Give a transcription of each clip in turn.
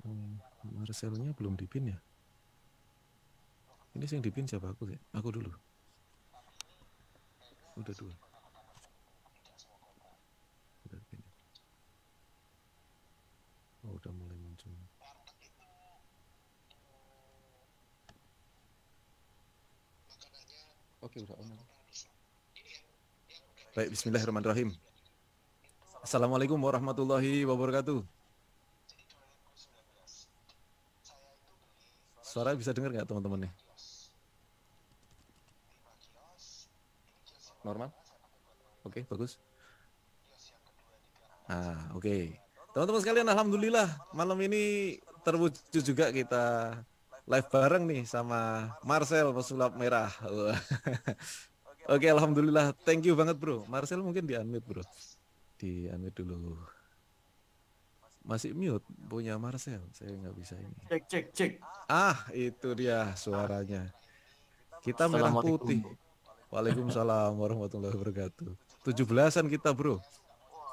Hmm, Marcelnya belum dipin ya? Ini sih yang dipin siapa aku sih? Aku dulu. Udah dua. Udah dipin. Oh, udah mulai muncul. Oke, udah on. Baik, Bismillahirrahmanirrahim. Assalamualaikum warahmatullahi wabarakatuh. Suara bisa dengar nggak teman-teman nih? Normal? Oke, bagus. Oke. Teman-teman sekalian, alhamdulillah malam ini terwujud juga kita live bareng nih sama Marcel pesulap merah. Wah. Oke, alhamdulillah. Thank you banget, Bro. Marcel mungkin di-unmute, Bro. Di-unmute dulu. Masih mute punya Marcel. Saya nggak bisa ini. Cek, cek, cek. Itu dia suaranya. Kita merah putih. Assalamualaikum. Waalaikumsalam warahmatullahi wabarakatuh. 17-an kita, Bro.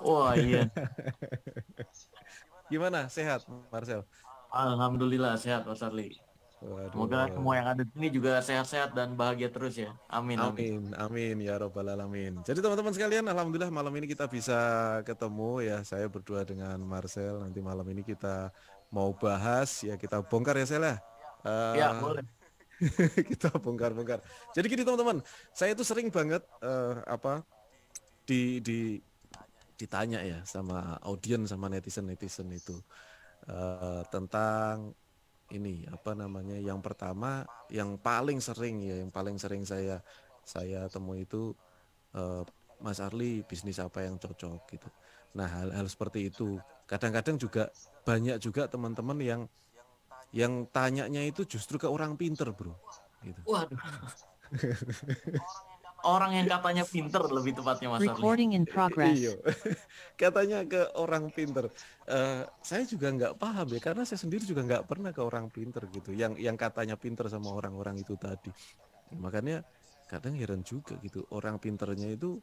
Wah, iya. Gimana? Sehat, Marcel? Alhamdulillah sehat, Mas Arli. Semoga semua Waduh. yang ada di sini juga sehat-sehat dan bahagia terus ya. Amin, amin. Amin, amin ya robbal alamin. Jadi teman-teman sekalian, alhamdulillah malam ini kita bisa ketemu ya. Saya berdua dengan Marcel. Nanti malam ini kita mau bahas ya, kita bongkar ya Sel ya. Ya, Eh, boleh. kita bongkar-bongkar. Jadi gini teman-teman, saya itu sering banget di ditanya ya sama audiens sama netizen-netizen itu tentang ini apa namanya? Yang pertama, yang paling sering saya temui itu eh, Mas Arli bisnis apa yang cocok gitu. Nah, hal-hal seperti itu kadang-kadang juga banyak juga teman-teman yang tanyanya itu justru ke orang pinter, Bro. Gitu. Waduh, orang yang katanya pinter lebih tepatnya Mas Arli. Recording in Iya, progress. katanya ke orang pinter. Saya juga nggak paham ya, karena saya sendiri juga nggak pernah ke orang pinter gitu. Yang katanya pinter sama orang-orang itu tadi. Makanya kadang heran juga gitu, orang pinternya itu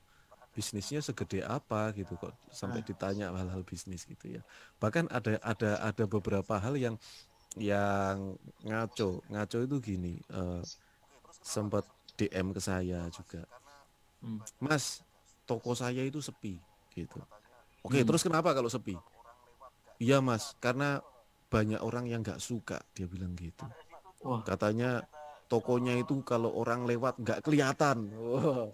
bisnisnya segede apa gitu kok sampai Nah, ditanya hal-hal bisnis gitu ya. Bahkan ada beberapa hal yang ngaco. Ngaco itu gini, sempat DM ke saya juga. hmm, Mas, toko saya itu sepi gitu. Oke, hmm. terus kenapa kalau sepi? Iya Mas, karena banyak orang yang nggak suka, dia bilang gitu. Wah, Katanya tokonya itu kalau orang lewat nggak kelihatan. Wah,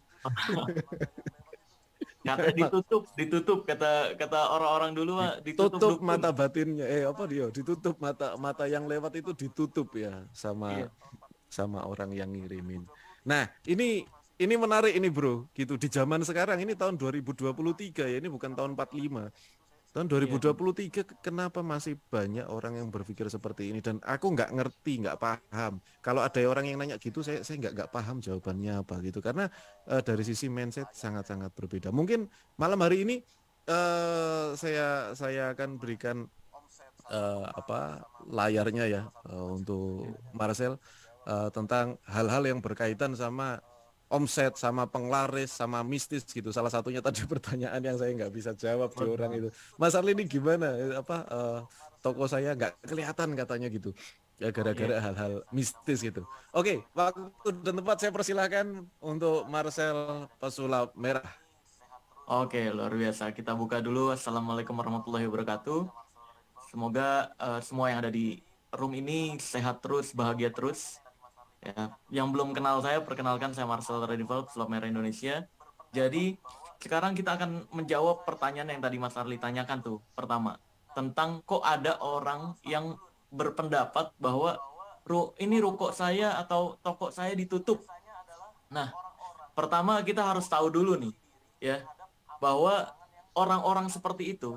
kata emang ditutup, ditutup kata kata orang-orang dulu mah ditutup ditutup dukun. mata batinnya. Apa dia? Ditutup mata mata yang lewat itu ditutup ya sama Iya. sama orang yang ngirimin. Nah, ini menarik ini bro, gitu di zaman sekarang ini tahun 2023 ya, ini bukan tahun 45. Tahun Iya. 2023 kenapa masih banyak orang yang berpikir seperti ini dan aku nggak ngerti, nggak paham. Kalau ada orang yang nanya gitu, saya nggak paham jawabannya apa gitu karena dari sisi mindset sangat-sangat berbeda. Mungkin malam hari ini saya akan berikan apa layarnya ya untuk Iya. Marcel tentang hal-hal yang berkaitan sama omset, sama penglaris, sama mistis gitu. Salah satunya tadi pertanyaan yang saya nggak bisa jawab di orang Waduh. itu. Mas Arli ini gimana? Toko saya nggak kelihatan katanya gitu. Ya Iya. gara-gara hal-hal mistis gitu. Oke, waktu dan tempat saya persilahkan untuk Marcel pesulap merah. Oke, luar biasa. Kita buka dulu. Assalamualaikum warahmatullahi wabarakatuh. Semoga semua yang ada di room ini sehat terus, bahagia terus. Ya, yang belum kenal saya, perkenalkan saya Marcel Redival, pesulap merah Indonesia. Jadi, sekarang kita akan menjawab pertanyaan yang tadi Mas Arli tanyakan tuh. Pertama, tentang kok ada orang yang berpendapat bahwa ini ruko saya atau toko saya ditutup. Nah, pertama kita harus tahu dulu nih, ya, bahwa orang-orang seperti itu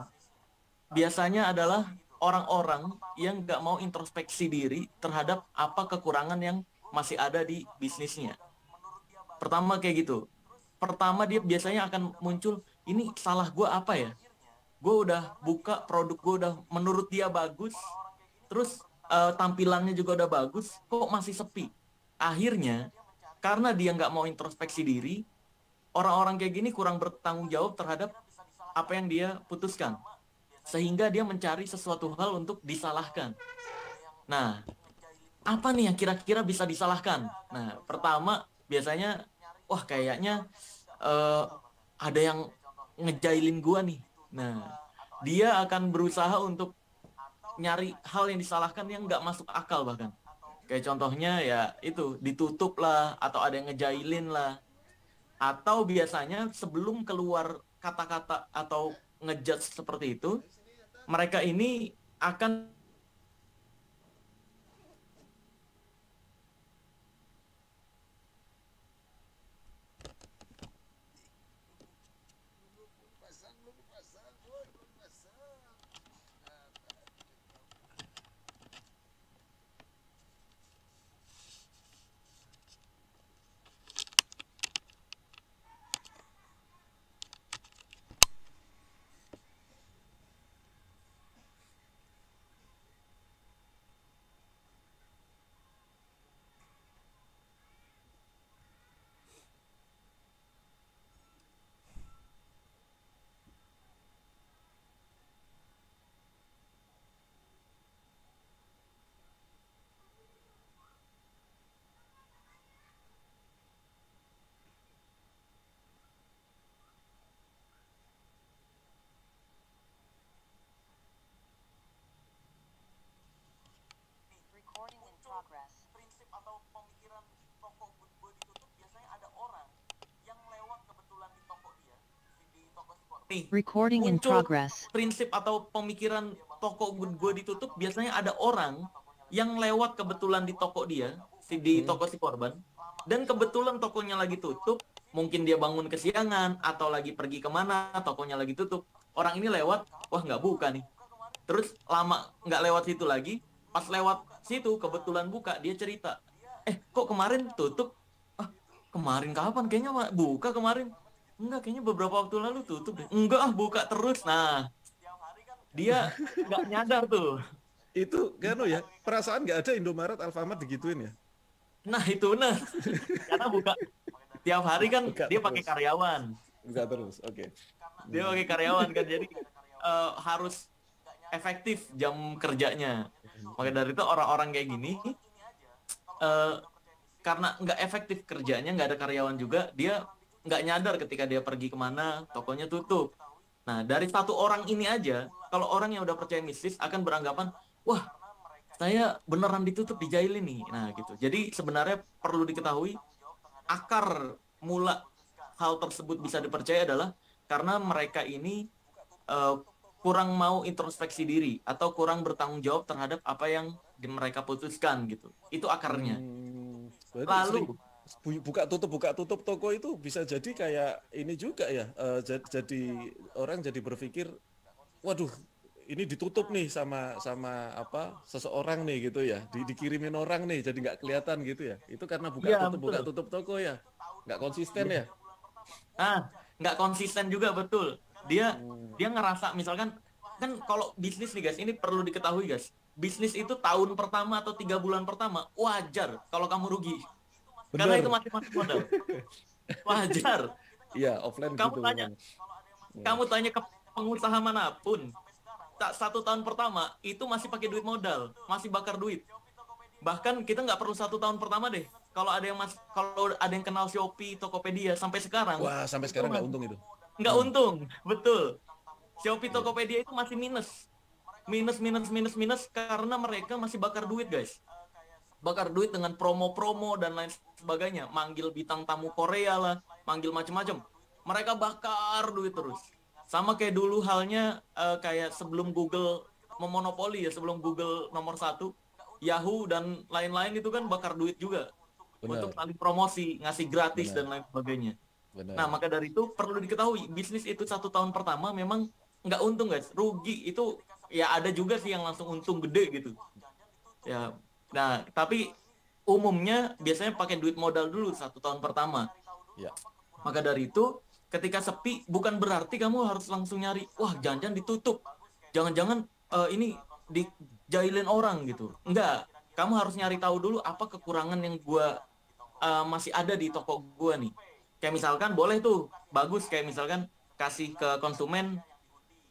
biasanya adalah orang-orang yang nggak mau introspeksi diri terhadap apa kekurangan yang masih ada di bisnisnya. Pertama kayak gitu. Pertama dia biasanya akan muncul, ini salah gue apa ya? Gue udah buka produk gue udah menurut dia bagus, terus tampilannya juga udah bagus, kok masih sepi? Akhirnya karena dia nggak mau introspeksi diri, orang-orang kayak gini kurang bertanggung jawab terhadap apa yang dia putuskan. sehingga dia mencari sesuatu hal untuk disalahkan. Nah, apa nih yang kira-kira bisa disalahkan? Nah, pertama biasanya, wah kayaknya ada yang ngejailin gua nih. Nah, dia akan berusaha untuk nyari hal yang disalahkan yang nggak masuk akal bahkan. Kayak contohnya ya itu ditutup lah, atau ada yang ngejailin lah. Atau biasanya sebelum keluar kata-kata atau ngejudge seperti itu, mereka ini akan prinsip atau pemikiran toko gue ditutup, biasanya ada orang yang lewat kebetulan di toko dia, di toko si korban. Nih, Recording in muncul progress. prinsip atau pemikiran toko gue ditutup, biasanya ada orang yang lewat kebetulan di toko dia, di toko si korban, dan kebetulan tokonya lagi tutup, mungkin dia bangun kesiangan atau lagi pergi kemana, tokonya lagi tutup, orang ini lewat, wah nggak buka nih, terus lama nggak lewat situ lagi, pas lewat situ kebetulan buka, dia cerita, kok kemarin tutup? Kemarin kapan? Kayaknya buka kemarin. Enggak, kayaknya beberapa waktu lalu tutup deh. Enggak, buka terus. Nah, dia nggak nyadar tuh. Itu kan ya, perasaan nggak ada Indomaret, Alfamart digituin ya? Nah, itu benar. Karena buka tiap hari kan Buka dia terus. pakai karyawan. Buka terus, oke. Dia pakai karyawan kan, jadi harus efektif jam kerjanya. Maka dari itu orang-orang kayak gini, karena nggak efektif kerjanya, nggak ada karyawan juga, dia nggak nyadar ketika dia pergi kemana, tokonya tutup. Nah, dari satu orang ini aja, kalau orang yang udah percaya mistis akan beranggapan, wah, saya beneran ditutup, dijailin nih. Nah, gitu. Jadi sebenarnya perlu diketahui, akar mula hal tersebut bisa dipercaya adalah karena mereka ini kurang mau introspeksi diri atau kurang bertanggung jawab terhadap apa yang mereka putuskan gitu. Itu akarnya. Lalu buka tutup toko itu bisa jadi kayak ini juga ya, jadi orang jadi berpikir, waduh, ini ditutup nih sama apa seseorang nih gitu ya, dikirimin orang nih, jadi nggak kelihatan gitu ya. Itu karena buka tutup toko ya, nggak konsisten ya. Nggak konsisten juga, betul. Dia ngerasa, misalkan kan kalau bisnis nih guys, ini perlu diketahui guys, bisnis itu tahun pertama atau 3 bulan pertama wajar kalau kamu rugi. Bener. Karena itu masih modal. Wajar. Iya, offline kamu gitu. Kamu tanya ke pengusaha manapun, 1 tahun pertama itu masih pakai duit modal, masih bakar duit. Bahkan kita nggak perlu 1 tahun pertama deh. Kalau ada yang kenal Shopee, Tokopedia sampai sekarang. Wah, sampai sekarang nggak untung itu. Nggak untung, betul. Shopee, Tokopedia itu masih minus karena mereka masih bakar duit guys. Bakar duit dengan promo-promo dan lain sebagainya, manggil bintang tamu Korea lah, manggil macam-macam. Mereka bakar duit terus. Sama kayak dulu halnya kayak sebelum Google memonopoli ya, sebelum Google nomor 1, Yahoo dan lain-lain itu kan bakar duit juga. Benar. Untuk saling promosi, ngasih gratis. Benar. Dan lain sebagainya. Benar. Nah, maka dari itu perlu diketahui, bisnis itu 1 tahun pertama memang nggak untung guys, rugi. Itu ya ada juga sih yang langsung untung gede gitu. Ya. Nah, tapi umumnya biasanya pakai duit modal dulu 1 tahun pertama. Ya. Maka dari itu, ketika sepi bukan berarti kamu harus langsung nyari, wah jangan-jangan ditutup, jangan-jangan ini dijailin orang gitu. Enggak, kamu harus nyari tahu dulu apa kekurangan yang gua masih ada di toko gua nih. Kayak misalkan boleh tuh, bagus kayak misalkan kasih ke konsumen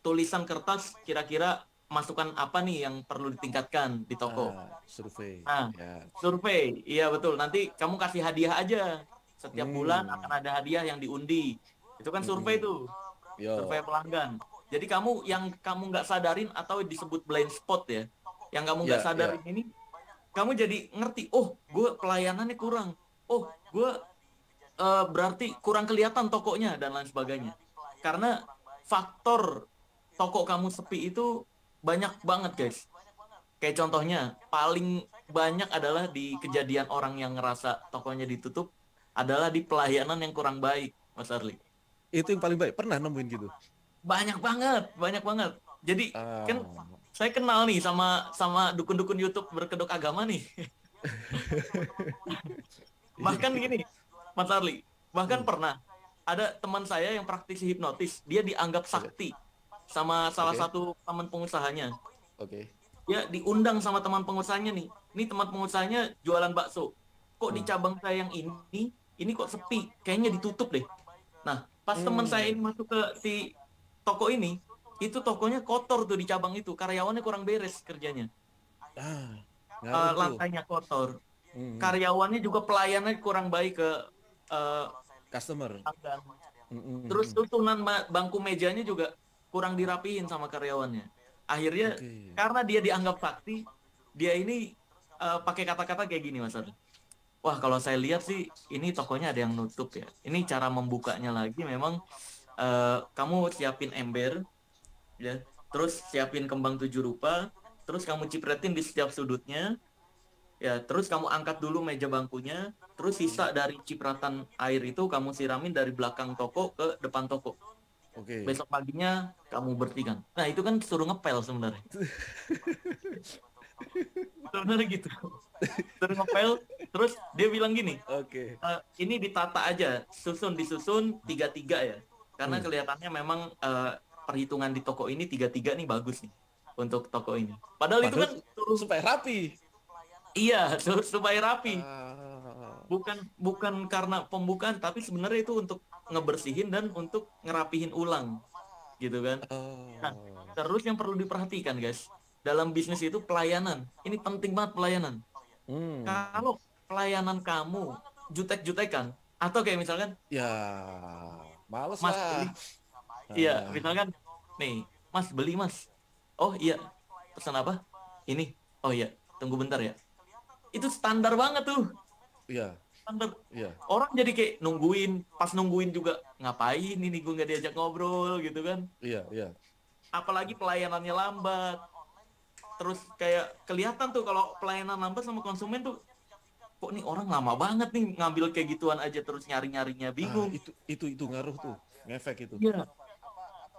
tulisan kertas kira-kira masukan apa nih yang perlu ditingkatkan di toko. Survei. Nah, Ya. survei, iya betul. Nanti kamu kasih hadiah aja. Setiap bulan Hmm. akan ada hadiah yang diundi. Itu kan survei Mm-mm. tuh, survei Yo. pelanggan. Jadi kamu yang kamu nggak sadarin atau disebut blind spot ya, yang kamu nggak Ya, ya. sadarin ini, kamu jadi ngerti. Oh, gue pelayanannya kurang. Oh, gue berarti kurang kelihatan tokonya dan lain sebagainya. Karena faktor toko kamu sepi itu banyak banget guys. Kayak contohnya, paling banyak adalah di kejadian orang yang ngerasa tokonya ditutup adalah di pelayanan yang kurang baik, Mas Arli. Itu yang paling baik. Pernah nemuin gitu? Banyak banget, banyak banget. Jadi kan Ah. saya kenal nih sama sama dukun-dukun YouTube berkedok agama nih. Bahkan gini, Mas Arli, bahkan Hmm. pernah ada teman saya yang praktisi hipnotis, dia dianggap Oke. sakti sama salah Oke. satu teman pengusahanya. Oke. Dia diundang sama teman pengusahanya nih. Ini teman pengusahanya jualan bakso. Kok di Hmm. cabang saya yang ini kok sepi? Kayaknya ditutup deh. Nah, pas teman saya Hmm. ini masuk ke si toko ini, itu tokonya kotor tuh di cabang itu. Karyawannya kurang beres kerjanya. Ah, ngaruh tuh. Lantainya kotor. Hmm. Karyawannya juga pelayannya kurang baik ke eh, Customer. pelanggan. Terus Hmm. susunan bangku mejanya juga kurang dirapihin sama karyawannya. Akhirnya Oke. karena dia dianggap sakti, dia ini pakai kata-kata kayak gini Mas Adi. Wah kalau saya lihat sih ini tokonya ada yang nutup ya. Ini cara membukanya lagi memang kamu siapin ember ya, terus siapin kembang 7 rupa, terus kamu cipretin di setiap sudutnya, ya terus kamu angkat dulu meja bangkunya, terus sisa dari cipratan air itu kamu siramin dari belakang toko ke depan toko. Oke. Besok paginya kamu bersihkan. Nah itu kan suruh ngepel sebenarnya. Sebenarnya gitu. Suruh ngepel, terus dia bilang gini, Oke. ini ditata aja, disusun 3-3 ya. Karena Hmm. kelihatannya memang perhitungan di toko ini 3-3 nih bagus nih untuk toko ini. Padahal itu Padahal kan suruh supaya rapi. iya, supaya rapi. Ah. Bukan karena pembukaan, tapi sebenarnya itu untuk ngebersihin dan untuk ngerapihin ulang gitu kan. Nah, Oh. terus yang perlu diperhatikan guys, dalam bisnis itu pelayanan. Ini penting banget pelayanan. Hmm. Kalau pelayanan kamu jutek-jutekan atau kayak misalkan Ya, males Mas lah. beli, iya, Ah. misalkan nih, Mas beli Mas. Oh iya, pesan apa? Ini. Oh iya, tunggu bentar ya. Itu standar banget tuh. Iya, Standar. iya, Orang jadi kayak nungguin, pas nungguin juga ngapain ini gue nggak diajak ngobrol gitu kan. iya, iya. Apalagi pelayanannya lambat. Terus kayak kelihatan tuh kalau pelayanan lambat sama konsumen tuh kok nih orang lama banget nih ngambil kayak gituan aja terus nyari-nyarinya Ah, bingung. itu ngaruh tuh, ngefek itu. Iya,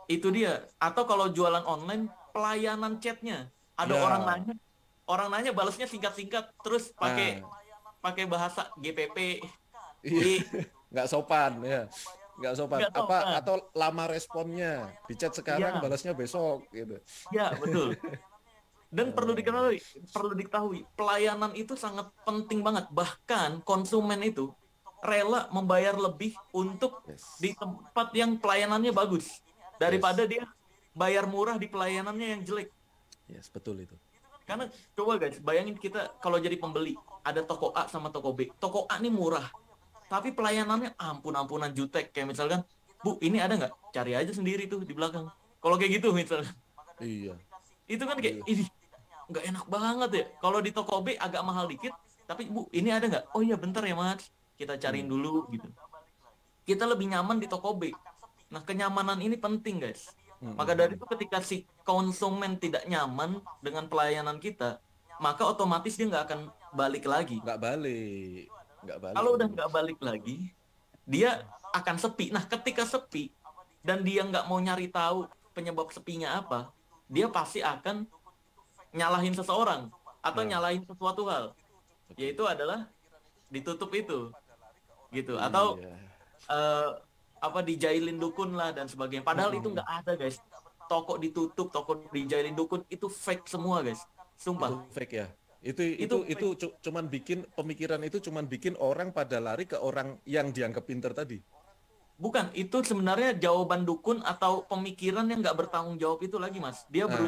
itu dia. Atau kalau jualan online, pelayanan chatnya. Ada Ya, orang nanya balasnya singkat-singkat, terus pakai nah, pakai bahasa GPP, iya, G, nggak sopan ya, nggak sopan. nggak tahu Apa kan? atau lama responnya, di chat sekarang, Iya, balasnya besok gitu. iya betul. Dan Eh, perlu diketahui, pelayanan itu sangat penting banget. Bahkan konsumen itu rela membayar lebih untuk yes, di tempat yang pelayanannya bagus yes, daripada dia bayar murah di pelayanannya yang jelek. yes, betul itu. Karena coba guys, bayangin kita kalau jadi pembeli, ada toko A sama toko B. Toko A ini murah, tapi pelayanannya ampun-ampunan jutek. Kayak misalkan, Bu, ini ada nggak? Cari aja sendiri tuh di belakang. Kalau kayak gitu misalkan, Iya, itu kan kayak, iya. ini nggak enak banget ya. Kalau di toko B agak mahal dikit, tapi Bu, ini ada nggak? Oh iya bentar ya Mas, kita cariin Hmm, dulu gitu. Kita lebih nyaman di toko B. Nah, kenyamanan ini penting guys. hmm, Maka hmm, dari hmm. itu ketika si konsumen tidak nyaman dengan pelayanan kita, maka otomatis dia nggak akan balik lagi. Nggak balik, nggak balik Kalau udah tuh. nggak balik lagi, dia akan sepi. Nah, ketika sepi dan dia nggak mau nyari tahu penyebab sepinya apa, dia pasti akan nyalahin seseorang atau Nah, nyalahin sesuatu hal, oke. yaitu adalah ditutup itu, gitu. Atau Iya. eh, apa dijailin dukun lah dan sebagainya. Hmm, Padahal hmm, itu hmm. nggak ada guys. Toko ditutup, toko dijailin dukun itu fake semua guys. Itu Sumpah. fake ya. Itu Itu itu itu fake. cuman bikin pemikiran itu cuman bikin orang pada lari ke orang yang dianggap pinter tadi. Bukan, itu sebenarnya jawaban dukun atau pemikiran yang nggak bertanggung jawab itu lagi, Mas. Dia Nah,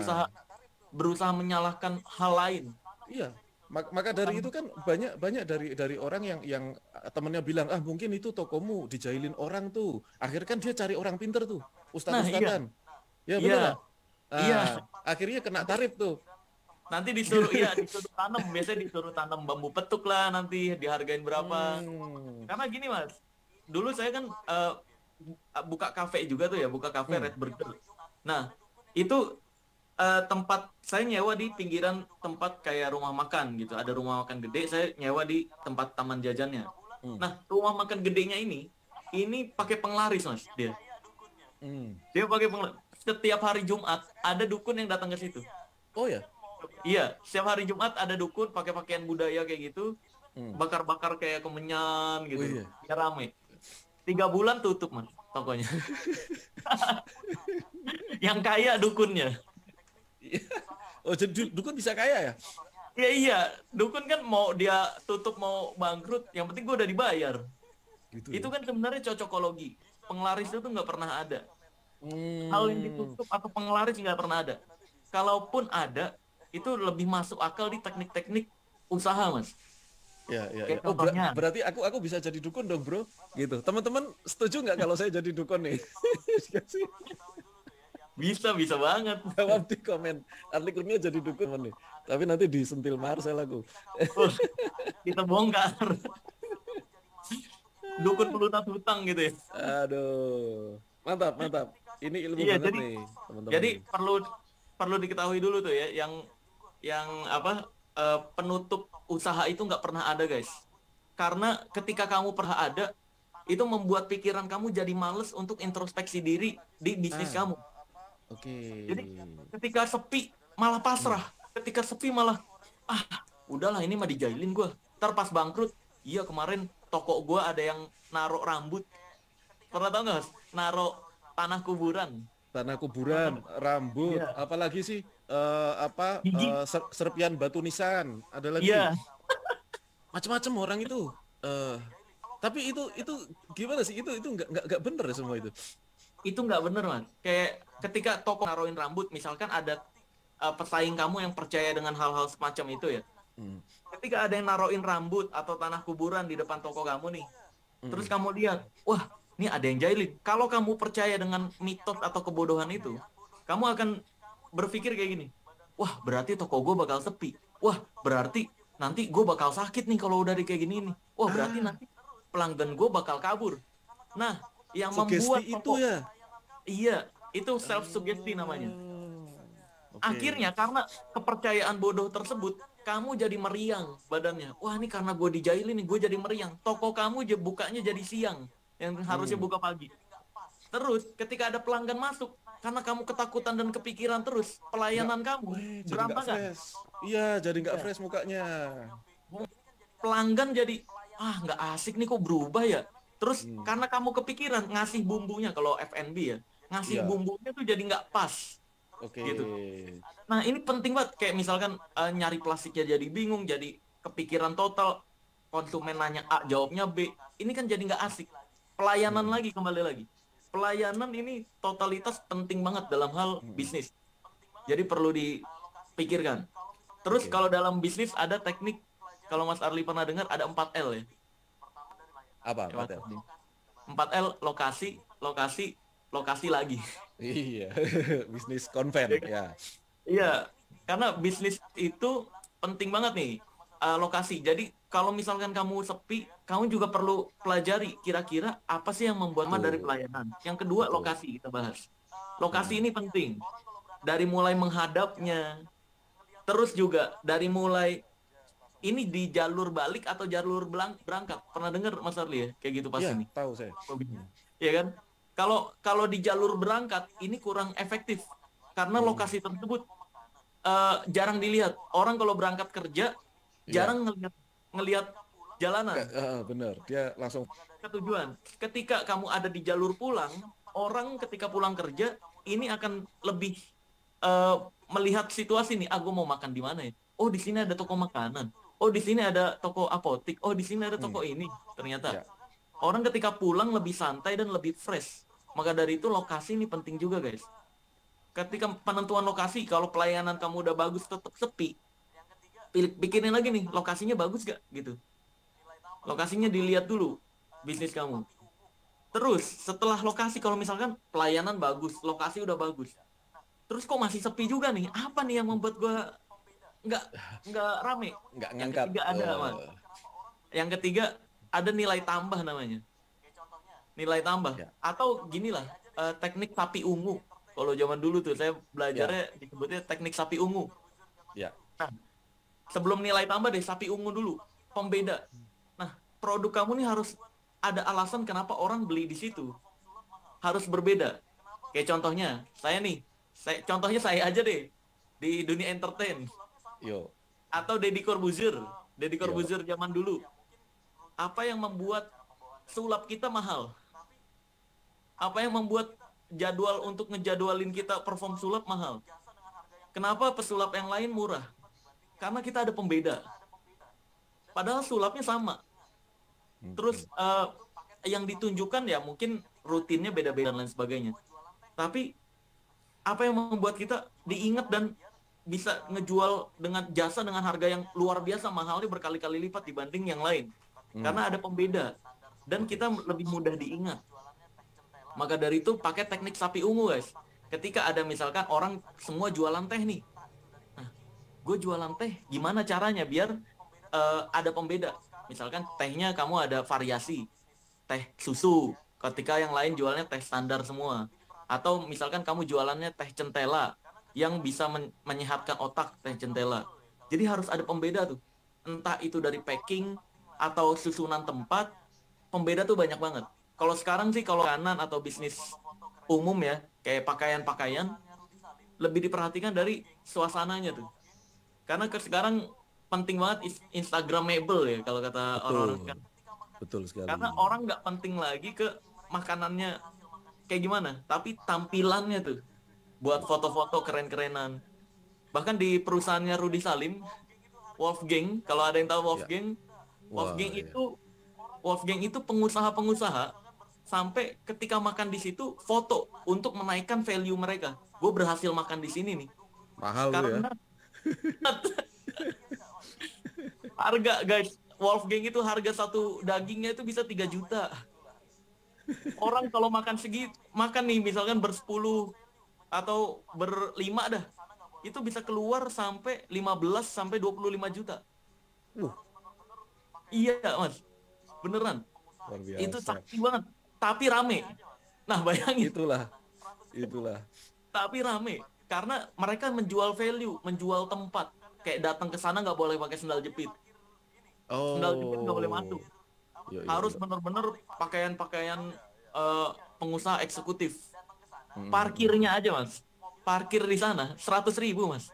berusaha menyalahkan hal lain. iya. Maka dari itu kan banyak banyak dari orang yang temennya bilang, ah mungkin itu tokomu dijailin orang tuh. Akhirnya kan dia cari orang pinter tuh, Nah, iya, ustad-ustadan. Ya bener iya, nggak? iya. Ah, akhirnya kena Nanti tarif tuh. nanti disuruh, iya, disuruh tanam. Biasanya disuruh tanam bambu petuk lah, nanti dihargain berapa. Hmm. Karena gini, Mas. Dulu saya kan buka kafe juga tuh ya, buka kafe Hmm. Red Burger. Nah, itu tempat saya nyewa di pinggiran tempat kayak rumah makan gitu. Ada rumah makan gede, saya nyewa di tempat taman jajannya. Hmm. Nah, rumah makan gedenya ini pakai penglaris, Mas, dia. Hmm. Dia pakai penglaris. Setiap hari Jumat ada dukun yang datang ke situ. Oh ya. Iya, setiap hari Jumat ada dukun pakai pakaian budaya kayak gitu, Hmm. bakar-bakar kayak kemenyan Oh gitu. iya. Ya rame. 3 bulan tutup, Mas, tokonya. Yang kaya dukunnya. Oh jadi dukun bisa kaya ya? Iya, iya, dukun kan mau dia tutup mau bangkrut, yang penting gue udah dibayar. Gitu Itu ya. kan sebenarnya cocokologi. Penglaris itu nggak pernah ada. Hal yang Hmm. ditutup atau penglaris nggak pernah ada. Kalaupun ada, itu lebih masuk akal di teknik-teknik usaha, Mas. Ya, ya, ya. Kayak Oh, contohnya, berarti aku bisa jadi dukun dong, bro. Gitu. Teman-teman setuju nggak kalau saya jadi dukun nih? Iya sih. bisa banget. Jawab di komen. Arli Kurnia jadi dukun nih. Tapi nanti disentil Marcel aku. Oh, kita bongkar. Dukun pelunas hutang gitu ya. Aduh. Mantap, mantap. Ini ilmu Iya, banget jadi nih, teman-teman jadi nih. perlu perlu diketahui dulu tuh ya, yang apa penutup usaha itu nggak pernah ada, guys. Karena ketika kamu pernah ada, itu membuat pikiran kamu jadi males untuk introspeksi diri di bisnis Ah, kamu. oke. Jadi ketika sepi malah Hmm. pasrah, ketika sepi malah ah udahlah ini mah dijailin gue. Ntar pas bangkrut, iya kemarin toko gue ada yang narok rambut. Pernah tau nggak? Mas? Narok tanah kuburan. Tanah Pernah kuburan, tau? rambut, Iya. apalagi sih Gigi. serpian batu nisan, ada lagi Iya, macam-macam orang itu. eh tapi itu gimana sih? Itu nggak bener ya semua itu. itu nggak bener, Mas. Kayak ketika toko naruhin rambut, misalkan ada pesaing kamu yang percaya dengan hal-hal semacam itu ya. Hmm. Ketika ada yang naruhin rambut atau tanah kuburan di depan toko kamu nih, terus Hmm. kamu lihat, wah, ini ada yang jahilin. Kalau kamu percaya dengan mitos atau kebodohan itu, kamu akan berpikir kayak gini, wah, berarti toko gue bakal sepi. Wah, berarti nanti gue bakal sakit nih kalau udah di kayak gini nih. Wah, berarti Ah, nanti pelanggan gue bakal kabur. Nah, yang sugesti membuat itu toko, ya. iya, itu self suggestion namanya. Oh, oke. Akhirnya karena kepercayaan bodoh tersebut, kamu jadi meriang badannya. Wah, ini karena gue dijailin nih, gue jadi meriang. Toko kamu bukanya jadi siang, yang harusnya Hmm. buka pagi. Terus ketika ada pelanggan masuk, karena kamu ketakutan dan kepikiran terus, Nggak, pelayanan kamu jadi nggak berantakan. fresh. Iya, jadi nggak Ya. fresh mukanya. Pelanggan jadi, nggak asik nih kok berubah ya. Terus Hmm. karena kamu kepikiran ngasih bumbunya, kalau F&B ya, ngasih Iya, bumbunya tuh jadi nggak pas oke. gitu. Nah, ini penting banget. Kayak misalkan nyari plastiknya jadi bingung, jadi kepikiran total. Konsumen nanya A, jawabnya B. Ini kan jadi nggak asik. Pelayanan Hmm. lagi, kembali lagi. Pelayanan ini totalitas penting banget dalam hal Hmm. bisnis. Jadi perlu dipikirkan. Terus Oke. kalau dalam bisnis ada teknik, kalau Mas Arli pernah dengar, ada 4L ya. Apa, Ya, Mas Patel? Arli. 4L, lokasi, lokasi, lokasi lagi. Iya, bisnis konven ya. Iya, karena bisnis itu penting banget nih, lokasi. Jadi kalau misalkan kamu sepi, kamu juga perlu pelajari kira-kira apa sih yang membuat dari Betul, pelayanan. Yang kedua, betul. lokasi kita bahas. Lokasi Hmm. ini penting. Dari mulai menghadapnya, terus juga dari mulai ini di jalur balik atau jalur berangkat. Pernah dengar Mas Arli ya? Kayak gitu Iya, pasti nih. tahu saya. Hmm. Iya kan? Kalau kalau di jalur berangkat ini kurang efektif karena Hmm. lokasi tersebut jarang dilihat. Orang kalau berangkat kerja Iya, jarang ngelihat ngelihat jalanan bener. Dia langsung. ke tujuan. Ketika kamu ada di jalur pulang, orang ketika pulang kerja ini akan lebih eh, melihat situasi nih. Aku mau makan di mana ya? Oh, di sini ada toko makanan. Oh, di sini ada toko apotik. Oh, di sini ada Hmm. toko ini. Ternyata. Ya. Orang ketika pulang lebih santai dan lebih fresh. Maka dari itu lokasi ini penting juga guys. Ketika penentuan lokasi, kalau pelayanan kamu udah bagus tetap sepi, bikinin lagi nih lokasinya bagus gak gitu. Lokasinya dilihat dulu bisnis kamu. Terus setelah lokasi, kalau misalkan pelayanan bagus, lokasi udah bagus, terus kok masih sepi juga nih, apa nih yang membuat gua nggak nggak rame? Nggak Yang ngangkat. ketiga ada mas. Yang ketiga ada nilai tambah namanya. Nilai tambah. Ya, Atau gini lah, teknik sapi ungu. Kalau zaman dulu tuh saya ya, belajarnya disebutnya teknik sapi ungu. ya. Nah, sebelum nilai tambah deh sapi ungu dulu. Pembeda. Nah, produk kamu nih harus ada alasan kenapa orang beli di situ. Harus berbeda. Kayak contohnya, saya nih. Contohnya saya aja deh. Di dunia entertain. Yo, Atau Deddy Corbuzier. Deddy yo. Corbuzier zaman dulu. Apa yang membuat sulap kita mahal? Apa yang membuat jadwal untuk ngejadwalin kita perform sulap mahal? Kenapa pesulap yang lain murah? Karena kita ada pembeda. Padahal sulapnya sama. Terus yang ditunjukkan ya mungkin rutinnya beda-beda dan lain sebagainya. Tapi apa yang membuat kita diingat dan bisa ngejual dengan jasa dengan harga yang luar biasa mahalnya berkali-kali lipat dibanding yang lain? Karena ada pembeda dan kita lebih mudah diingat. Maka dari itu pakai teknik sapi ungu guys. Ketika ada misalkan orang semua jualan teh nih. Nah, gue jualan teh gimana caranya biar ada pembeda. Misalkan tehnya kamu ada variasi. Teh susu. Ketika yang lain jualnya teh standar semua. Atau misalkan kamu jualannya teh centela yang bisa menyehatkan otak, teh centela. Jadi harus ada pembeda tuh. Entah itu dari packing atau susunan tempat, pembeda tuh banyak banget. Kalau sekarang sih kalau kanan atau bisnis umum ya, kayak pakaian-pakaian, lebih diperhatikan dari suasananya tuh. Karena sekarang penting banget Instagramable ya kalau kata orang-orang Betul. sekarang. Betul sekali. Karena orang nggak penting lagi ke makanannya kayak gimana, tapi tampilannya tuh buat foto-foto keren-kerenan. Bahkan di perusahaannya Rudy Salim, Wolfgang, kalau ada yang tahu Ya. Wolfgang, Wah, ya. Wolfgang itu pengusaha-pengusaha sampai ketika makan di situ foto untuk menaikkan value mereka. Gue berhasil makan di sini nih. Mahal tuh ya. Karena harga guys, Wolfgang itu harga satu dagingnya itu bisa 3 juta. Orang kalau makan makan nih misalkan bersepuluh atau berlima dah, itu bisa keluar sampai 15 sampai 25 juta. Uh, Iya mas, beneran. luar Itu biasa. sakti banget, tapi rame. Nah bayangin, Itulah. Itulah. tapi rame. Karena mereka menjual value, menjual tempat. Kayak datang ke sana nggak boleh pakai sendal jepit. Sendal jepit nggak boleh masuk. Oh. Yo, yo, Harus yo. bener-bener pakaian-pakaian pengusaha eksekutif. Parkirnya aja mas. Parkir di sana 100.000 mas.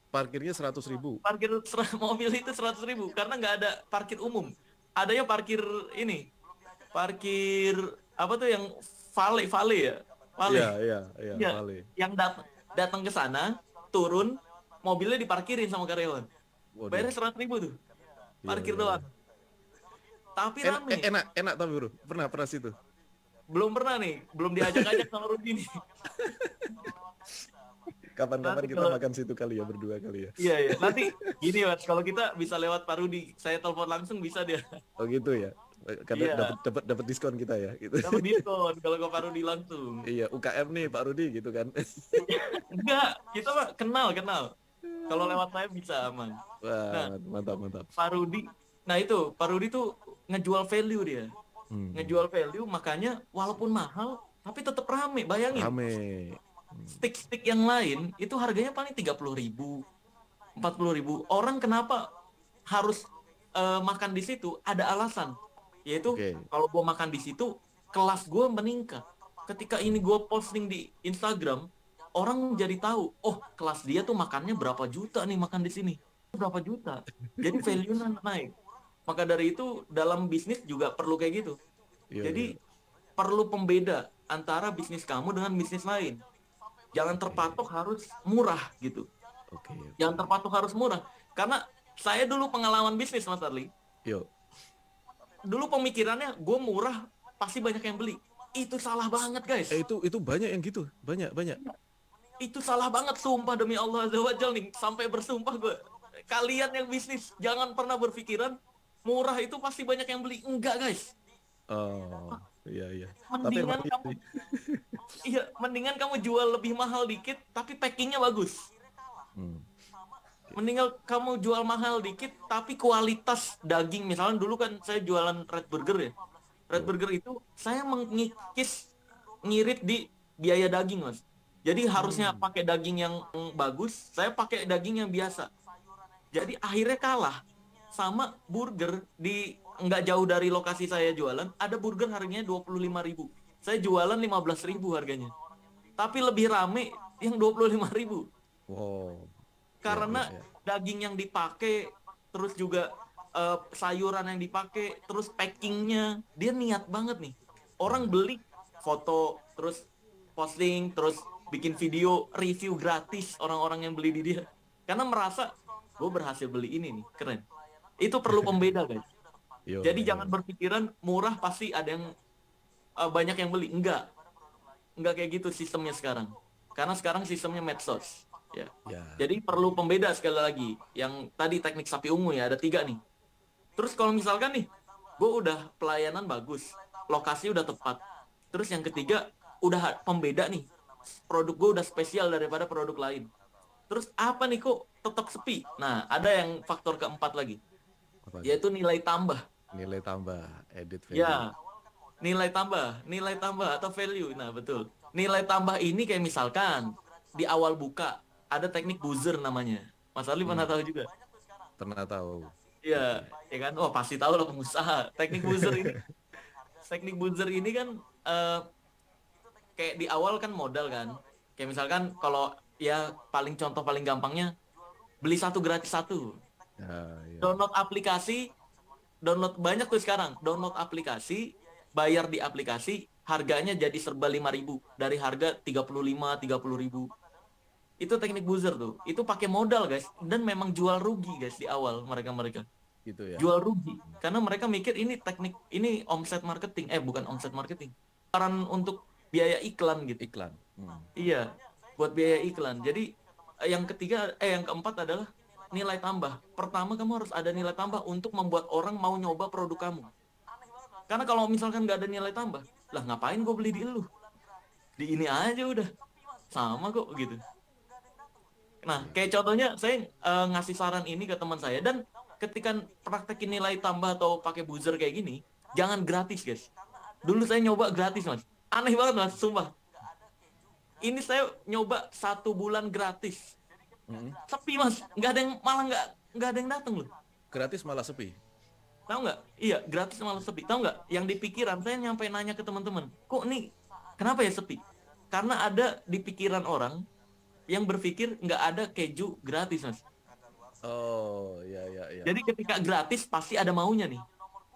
Parkirnya 100.000. Parkir mobil itu 100.000 karena nggak ada parkir umum. Adanya parkir ini, parkir apa tuh yang vale ya, Iya, vale. iya, iya, Ya, vale. yang datang ke sana, turun, mobilnya diparkirin sama karyawan. Waduh. Bayarnya 100.000 tuh, Iya, parkir iya, iya. doang. Tapi rame. Enak, enak tapi bro. Pernah situ. Belum pernah nih, belum diajak-ajak sama Rudi nih. Kapan-kapan Nanti kita kalau makan situ kali ya, berdua kali ya. iya ya, nanti gini mas, kalau kita bisa lewat Pak Rudi, saya telepon langsung bisa dia. Oh gitu ya. Karena Iya, dapat diskon kita ya gitu. dapat diskon kalau ke Pak Rudi langsung. Iya, UKM nih Pak Rudi gitu kan. Enggak, kita mah kenal. Kalau lewat saya bisa aman. Nah, Wah, mantap, mantap. Pak Rudi, nah itu Pak Rudi tuh ngejual value dia. Ngejual value, makanya walaupun mahal, tapi tetap rame. Bayangin, Rame. stick-stick yang lain itu harganya paling 30.000, 40.000. Orang kenapa harus makan di situ? Ada alasan, yaitu Oke. kalau gue makan di situ, kelas gue meningkat. Ketika ini gue posting di Instagram, orang jadi tahu, oh kelas dia tuh makannya berapa juta nih makan di sini, berapa juta. Jadi value-nya naik. Maka dari itu dalam bisnis juga perlu kayak gitu. Iya, Jadi iya. perlu pembeda antara bisnis kamu dengan bisnis lain. Jangan terpatok harus murah gitu. Oke. Jangan terpatok harus murah. Karena saya dulu pengalaman bisnis Mas Arli. Yuk. dulu pemikirannya gue murah pasti banyak yang beli. Itu salah banget guys. Itu banyak yang gitu, banyak. Itu salah banget, sumpah demi Allah Azza wa Jalla nih, sampai bersumpah gue. Kalian yang bisnis jangan pernah berpikiran murah itu pasti banyak yang beli. Enggak guys. Oh, iya. Tapi emang Mendingan kamu iya, mendingan kamu jual lebih mahal dikit tapi packingnya bagus. Hmm. Mendingan kamu jual mahal dikit tapi kualitas daging, misalnya dulu kan saya jualan Red Burger ya. Red Burger itu saya mengikis ngirit di biaya daging mas. Jadi harusnya pakai daging yang bagus, saya pakai daging yang biasa. Jadi akhirnya kalah sama burger di nggak jauh dari lokasi saya jualan. Ada burger harganya 25.000. Saya jualan 15.000 harganya. Tapi lebih rame yang 25.000. Wow. Karena Ya. daging yang dipakai, terus juga sayuran yang dipakai, terus packingnya, dia niat banget nih. Orang beli foto, terus posting, terus bikin video review gratis orang-orang yang beli di dia. Karena merasa gue berhasil beli ini nih, keren. Itu perlu pembeda guys. Jadi jangan berpikiran murah pasti ada yang banyak yang beli. Enggak kayak gitu sistemnya sekarang. Karena sekarang sistemnya medsos. Ya. Jadi perlu pembeda sekali lagi. Yang tadi teknik sapi ungu ya, ada 3 nih. Terus kalau misalkan nih, gue udah pelayanan bagus, lokasi udah tepat. Terus yang ketiga, udah pembeda nih. Produk gue udah spesial daripada produk lain. Terus apa nih kok tetap sepi? Nah, ada yang faktor keempat lagi. Yaitu nilai tambah. Nilai tambah, edit value. Ya, nilai tambah atau value. Nah, betul. Nilai tambah ini kayak misalkan di awal buka ada teknik buzzer namanya. Mas Arli pernah tahu juga? Pernah tahu. Iya, ya kan? Oh, pasti tahu lah pengusaha. Teknik buzzer ini kan kayak di awal kan modal kan. Kayak misalkan kalau ya contoh paling gampangnya beli satu gratis satu. Ya. Download aplikasi, download banyak tuh sekarang. Download aplikasi, bayar di aplikasi, harganya jadi serba 5.000 dari harga 30.000. Itu teknik buzzer tuh. Itu pakai modal guys, dan memang jual rugi guys di awal mereka. Gitu ya. Jual rugi karena mereka mikir ini teknik, ini omset marketing. Bukan omset marketing. Saran untuk biaya iklan gitu. Iklan. Iya, buat biaya iklan. Jadi yang keempat adalah nilai tambah. Pertama kamu harus ada nilai tambah untuk membuat orang mau nyoba produk kamu. Karena kalau misalkan nggak ada nilai tambah, lah ngapain gue beli di lu? Di ini aja udah sama kok gitu. Nah, kayak contohnya saya ngasih saran ini ke teman saya, dan ketika praktekin nilai tambah atau pakai buzzer kayak gini, jangan gratis guys. Dulu saya nyoba gratis mas, aneh banget mas, sumpah. Ini saya nyoba 1 bulan gratis, sepi mas, nggak ada yang, malah nggak ada yang datang loh. Gratis malah sepi. Tahu nggak? Iya, gratis malah sepi. Tahu nggak? Yang di pikiran saya nyampe nanya ke teman-teman, kok nih kenapa ya sepi? Karena ada di pikiran orang yang berpikir nggak ada keju gratis mas. Oh iya. Jadi ketika gratis pasti ada maunya nih.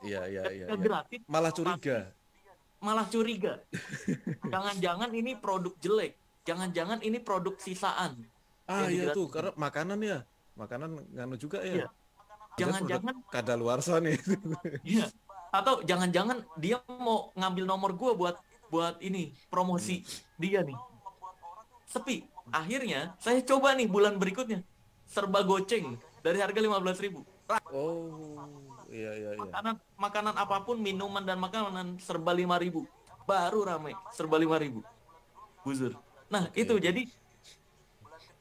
Iya. Gratis Malah curiga. Malah curiga. Jangan-jangan ini produk jelek. Jangan-jangan ini produk sisaan. Iya tuh, karena makanan nganu juga ya. Iya. Jangan-jangan kadaluarsa nih. Iya. Atau jangan-jangan dia mau ngambil nomor gua buat ini promosi dia nih. Sepi. Akhirnya saya coba nih bulan berikutnya serba goceng dari harga 15.000. Oh iya. Makanan apapun, minuman dan makanan serba 5.000. Baru rame serba 5.000. Buzzer. Nah itu jadi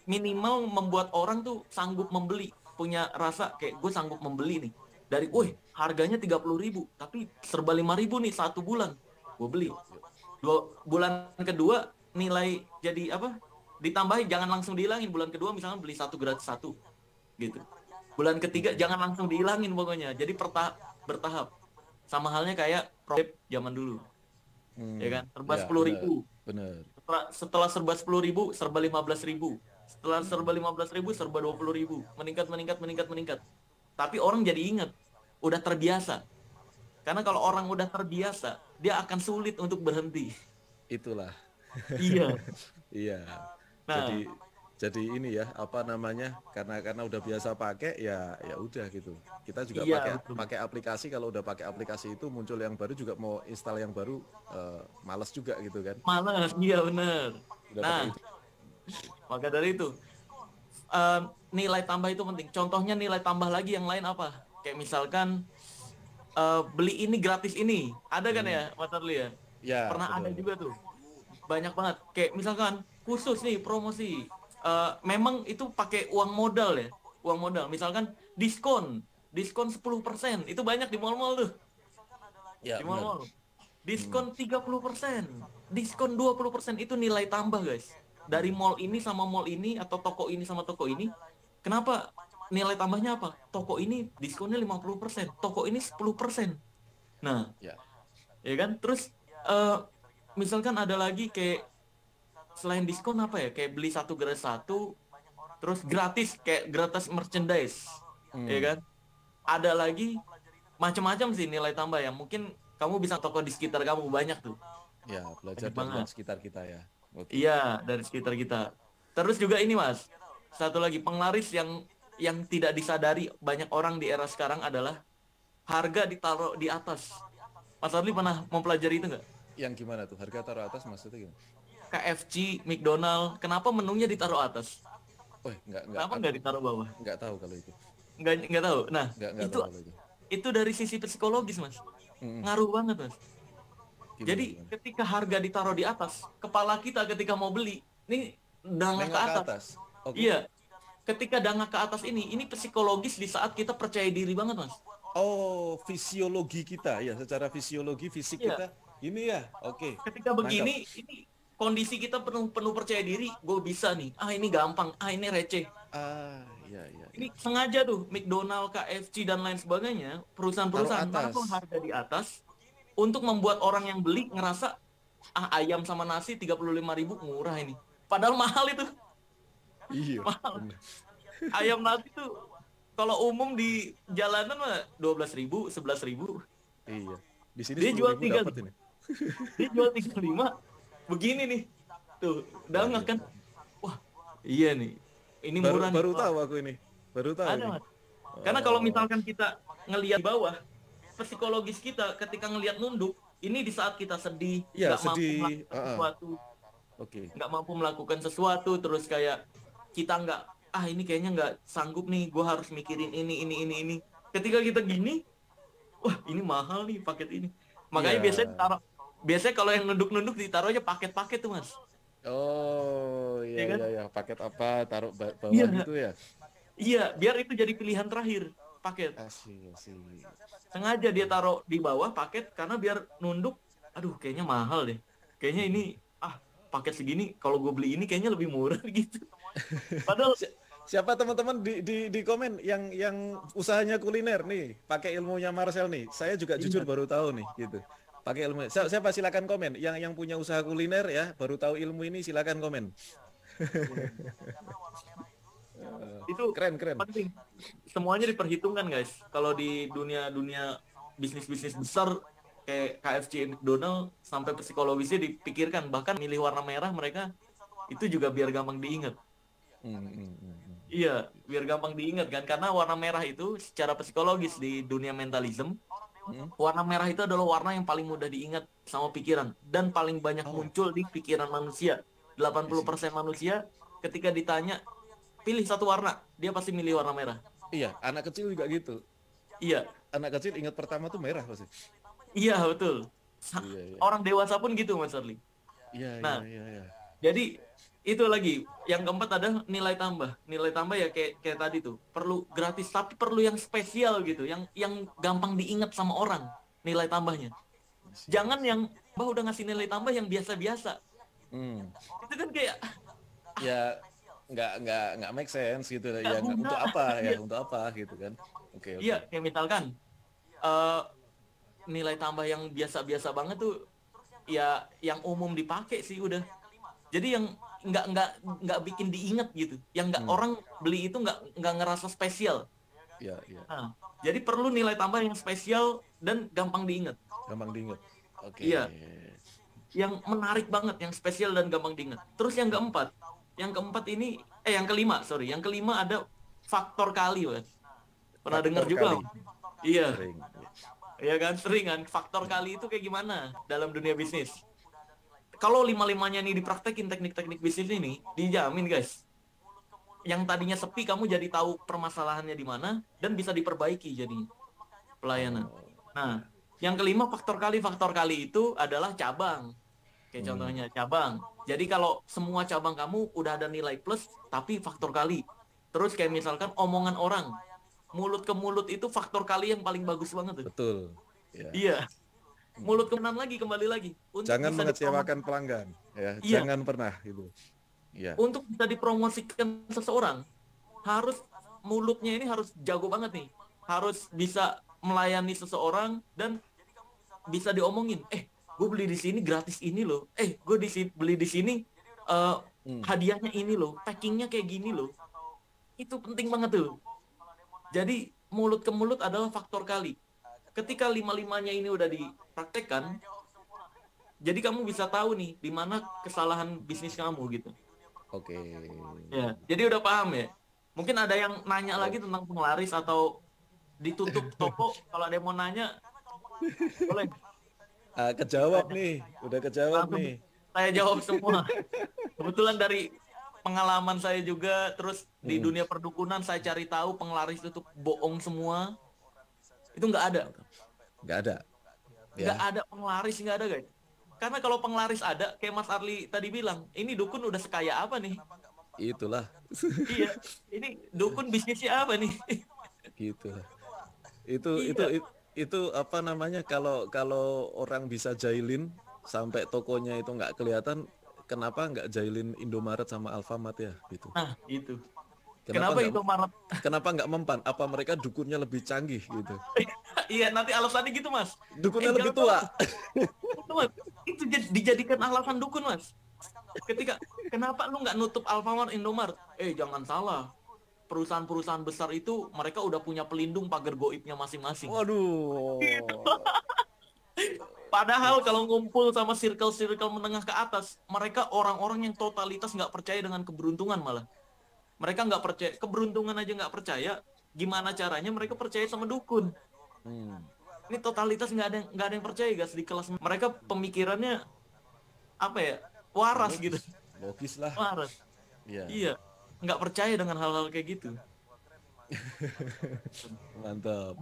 minimal membuat orang tuh sanggup membeli, punya rasa kayak gue sanggup membeli nih. Dari harganya 30.000 tapi serba 5.000 nih 1 bulan. Gue beli. Bulan kedua nilai jadi apa? Ditambahin, jangan langsung dihilangin. Bulan kedua misalnya beli 1 gratis 1 gitu. Bulan ketiga jangan langsung dihilangin pokoknya. Jadi bertahap. Sama halnya kayak produk zaman dulu. Ya kan? Serba 10.000. Bener. Setelah serba 10.000, serba 15.000. Setelah serba 15.000, serba 20.000. Meningkat. Tapi orang jadi ingat, udah terbiasa. Karena kalau orang udah terbiasa, dia akan sulit untuk berhenti. Itulah. Iya. Iya. Nah, jadi ini ya apa namanya, karena udah biasa pakai ya ya udah gitu. Kita juga Iya, pakai betul. pakai aplikasi, kalau udah pakai aplikasi itu muncul yang baru juga mau install yang baru, males juga gitu kan. Malas, iya bener. Udah pakai Nah, itu. maka dari itu eh, nilai tambah itu penting. Contohnya nilai tambah lagi yang lain apa? Kayak misalkan beli ini gratis ini. Ada kan Hmm. ya, Mas Arli ya? Ya, Pernah ada betul. juga tuh. Banyak banget. Kayak misalkan khusus nih promosi. Memang itu pakai uang modal ya. Uang modal. Misalkan diskon. Diskon 10%. Itu banyak di mall-mall tuh. Ya, Di benar. mall-mall. Hmm. Diskon 30%. Diskon 20%. Itu nilai tambah, guys. Dari Hmm. mall ini sama mall ini atau toko ini sama toko ini. Kenapa? Nilai tambahnya apa? Toko ini diskonnya 50%, toko ini 10%. Nah, Ya. ya kan? Terus eh, misalkan ada lagi kayak selain diskon apa ya? Kayak beli satu gratis satu, terus gratis kayak gratis merchandise, ya Hmm. kan? Ada lagi macam-macam sih nilai tambah yang mungkin kamu bisa toko di sekitar kamu banyak tuh, Ya, belajar banyak dari banget. yang sekitar kita ya. Oke. Iya, dari sekitar kita. Terus juga ini Mas, satu lagi penglaris yang tidak disadari banyak orang di era sekarang adalah harga ditaruh di atas. Mas Arli pernah mempelajari itu nggak? Yang gimana tuh? Harga taruh atas maksudnya gimana? KFC, McDonald, kenapa menunya ditaruh atas? Oh, enggak, Kenapa aku nggak ditaruh bawah? enggak tahu kalau itu. Nggak tahu. Nah, Enggak itu tahu kalau itu. itu dari sisi psikologis, Mas. Mm-mm. Ngaruh banget, Mas. Gimana Jadi gimana? ketika harga ditaruh di atas, kepala kita ketika mau beli, ini dangak ke Nengok ke atas. atas. Oke. Iya, ketika dangak ke atas ini psikologis di saat kita percaya diri banget, Mas. Oh, fisiologi kita ya, secara fisiologi fisik Iya, kita ini ya. Oke. ketika Nangkap. begini, ini kondisi kita penuh penuh percaya diri, gue bisa nih. Ah, ini gampang. Ah, ini receh. Ah, iya iya Ini iya. sengaja tuh McDonald, KFC dan lain sebagainya, Taruh perusahaan-perusahaan atas. naruh harga di atas untuk membuat orang yang beli ngerasa ah ayam sama nasi 35.000 murah ini. Padahal mahal itu. Iya, Mahal. benar. Ayam nasi tuh kalau umum di jalanan mah 12.000, 11.000. Iya. Di sini Dia sepuluh jual ribu dapat 35. ini. Dia jual 35. Begini nih. Tuh, udah Luar nggak kan? biasa. Wah, iya nih. Ini Baru murah nih. baru Wah, tahu aku ini. Baru tahu ada ini. Mas. Karena kalau Oh, misalkan kita ngelihat di bawah, psikologis kita ketika ngelihat nunduk, ini di saat kita sedih, iya nggak mampu sedih. melakukan sesuatu, Oke. nggak mampu melakukan sesuatu, terus kayak kita nggak, ah ini kayaknya nggak sanggup nih, gue harus mikirin ini. Ketika kita gini, wah ini mahal nih paket ini. Makanya Iya. biasanya kalau yang nunduk-nunduk ditaruh aja paket-paket tuh Mas. Oh, iya Iya kan? iya iya. Paket apa taruh bawah Iya, gitu ya? iya, biar itu jadi pilihan terakhir paket. Asik asik. Sengaja dia taruh di bawah paket karena biar nunduk, aduh kayaknya mahal deh. Kayaknya ini ah paket segini kalau gue beli ini kayaknya lebih murah gitu. Padahal Si- Siapa teman-teman di komen yang usahanya kuliner nih, pakai ilmunya Marcel nih. Saya juga jujur iya, baru tahu nih gitu. Pakai ilmu. Siapa silakan komen. Yang punya usaha kuliner ya, baru tahu ilmu ini silakan komen. itu Keren keren. penting. Semuanya diperhitungkan guys. Kalau di dunia bisnis-bisnis besar kayak KFC, McDonald sampai psikologisnya dipikirkan. Bahkan milih warna merah mereka itu juga biar gampang diingat. Hmm. Iya, biar gampang diingat kan. Karena warna merah itu secara psikologis di dunia mentalism, Hmm. warna merah itu adalah warna yang paling mudah diingat sama pikiran dan paling banyak Oh, muncul di pikiran manusia. I see. 80% manusia ketika ditanya pilih satu warna, dia pasti milih warna merah. Iya, anak kecil juga gitu. Iya, Anak kecil ingat pertama tuh merah pasti. iya betul. Iya iya. Orang dewasa pun gitu Mas Arli. Iya iya Nah, iya iya. jadi itu lagi yang keempat ada nilai tambah. Nilai tambah ya kayak tadi tuh, perlu gratis tapi perlu yang spesial gitu, yang gampang diingat sama orang nilai tambahnya. I see, I Jangan see. yang bah udah ngasih nilai tambah yang biasa-biasa. Hmm. Itu kan kayak Ya nggak make sense gitu nggak ya, guna. untuk apa ya, Iya, untuk apa gitu kan. Oke iya oke. kayak misalkan eh, nilai tambah yang biasa-biasa banget tuh ya yang umum dipakai sih udah. Jadi yang nggak bikin diingat gitu. Yang nggak Hmm. orang beli itu nggak ngerasa spesial. Ya ya, Nah, jadi perlu nilai tambah yang spesial dan gampang diingat. gampang diinget. Oke. Iya, yang menarik banget, yang spesial dan gampang diingat. Terus yang keempat, Yang keempat ini, yang kelima, sorry. Yang kelima ada faktor kali, Mas. Pernah dengar Faktor juga? kali. Iya. Sering. Iya kan, sering kan. Faktor kali itu kayak gimana dalam dunia bisnis? Kalau lima-limanya nih dipraktekin teknik-teknik bisnis ini, dijamin guys. Yang tadinya sepi kamu jadi tahu permasalahannya di mana dan bisa diperbaiki jadi pelayanan. Oh, Nah, ya. yang kelima faktor kali itu adalah cabang. Kayak Hmm. contohnya cabang. Jadi kalau semua cabang kamu udah ada nilai plus tapi faktor kali. Terus kayak misalkan omongan orang. Mulut ke mulut itu faktor kali yang paling bagus banget tuh. Betul. Ya. Iya, mulut ke kanan lagi kembali lagi untuk Jangan bisa mengecewakan dipromosikan. pelanggan, ya. Iya, Jangan pernah itu. Ya. untuk bisa dipromosikan seseorang harus mulutnya ini harus jago banget nih. Harus bisa melayani seseorang dan bisa diomongin. Gue beli di sini gratis ini loh. Gue beli di sini eh, Hmm. hadiahnya ini loh. Packingnya kayak gini loh. Itu penting banget tuh. Jadi mulut ke mulut adalah faktor kali. Ketika lima-limanya ini udah dipraktekkan, jadi kamu bisa tahu nih di mana kesalahan bisnis kamu gitu. Oke. Ya, jadi udah paham ya. Mungkin ada yang nanya lagi Oh. tentang penglaris atau ditutup toko. Kalau ada yang mau nanya, boleh. Kejawab nih, udah kejawab Langsung nih. saya jawab semua. Kebetulan dari pengalaman saya juga, terus di Hmm. dunia perdukunan saya cari tahu penglaris itu bohong semua. Itu nggak ada. Nggak ada, Nggak ya. ada penglaris, nggak ada guys. Karena kalau penglaris ada, kayak Mas Arli tadi bilang, ini dukun udah sekaya apa nih? Itulah, Iya, ini dukun bisnisnya apa nih? gitu. Itu itu Iya, it- itu apa namanya? Kalau kalau orang bisa jailin sampai tokonya itu nggak kelihatan, kenapa nggak jailin Indomaret sama Alfamart ya? Gitu. nah itu. Kenapa Kenapa nggak itu Maret? kenapa nggak mempan? Apa mereka dukunnya lebih canggih gitu? Iya, nanti alasannya gitu Mas. Dukunnya lebih Jangan salah tua. Mas. Itu, Mas. Itu dijadikan alasan dukun Mas. Ketika kenapa lu nggak nutup Alfamart, Indomaret? Jangan salah. Perusahaan-perusahaan besar itu mereka udah punya pelindung pagar goibnya masing-masing. Waduh. Padahal kalau ngumpul sama circle-circle menengah ke atas, mereka orang-orang yang totalitas nggak percaya dengan keberuntungan malah. Mereka nggak percaya, keberuntungan aja nggak percaya, gimana caranya mereka percaya sama dukun. Hmm. Ini totalitas nggak ada yang percaya guys di kelas. Mereka pemikirannya apa ya, waras gitu. Logis, logis lah. Waras. Ya, Iya, nggak percaya dengan hal-hal kayak gitu. mantap.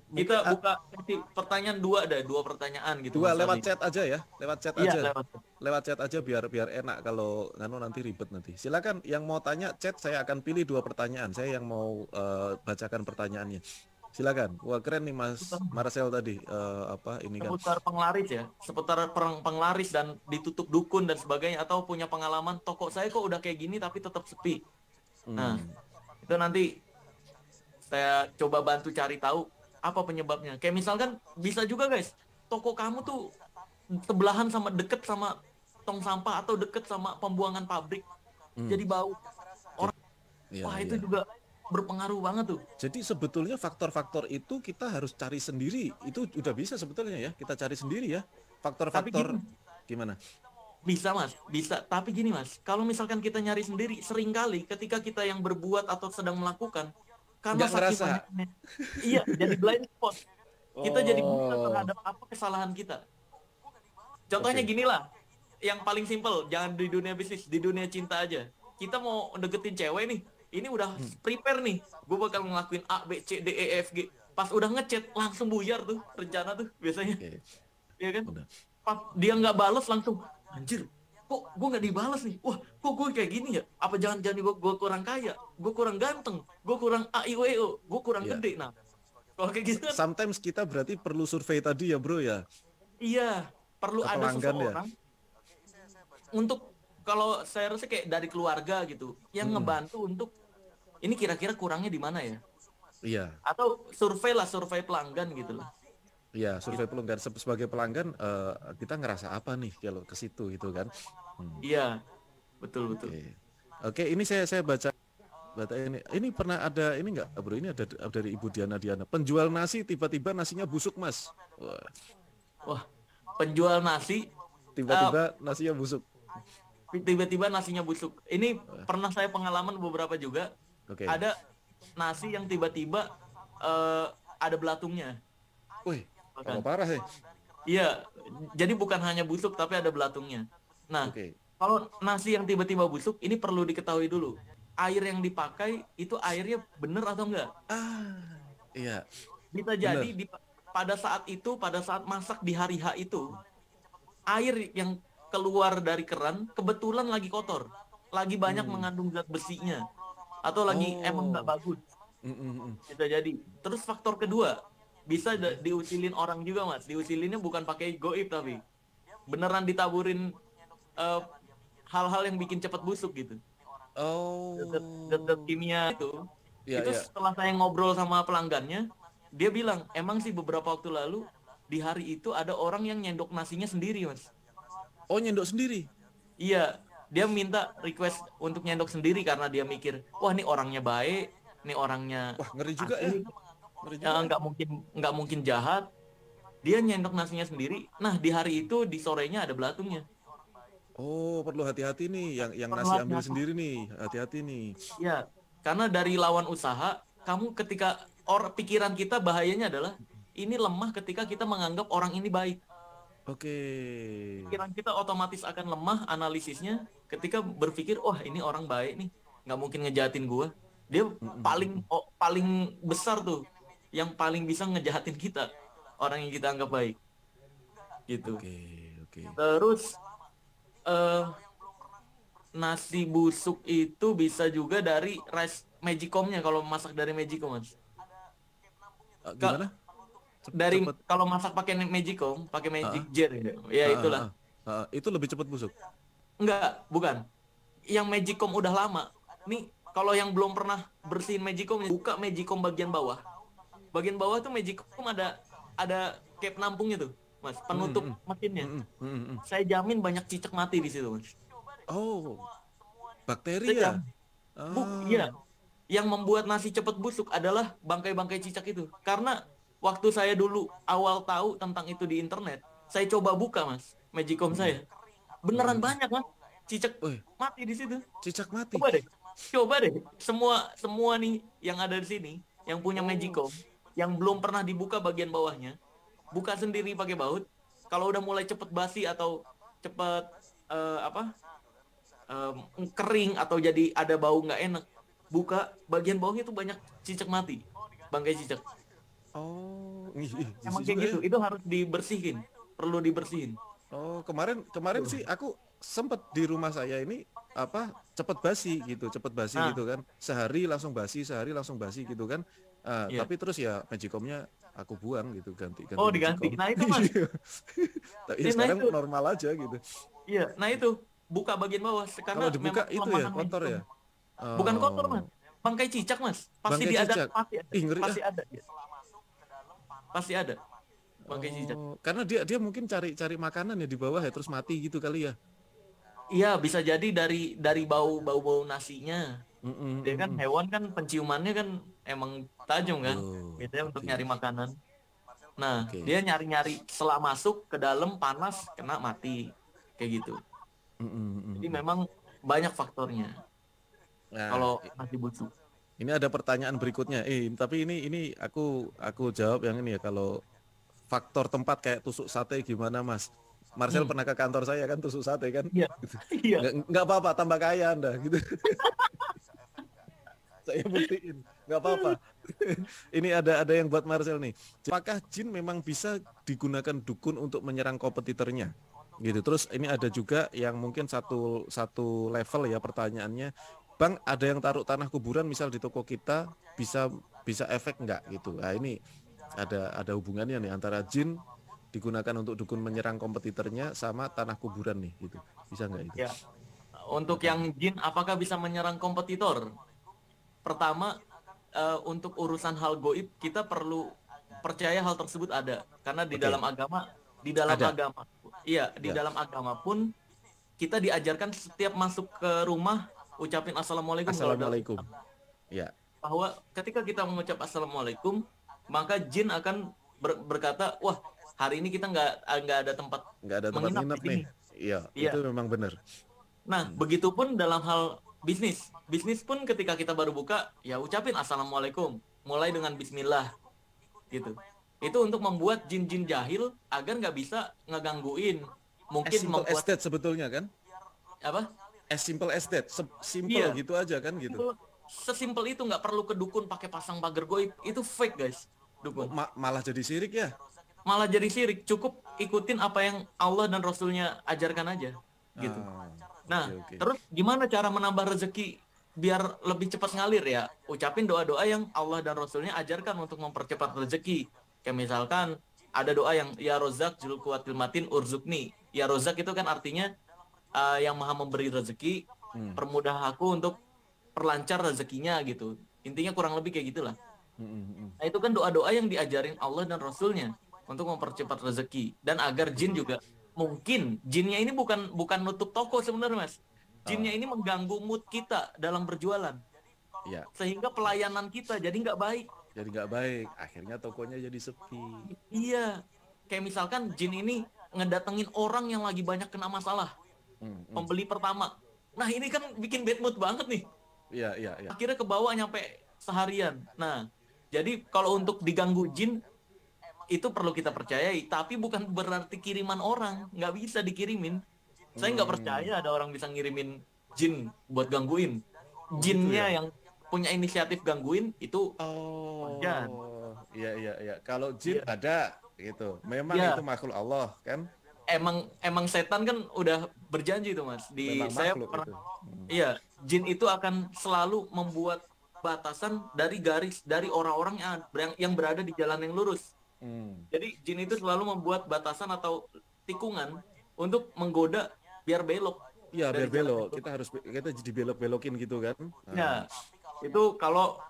Mungkin Kita buka sesi pertanyaan dua pertanyaan gitu dua Mas lewat Adi. chat aja ya, lewat chat Iya, aja. lewat. Lewat chat aja biar enak, kalau nanti ribet nanti. Silakan yang mau tanya chat, saya akan pilih dua pertanyaan. Saya yang mau bacakan pertanyaannya. Silakan. Wah, keren nih Mas Marcel tadi, apa ini kan. Seputar penglaris ya, seputar penglaris dan ditutup dukun dan sebagainya, atau punya pengalaman toko saya kok udah kayak gini tapi tetap sepi. Nah, Hmm. itu nanti saya coba bantu cari tahu apa penyebabnya. Kayak misalkan bisa juga guys, toko kamu tuh sebelahan sama deket sama tong sampah atau deket sama pembuangan pabrik, Hmm. jadi bau. Orang, Iya, wah itu iya. juga berpengaruh banget tuh. Jadi sebetulnya faktor-faktor itu kita harus cari sendiri. Itu udah bisa sebetulnya ya. Kita cari sendiri ya. Tapi Faktor-faktor gini, gimana? bisa Mas, bisa. Tapi gini Mas, kalau misalkan kita nyari sendiri, seringkali ketika kita yang berbuat atau sedang melakukan, karena Nggak saking ngerasa. banyaknya, iya, jadi blind spot. Kita jadi buta Oh, terhadap apa kesalahan kita. Contohnya oke. gini lah, yang paling simpel, jangan di dunia bisnis, di dunia cinta aja. Kita mau deketin cewek nih, ini udah Hmm. prepare nih, gue bakal ngelakuin A, B, C, D, E, F, G. Pas udah ngechat, langsung buyar tuh rencana tuh biasanya, Oke. ya kan? Udah. Pas dia nggak bales langsung, anjir, kok gue nggak dibales nih? Wah, kok gue kayak gini ya? Apa jangan-jangan gue kurang kaya, gue kurang ganteng, gue kurang A, I, U, E, O, gue kurang Ya. gede. Nah, kalau kayak gitu kan, Sometimes kita berarti perlu survei tadi ya, Bro ya. iya, perlu Ke ada pelanggan ya. seseorang untuk, kalau saya rasa kayak dari keluarga gitu yang ngebantu untuk ini kira-kira kurangnya di mana ya, Iya. atau survei pelanggan gitu loh. Iya, survei pelanggan sebagai pelanggan, kita ngerasa apa nih kalau ke situ gitu kan. Iya, betul. Oke. Oke, ini saya baca ini. Ini pernah ada ini enggak, Bro? Ini ada dari Ibu Diana. Penjual nasi tiba-tiba nasinya busuk, Mas. Wah, Wah, penjual nasi, tiba-tiba nasinya busuk. tiba-tiba nasinya busuk. Ini Eh, pernah saya pengalaman beberapa juga. Oke. Ada nasi yang tiba-tiba ada belatungnya. Wih, kalau Bahkan. parah ya. Iya, jadi bukan hanya busuk tapi ada belatungnya. Nah, Oke. kalau nasi yang tiba-tiba busuk, ini perlu diketahui dulu. Air yang dipakai itu airnya bener atau enggak? Ah, iya, Bisa jadi bener. pada saat itu, pada saat masak di hari H itu, air yang keluar dari keran kebetulan lagi kotor, lagi banyak Hmm. mengandung zat besinya, atau lagi emang nggak Oh. bagus. Mm, mm, mm. Bisa jadi. Terus faktor kedua, bisa diusilin orang juga mas. Diusilinnya bukan pakai goib tapi beneran ditaburin eh, hal-hal yang bikin cepat busuk gitu. Zat-zat Oh. kimia Ya, itu ya. setelah saya ngobrol sama pelanggannya, dia bilang emang sih beberapa waktu lalu di hari itu ada orang yang nyendok nasinya sendiri mas. Oh, nyendok sendiri. Iya, dia minta request untuk nyendok sendiri karena dia mikir, wah ini orangnya baik, ini orangnya Wah, ngeri juga ya. asik, Ngeri juga ya. nggak mungkin jahat. Dia nyendok nasinya sendiri. Nah di hari itu di sorenya ada belatungnya. Oh, perlu hati-hati nih. Yang Perlu nasi ambil hati-hati. sendiri nih. Hati-hati nih. Ya, karena dari lawan usaha, kamu ketika pikiran kita bahayanya adalah ini lemah ketika kita menganggap orang ini baik. Oke. Pikiran kita otomatis akan lemah analisisnya ketika berpikir, wah ini orang baik nih, nggak mungkin ngejahatin gua. Dia Mm, mm, mm, paling mm. paling besar tuh, yang paling bisa ngejahatin kita, orang yang kita anggap baik, gitu. Oke, oke. Terus eh, nasi busuk itu bisa juga dari rice magicomnya kalau masak dari magicom mas. Kak, Gimana? dari Cepet. kalau masak pakai magicom, pakai Ah, magic ah, jar ya, ya ah, ah, itulah. ah. Itu lebih cepat busuk. Enggak, bukan. Yang magicom udah lama. Nih, kalau yang belum pernah bersihin magicom, buka magicom bagian bawah. Bagian bawah tuh magicom ada cap nampungnya tuh, mas, Mm, mm, penutup mm. mesinnya. Mm, mm, mm, mm. Saya jamin banyak cicak mati di situ, mas. Oh, bakteri Saya ya. jamin. Ah. Iya. Yang membuat nasi cepet busuk adalah bangkai-bangkai cicak itu. Karena waktu saya dulu awal tahu tentang itu di internet, saya coba buka, mas, magicom Mm, saya. mm, Beneran mm, mm. banyak, mas. Cicak Wih, mati di situ. cicak mati. Coba deh. Coba deh. Semua semua nih yang ada di sini, yang punya Oh. magicom, yang belum pernah dibuka bagian bawahnya, buka sendiri pakai baut. Kalau udah mulai cepet basi atau cepet apa kering atau jadi ada bau nggak enak, buka bagian bawahnya tuh banyak cicak mati, bangkai cicak. Oh, ih, Emang jijik kayak juga ya. gitu, itu harus dibersihin, perlu dibersihin. Oh, kemarin kemarin Tuh. sih aku sempet di rumah saya ini apa cepet basi Nah, gitu kan. Sehari langsung basi gitu kan. iya. Tapi terus ya magicomnya aku buang gitu, ganti ganti Oh diganti. magicom. Nah itu mas, Tapi ya nah sekarang itu, normal aja gitu. iya. Nah itu buka bagian bawah karena Kalau dibuka memang itu ya kelemahan kotor magicom. ya. Bukan kotor Oh, mas, bangkai cicak mas, pasti bangkai diada, cicak. pasti ada, Ih, ngeri ah. pasti ada, ya. Pasti ada bangkai cicak. Oh, karena dia dia mungkin cari cari makanan ya di bawah ya terus mati gitu kali ya. Iya bisa jadi dari bau nasinya. Mm, mm, Dia mm, kan mm. hewan kan penciumannya kan emang tajam kan, Oh, biasanya untuk oke, nyari makanan. Nah oke. dia nyari-nyari setelah masuk ke dalam panas kena mati kayak gitu. Mm, mm, mm, Jadi mm. memang banyak faktornya Nah, kalau nasi busuk. ini ada pertanyaan berikutnya. Tapi ini aku jawab yang ini ya. Kalau faktor tempat kayak tusuk sate gimana, Mas? Marcel Hmm, pernah ke kantor saya kan tusuk sate kan? iya, Gitu. iya. Nggak apa-apa, tambah kaya Anda gitu. Saya buktiin, nggak apa-apa. Ini ada yang buat Marcel nih. Apakah jin memang bisa digunakan dukun untuk menyerang kompetitornya? Gitu. Terus ini ada juga yang mungkin satu satu level ya pertanyaannya. Bang, ada yang taruh tanah kuburan misal di toko kita bisa bisa efek nggak gitu. Nah, ini ada hubungannya nih antara jin digunakan untuk dukun menyerang kompetitornya sama tanah kuburan nih gitu. Bisa nggak itu? Ya. Untuk yang jin apakah bisa menyerang kompetitor? Pertama, untuk urusan hal goib kita perlu percaya hal tersebut ada karena Oke, di dalam ada. agama iya di Ya. dalam agama pun kita diajarkan setiap masuk ke rumah ucapin assalamualaikum kalau dalam Assalamualaikum. Islam. Ya. Bahwa ketika kita mengucap assalamualaikum maka jin akan berkata wah hari ini kita nggak ada tempat Nggak ada tempat menginap di nginep sini. nih. Iya, itu Iya. memang benar. Nah, begitupun dalam hal bisnis. Bisnis pun ketika kita baru buka, ya ucapin assalamualaikum, mulai dengan bismillah, gitu. Itu untuk membuat jin-jin jahil agar nggak bisa ngegangguin, As mungkin simple as membuat that sebetulnya kan? apa? As simple as that, simple Iya, gitu aja kan gitu. sesimpel itu, nggak perlu ke dukun pakai pasang pagar goib. Itu fake guys, Oh, dukun. malah jadi sirik ya? Malah jadi sirik. Cukup ikutin apa yang Allah dan Rasulnya ajarkan aja, gitu. Oke Nah, oke. terus gimana cara menambah rezeki biar lebih cepat ngalir ya? Ucapin doa-doa yang Allah dan Rasulnya ajarkan untuk mempercepat rezeki. Kayak misalkan ada doa yang ya Rozak Jul Kuatil Matin Urzukni. Ya Rozak itu kan artinya yang maha memberi rezeki, permudah aku untuk perlancar rezekinya gitu. Intinya kurang lebih kayak gitulah. Nah, itu kan doa-doa yang diajarin Allah dan Rasulnya untuk mempercepat rezeki dan agar jin juga, mungkin jinnya ini bukan nutup toko sebenarnya Mas. Jinnya ini mengganggu mood kita dalam berjualan Ya, sehingga pelayanan kita jadi nggak baik. jadi nggak baik. Akhirnya tokonya jadi sepi. Iya, kayak misalkan jin ini ngedatengin orang yang lagi banyak kena masalah, pembeli pertama. Nah ini kan bikin bad mood banget nih. Iya iya iya. Akhirnya ke bawah nyampe seharian. Nah, jadi kalau untuk diganggu jin itu perlu kita percayai, tapi bukan berarti kiriman orang, nggak bisa dikirimin. Saya nggak percaya ada orang bisa ngirimin jin buat gangguin. Gitu Jinnya ya. yang punya inisiatif gangguin itu wajar. Oh, iya iya iya. Kalau jin Iya. ada gitu. Memang itu Ya, makhluk Allah kan? emang setan kan udah berjanji tuh Mas. Memang Saya makhluk pernah, itu. iya, jin itu akan selalu membuat batasan dari garis dari orang-orang yang berada di jalan yang lurus. Jadi jin itu selalu membuat batasan atau tikungan untuk menggoda biar belok Iya, dari biar jalan belok. yang lurus. Kita jadi belok-belokin gitu kan? Ya, itu kalau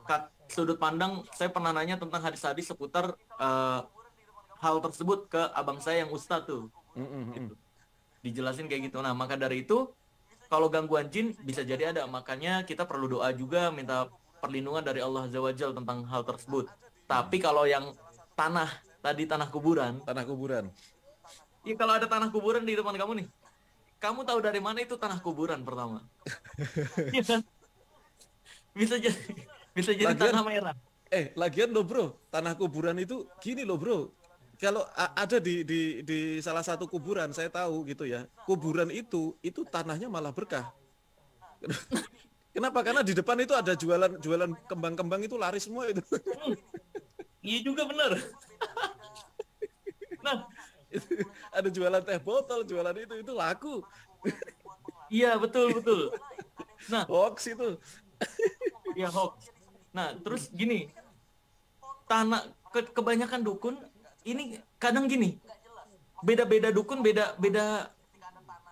sudut pandang saya pernah nanya tentang hadis-hadis seputar hal tersebut ke abang saya yang ustadz tuh. Gitu. Dijelasin kayak gitu. Nah, maka dari itu kalau gangguan jin bisa jadi ada. Makanya kita perlu doa juga minta perlindungan dari Allah Azza wa Jalla tentang hal tersebut. Tapi kalau yang tanah tadi tanah kuburan, Tanah kuburan. ya kalau ada tanah kuburan di depan kamu nih, kamu tahu dari mana itu tanah kuburan pertama? Iya kan? Bisa jadi bisa jadi Lagian tanah merah. lagian lo bro, tanah kuburan itu gini lo bro. Kalau ada di salah satu kuburan saya tahu gitu ya. Kuburan itu tanahnya malah berkah. Kenapa? Karena di depan itu ada jualan kembang-kembang itu laris semua itu. Iya juga bener. Nah, Ada jualan teh botol, jualan itu laku. iya betul betul. Nah, Hoax itu. ya hoax. Nah, terus gini, kebanyakan dukun ini kadang gini, beda-beda dukun beda-beda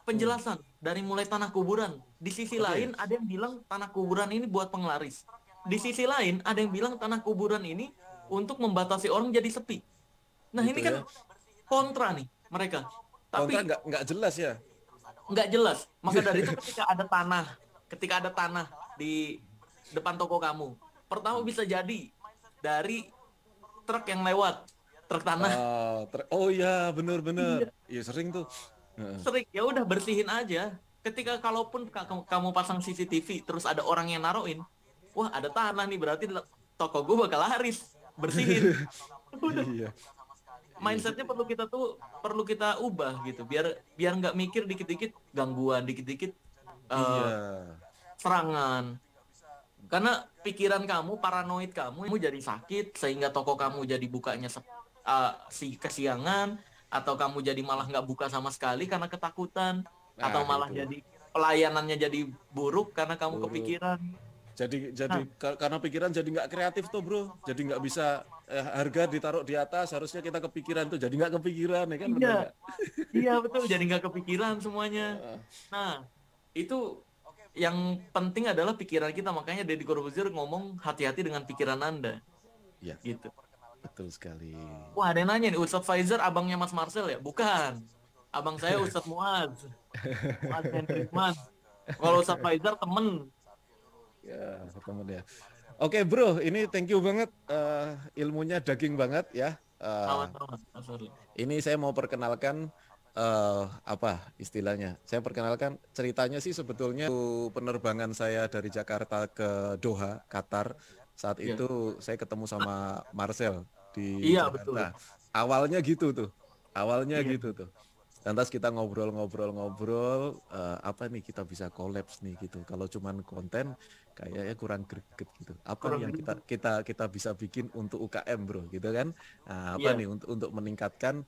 penjelasan dari mulai tanah kuburan. Di sisi lain ada yang bilang tanah kuburan ini buat penglaris. Di sisi lain ada yang bilang tanah kuburan ini untuk membatasi orang jadi sepi. Nah, Gitu ini kan ya. kontra nih mereka. Kontra Tapi nggak jelas ya. nggak jelas. Maka dari itu ketika ada tanah di depan toko kamu, pertama bisa jadi dari truk yang lewat, truk tanah. Oh ya, bener-bener. Iya. Iya sering tuh. Heeh. Sering, ya udah bersihin aja. Ketika kalaupun kamu pasang CCTV terus ada orang yang naruhin, wah ada tanah nih berarti toko gue bakal laris. Bersihin. Udah. Iya. Mindsetnya perlu kita ubah gitu, biar nggak mikir dikit-dikit gangguan, dikit-dikit Iya. serangan. Karena pikiran kamu, paranoid kamu jadi sakit sehingga toko kamu jadi bukanya kesiangan, atau kamu jadi malah nggak buka sama sekali karena ketakutan, atau malah Itu. jadi pelayanannya jadi buruk karena kamu Buruk. kepikiran. Jadi Nah, karena pikiran jadi nggak kreatif tuh bro. Jadi nggak bisa harga ditaruh di atas. Harusnya kita kepikiran tuh. Jadi nggak kepikiran ya kan? Bener iya, nggak? iya betul, jadi nggak kepikiran semuanya. Nah, itu yang penting adalah pikiran kita. Makanya Deddy Corbuzier ngomong hati-hati dengan pikiran Anda. Iya. Gitu. Betul sekali. Wah, ada yang nanya nih, Ustadz Faizar abangnya Mas Marcel ya? Bukan. Abang saya Ustadz Muaz. Muaz Hendrikman. Kalau Ustadz Faizar temen. Ya, teman ya. Oke bro, ini thank you banget. Ilmunya daging banget ya. Sama-sama, Mas Arli. Ini saya mau perkenalkan apa istilahnya? Saya perkenalkan ceritanya sih sebetulnya penerbangan saya dari Jakarta ke Doha, Qatar. Saat Iya. itu saya ketemu sama Marcel di Iya, betul. Jakarta. Awalnya gitu tuh. Awalnya Iya. gitu tuh. Lantas kita ngobrol-ngobrol-ngobrol, apa nih kita bisa kolaps nih gitu. Kalau cuman konten kayaknya kurang greget gitu. Apa nih Kurang yang kita gitu. kita kita bisa bikin untuk UKM, Bro, gitu kan? Nah, apa Iya. nih untuk meningkatkan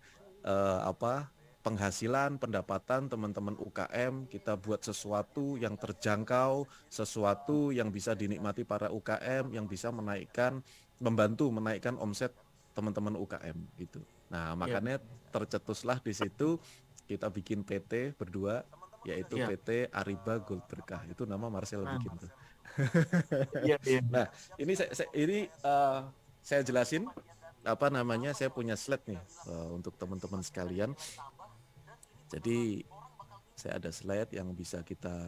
apa penghasilan, pendapatan teman-teman UKM, kita buat sesuatu yang terjangkau, sesuatu yang bisa dinikmati para UKM, yang bisa membantu menaikkan omset teman-teman UKM gitu. Nah, Iya. makanya tercetuslah di situ kita bikin PT berdua, yaitu Iya. PT Ariba Gold Berkah. Itu nama Marcel Nah, bikin tuh. iya, iya. Nah, ini saya jelasin apa namanya, saya punya slide nih untuk teman-teman sekalian. Jadi saya ada slide yang bisa kita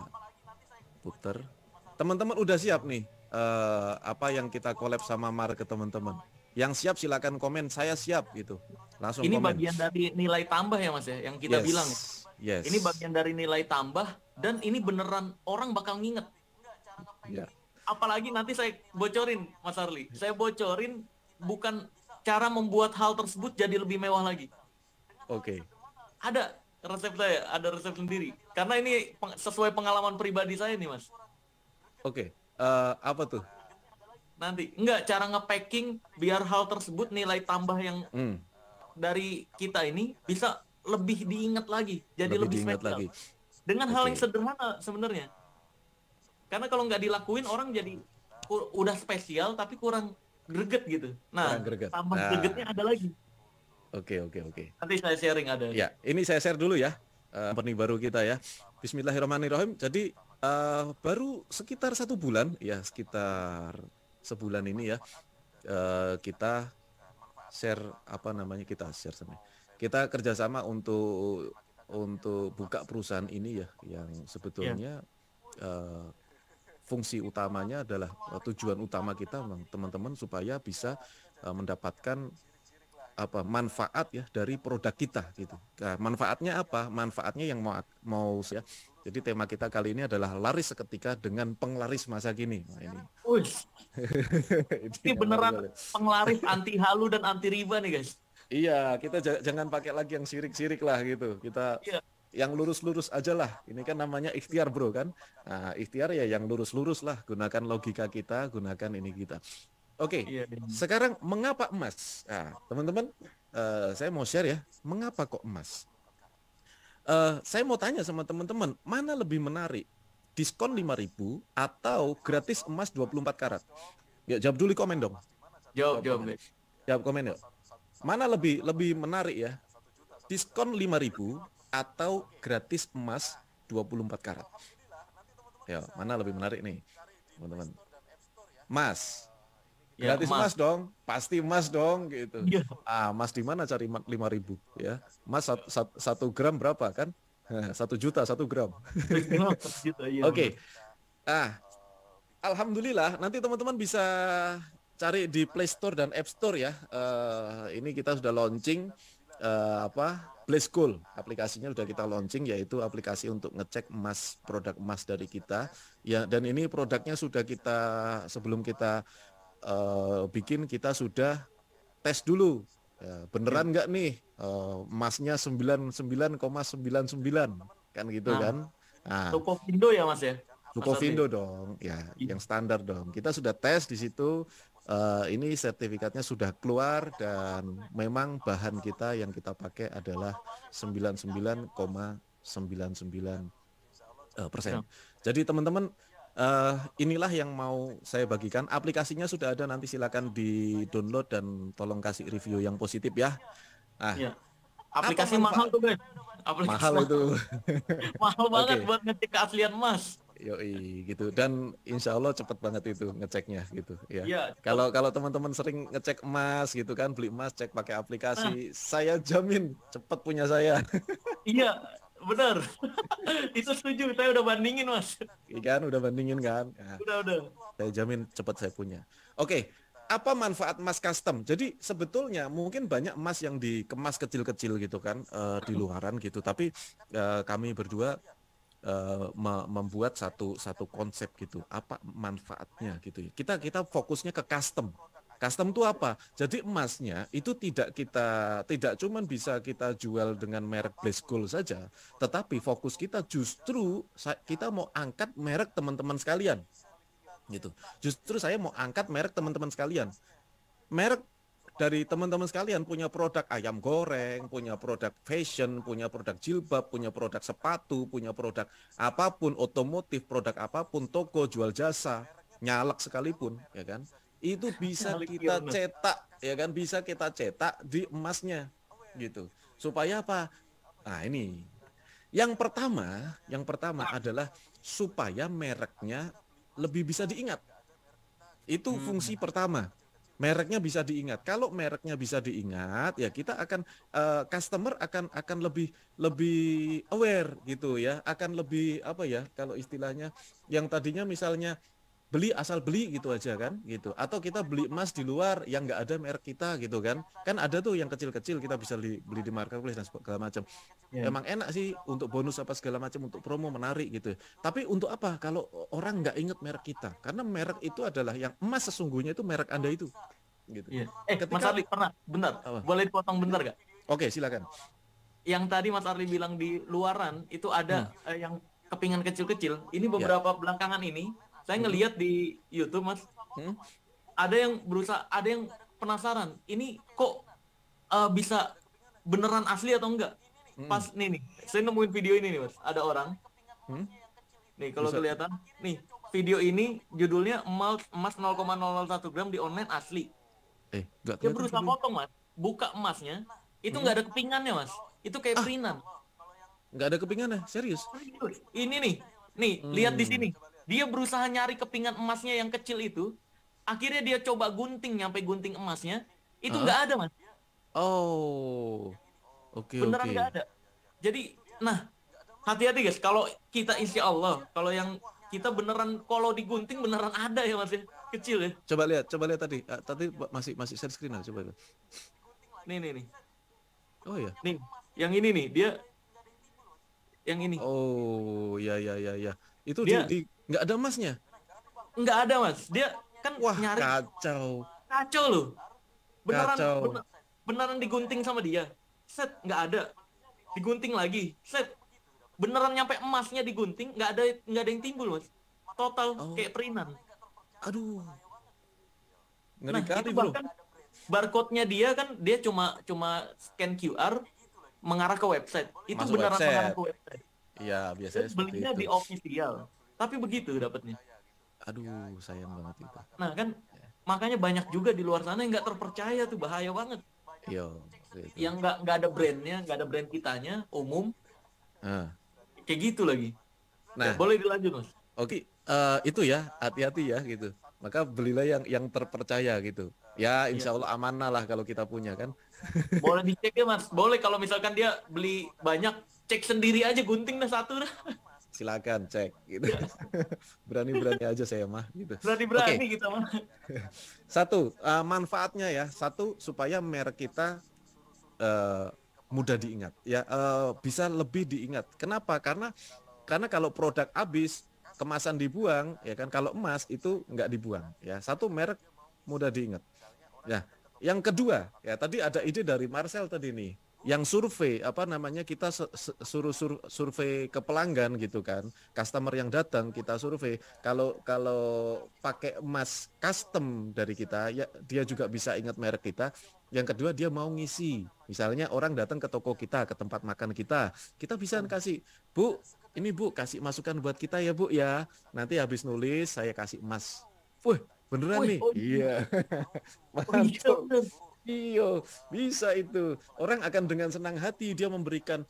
putar. Teman-teman udah siap nih apa yang kita collab sama Mar ke teman-teman. Yang siap silakan komen, saya siap gitu. Langsung Ini komen. bagian dari nilai tambah ya Mas ya, yang kita bilang. Yes. Ini Yes. bagian dari nilai tambah dan ini beneran orang bakal nginget. Ya. Apalagi nanti saya bocorin Mas Arli. Saya bocorin bukan cara membuat hal tersebut jadi lebih mewah lagi. Oke. Ada resep saya, ada resep sendiri. Karena ini sesuai pengalaman pribadi saya nih Mas. Oke. Apa tuh? Nanti enggak cara nge-packing biar hal tersebut nilai tambah yang Hmm, dari kita ini bisa lebih diingat lagi, jadi lebih lebih diingat spesial. lagi. Dengan hal yang Oke. sederhana sebenarnya. Karena kalau nggak dilakuin orang jadi udah spesial tapi kurang greget gitu. Kurang Nah, greget. tambah Nah, gregetnya ada lagi. oke, oke, oke. Nanti saya sharing ada. Ya, ini saya share dulu ya, company baru kita ya. Bismillahirrahmanirrahim. Jadi baru sekitar 1 bulan, ya sekitar sebulan ini ya, kita share apa namanya kita share sama. Kita kerjasama untuk buka perusahaan ini ya, yang Iya. sebetulnya eh, fungsi utamanya adalah tujuan utama kita teman-teman supaya bisa mendapatkan apa manfaat ya dari produk kita gitu. Nah, manfaatnya apa? Manfaatnya yang mau ya. Jadi tema kita kali ini adalah laris seketika dengan penglaris masa kini. Nah, ini. Wih, Ini ini yang beneran Marcel. penglaris anti halu dan anti riba nih guys. Iya, kita jangan pakai lagi yang sirik-sirik lah gitu. Kita Iya. yang lurus-lurus aja lah. Ini kan namanya ikhtiar, Bro, kan. Nah, ikhtiar ya yang lurus-lurus lah. Gunakan logika kita, gunakan ini kita. Oke, Iya. Iya. sekarang mengapa emas? Nah, teman-teman, saya mau share ya, mengapa kok emas? Saya mau tanya sama teman-teman, mana lebih menarik? Diskon 5.000 atau gratis emas 24 karat? Ya, jawab dulu di komen dong. Jawab, Jawab jawab komen. guys. Jawab komen yuk. Mana lebih menarik ya? Diskon 5.000 atau gratis emas 24 karat? Ya, mana lebih menarik nih, teman-teman? Emas. Ya, Gratis emas. emas dong, pasti emas dong gitu. Iya. Emas di mana cari 5.000 ya? Emas 1 gram berapa kan? 1 juta 1 gram. Gimana? Gitu, iya benar. Oke. Ah, alhamdulillah nanti teman-teman bisa cari di Play Store dan App Store ya. Ini kita sudah launching apa? Blaze Gold. Aplikasinya sudah kita launching, yaitu aplikasi untuk ngecek emas, produk emas dari kita. Ya, dan ini produknya sudah kita sebelum kita bikin, kita sudah tes dulu. Ya, Iya. beneran nggak nih emasnya 99,99 kan gitu Nah, kan. Nah, toko Indo ya Mas ya? Mas Arli. Bukovindo dong, ya Iya. yang standar dong. Kita sudah tes di situ, ini sertifikatnya sudah keluar dan memang bahan kita yang kita pakai adalah 99,99%. Iya. Jadi teman-teman, inilah yang mau saya bagikan. Aplikasinya sudah ada, nanti silakan di-download dan tolong kasih review yang positif ya. Ah, Iya. apa Aplikasi mahal manfaat? tuh guys. Aplikasi Mahal mahal. itu. Mahal banget Oke. buat ngecek keaslian emas. Yoi gitu, dan insya Allah cepet banget itu ngeceknya gitu ya. Iya, cepet. Kalau teman-teman sering ngecek emas gitu kan, beli emas cek pakai Nah, aplikasi, saya jamin cepet punya saya. iya, benar. Itu setuju, saya udah bandingin Mas. Kan udah bandingin kan. Nah, Udah. saya jamin cepet saya punya. Oke, apa manfaat emas custom? Jadi sebetulnya mungkin banyak emas yang dikemas kecil-kecil gitu kan di luaran gitu, tapi kami berdua membuat satu konsep gitu. Apa manfaatnya gitu ya? Kita fokusnya ke custom. Custom itu apa? Jadi emasnya itu tidak cuman bisa kita jual dengan merek Blaze Gold saja, tetapi fokus kita justru kita mau angkat merek teman-teman sekalian gitu. Justru saya mau angkat merek teman-teman sekalian. Merek dari teman-teman sekalian punya produk ayam goreng, punya produk fashion, punya produk jilbab, punya produk sepatu, punya produk apapun, otomotif, produk apapun, toko jual jasa, nyalek sekalipun, ya kan? Itu bisa kita cetak, ya kan? Bisa kita cetak di emasnya, gitu. Supaya apa? Nah ini, yang pertama adalah supaya mereknya lebih bisa diingat. Itu fungsi pertama. Mereknya bisa diingat. Kalau mereknya bisa diingat, ya kita akan customer akan lebih aware gitu ya, akan lebih apa ya kalau istilahnya yang tadinya misalnya beli asal beli gitu aja kan gitu, atau kita beli emas di luar yang nggak ada merek kita gitu kan ada tuh yang kecil-kecil kita bisa beli di marketplace dan segala macam. Emang enak sih untuk bonus apa segala macam, untuk promo menarik gitu. Tapi untuk apa kalau orang nggak inget merek kita? Karena merek itu adalah yang emas sesungguhnya itu merek Anda itu. Gitu. Mas Arli pernah, bentar, boleh dipotong bentar gak? Oke, silakan. Yang tadi Mas Arli bilang di luaran itu ada yang kepingan kecil-kecil. Ini beberapa belakangan ini saya ngelihat di YouTube, Mas. Ada yang berusaha, ada yang penasaran. Ini kok bisa beneran asli atau enggak? Pas nih, saya nemuin video ini nih, Mas. Ada orang. Nih kalau kelihatan, nih video ini judulnya emas 0,001 gram di online asli. Dia berusaha potong, Mas. Buka emasnya, itu nggak ada kepingannya, Mas. Itu kayak printan. Nggak ada kepingannya, serius? Ini nih, lihat di sini. Dia berusaha nyari kepingan emasnya yang kecil itu. Akhirnya dia coba gunting, nyampe gunting emasnya. Itu nggak ada, Mas. Oh, oke. Beneran nggak ada. Jadi, nah, hati-hati guys. Kalau kita insya Allah, kalau yang kita beneran, kalau digunting beneran ada ya Mas ya. Kecil ya. Coba lihat tadi. Tadi masih share screen aja, coba lihat. Nih. Oh ya. Nih, yang ini nih, dia yang ini. Oh, ya. Itu dia nggak ada emasnya. Nggak ada, Mas. Dia kan nyari. Kacau loh. Beneran digunting sama dia. Set, nggak ada. Digunting lagi. Set. Beneran nyampe emasnya digunting, nggak ada yang timbul, Mas. Total kayak printan. Aduh. Ngeri kali, bro. Barcode-nya dia kan dia cuma scan QR mengarah ke website. Itu masuk beneran website. Mengarah ke website. Iya, biasanya belinya di official. Tapi begitu dapatnya. Aduh, sayang banget itu. Nah, kan makanya banyak juga di luar sana yang nggak terpercaya tuh, bahaya banget. Iya. Gitu. Yang nggak ada brandnya, nggak ada brand kitanya, umum. Kayak gitu lagi. Nah, ya, boleh dilanjut, Mas. Oke, itu ya, hati-hati ya gitu. Maka belilah yang terpercaya gitu. Ya, insya Allah amanah lah kalau kita punya kan. Boleh dicek ya, Mas. Boleh kalau misalkan dia beli banyak, cek sendiri aja, gunting dah satu dah. Silakan cek gitu. Berani-berani aja saya mah gitu. Berani-berani kita mah. Satu, manfaatnya ya. Satu, supaya merek kita mudah diingat ya, bisa lebih diingat. Kenapa? Karena kalau produk habis, kemasan dibuang ya kan. Kalau emas itu nggak dibuang ya. Satu, merek mudah diingat ya. Yang kedua ya, tadi ada ide dari Marcel tadi nih, yang survei apa namanya, kita suruh survei ke pelanggan gitu kan, customer yang datang kita survei, kalau pakai emas custom dari kita ya, dia juga bisa ingat merek kita. Yang kedua, dia mau ngisi, misalnya orang datang ke toko kita, ke tempat makan kita bisa kasih, Bu, ini Bu, kasih masukan buat kita ya Bu ya, nanti habis nulis saya kasih emas. Beneran nih? Iya. Mantap. Iya, bisa itu. Orang akan dengan senang hati dia memberikan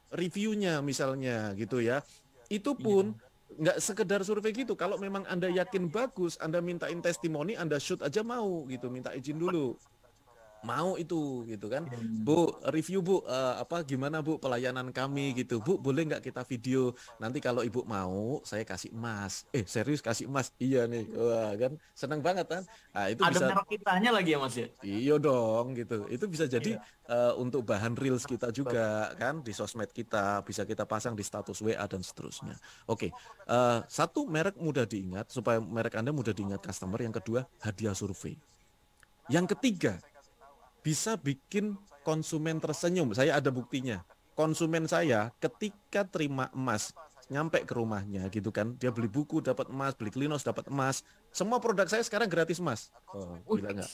reviewnya misalnya gitu ya. Itu pun nggak sekedar survei gitu. Kalau memang Anda yakin bagus, Anda mintain testimoni, Anda shoot aja mau gitu, minta izin dulu. mau itu gitu kan. Hmm. Bu, review Bu, apa gimana Bu pelayanan kami gitu. Bu, boleh nggak kita video? Nanti kalau Ibu mau, saya kasih emas. Serius kasih emas? Iya nih. Wah, kan seneng banget kan. Nah, itu Ada bisa. merek kitanya lagi ya Mas ya? Iya dong gitu. Itu bisa jadi Iya. untuk bahan reels kita juga kan di sosmed kita, bisa kita pasang di status WA dan seterusnya. Oke, satu merek mudah diingat supaya merek Anda mudah diingat customer. Yang kedua, hadiah survei. Yang ketiga, bisa bikin konsumen tersenyum. Saya ada buktinya. Konsumen saya ketika terima emas nyampe ke rumahnya gitu kan, dia beli buku dapat emas, beli Klinos dapat emas. Semua produk saya sekarang gratis emas. Oh, Wih. gila nggak?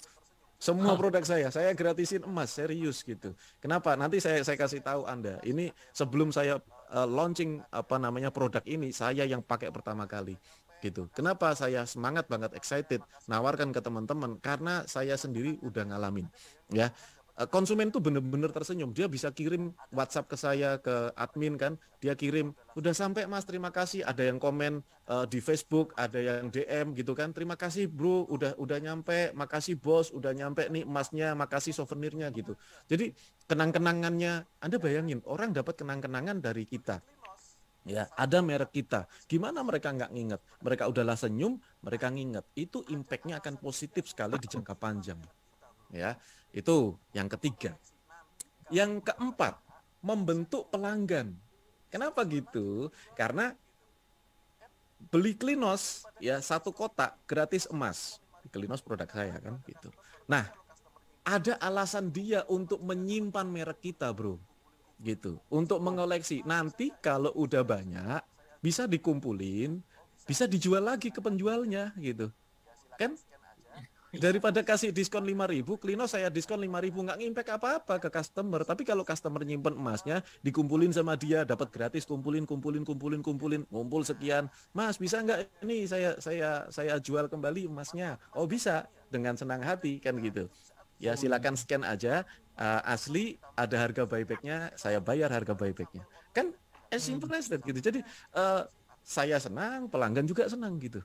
Semua produk saya gratisin emas, serius gitu. Kenapa? Nanti saya kasih tahu Anda. Ini sebelum saya launching apa namanya produk ini, saya yang pakai pertama kali gitu. Kenapa saya semangat banget excited nawarkan ke teman-teman karena saya sendiri udah ngalamin ya. Konsumen tuh bener-bener tersenyum. Dia bisa kirim WhatsApp ke saya, ke admin kan. Dia kirim, udah sampai Mas, terima kasih. Ada yang komen di Facebook, ada yang DM gitu kan. Terima kasih bro, udah nyampe. Makasih bos, udah nyampe nih emasnya. Makasih souvenirnya gitu. Jadi kenang-kenangannya, Anda bayangin orang dapat kenang-kenangan dari kita. Ya, ada merek kita. Gimana mereka nggak nginget? Mereka udahlah senyum, mereka nginget. Itu impact-nya akan positif sekali di jangka panjang. Ya, itu yang ketiga. Yang keempat, membentuk pelanggan. Kenapa gitu? Karena beli Klinos ya satu kotak gratis emas. Klinos produk saya kan gitu. Nah, ada alasan dia untuk menyimpan merek kita, bro. Gitu. Untuk mengoleksi. Nanti kalau udah banyak, bisa dikumpulin, bisa dijual lagi ke penjualnya gitu. Kan daripada kasih diskon 5.000, Klino saya diskon 5.000, nggak ngimpact apa-apa ke customer. Tapi kalau customer nyimpen emasnya, dikumpulin sama dia, dapat gratis, kumpulin, ngumpul sekian. Mas, bisa nggak ini saya jual kembali emasnya? Oh bisa, dengan senang hati kan gitu. Ya silakan scan aja, asli ada harga buybacknya, saya bayar harga buybacknya. Kan as simple as that gitu. Jadi saya senang, pelanggan juga senang gitu.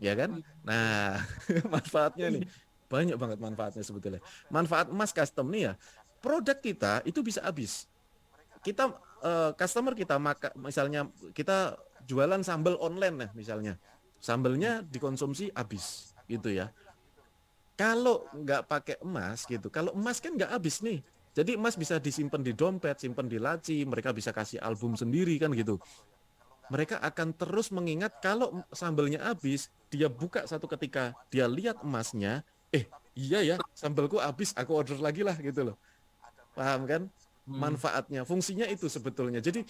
Ya kan? Nah, manfaatnya nih banyak banget manfaatnya sebetulnya. Manfaat emas custom nih ya, produk kita itu bisa habis. Kita customer kita misalnya kita jualan sambal online nah misalnya, sambalnya dikonsumsi habis gitu ya. Kalau nggak pakai emas gitu, kalau emas kan nggak habis nih. Jadi emas bisa disimpan di dompet, simpan di laci, mereka bisa kasih album sendiri kan gitu. Mereka akan terus mengingat kalau sambalnya habis, dia buka satu ketika, dia lihat emasnya, iya ya, sambalku habis, aku order lagi lah gitu loh. Paham kan? Manfaatnya, fungsinya itu sebetulnya. Jadi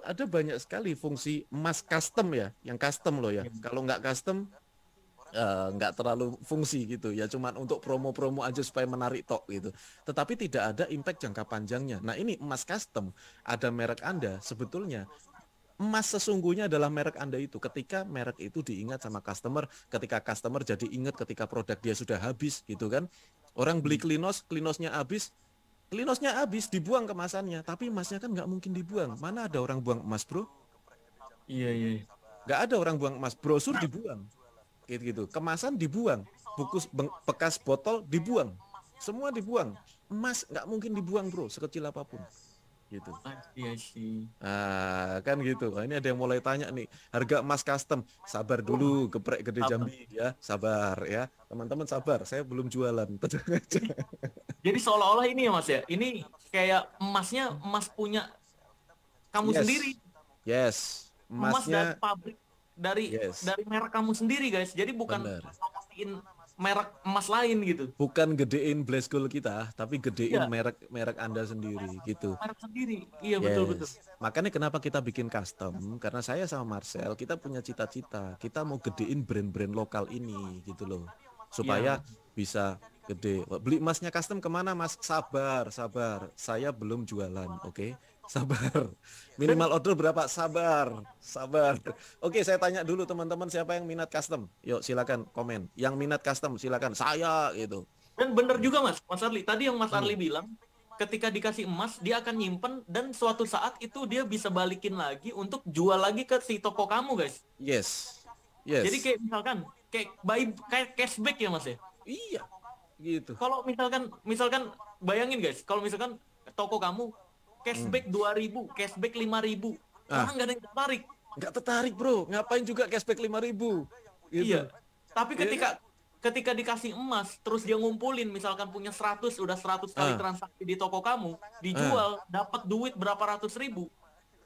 ada banyak sekali fungsi emas custom ya, yang custom loh ya. Kalau nggak custom, nggak terlalu fungsi gitu ya, cuman untuk promo-promo aja supaya menarik tok gitu. Tetapi tidak ada impact jangka panjangnya. Nah ini emas custom, ada merek Anda sebetulnya. Emas sesungguhnya adalah merek Anda itu. Ketika merek itu diingat sama customer, ketika customer jadi ingat ketika produk dia sudah habis gitu kan. Orang beli Klinos, Klinosnya habis, dibuang kemasannya. Tapi emasnya kan nggak mungkin dibuang. Mana ada orang buang emas bro? Iya, iya. Nggak ada orang buang emas. Brosur dibuang. Gitu. Kemasan dibuang. Bekas botol dibuang. Semua dibuang. Emas nggak mungkin dibuang bro, sekecil apapun. Gitu. Iya sih. Kan gitu. Nah, ini ada yang mulai tanya nih, harga emas custom. Sabar dulu, geprek gede Jambi ya, sabar ya. Teman-teman sabar, saya belum jualan. Jadi seolah-olah ini ya Mas ya, ini kayak emasnya emas punya kamu Yes. sendiri. Yes. Emas dari Emasnya pabrik, dari yes. merek kamu sendiri guys. Jadi bukan Benar. ngomongin merek emas lain gitu. Bukan gedein Blaze Gold kita, tapi gedein Iya, merek Anda sendiri gitu. merek sendiri. Iya, betul-betul. Yes. Makanya kenapa kita bikin custom? Karena saya sama Marcel, kita punya cita-cita. Kita mau gedein brand-brand lokal ini gitu loh. Supaya bisa gede. Beli emasnya custom kemana Mas? Sabar, sabar. Saya belum jualan, oke? Sabar. Minimal order berapa? Sabar, sabar. Oke, saya tanya dulu teman-teman siapa yang minat custom? Yuk silakan komen. Yang minat custom silakan. Saya gitu. Dan bener juga Mas Arli. Tadi yang Mas Arli bilang, ketika dikasih emas, dia akan nyimpen dan suatu saat itu dia bisa balikin lagi untuk jual lagi ke si toko kamu guys. Yes. Yes. Jadi kayak misalkan, kayak cashback ya Mas ya? Iya. gitu. Kalau misalkan bayangin guys, kalau misalkan toko kamu cashback 2.000, cashback 5.000, Ah, orang nggak ada yang tertarik. nggak tertarik bro, ngapain juga cashback 5.000 Iya. gitu. Tapi Iya ketika kan? ketika dikasih emas, terus dia ngumpulin, misalkan punya 100, udah 100 kali Ah, transaksi di toko kamu, ah, dijual, dapat duit berapa ratus ribu.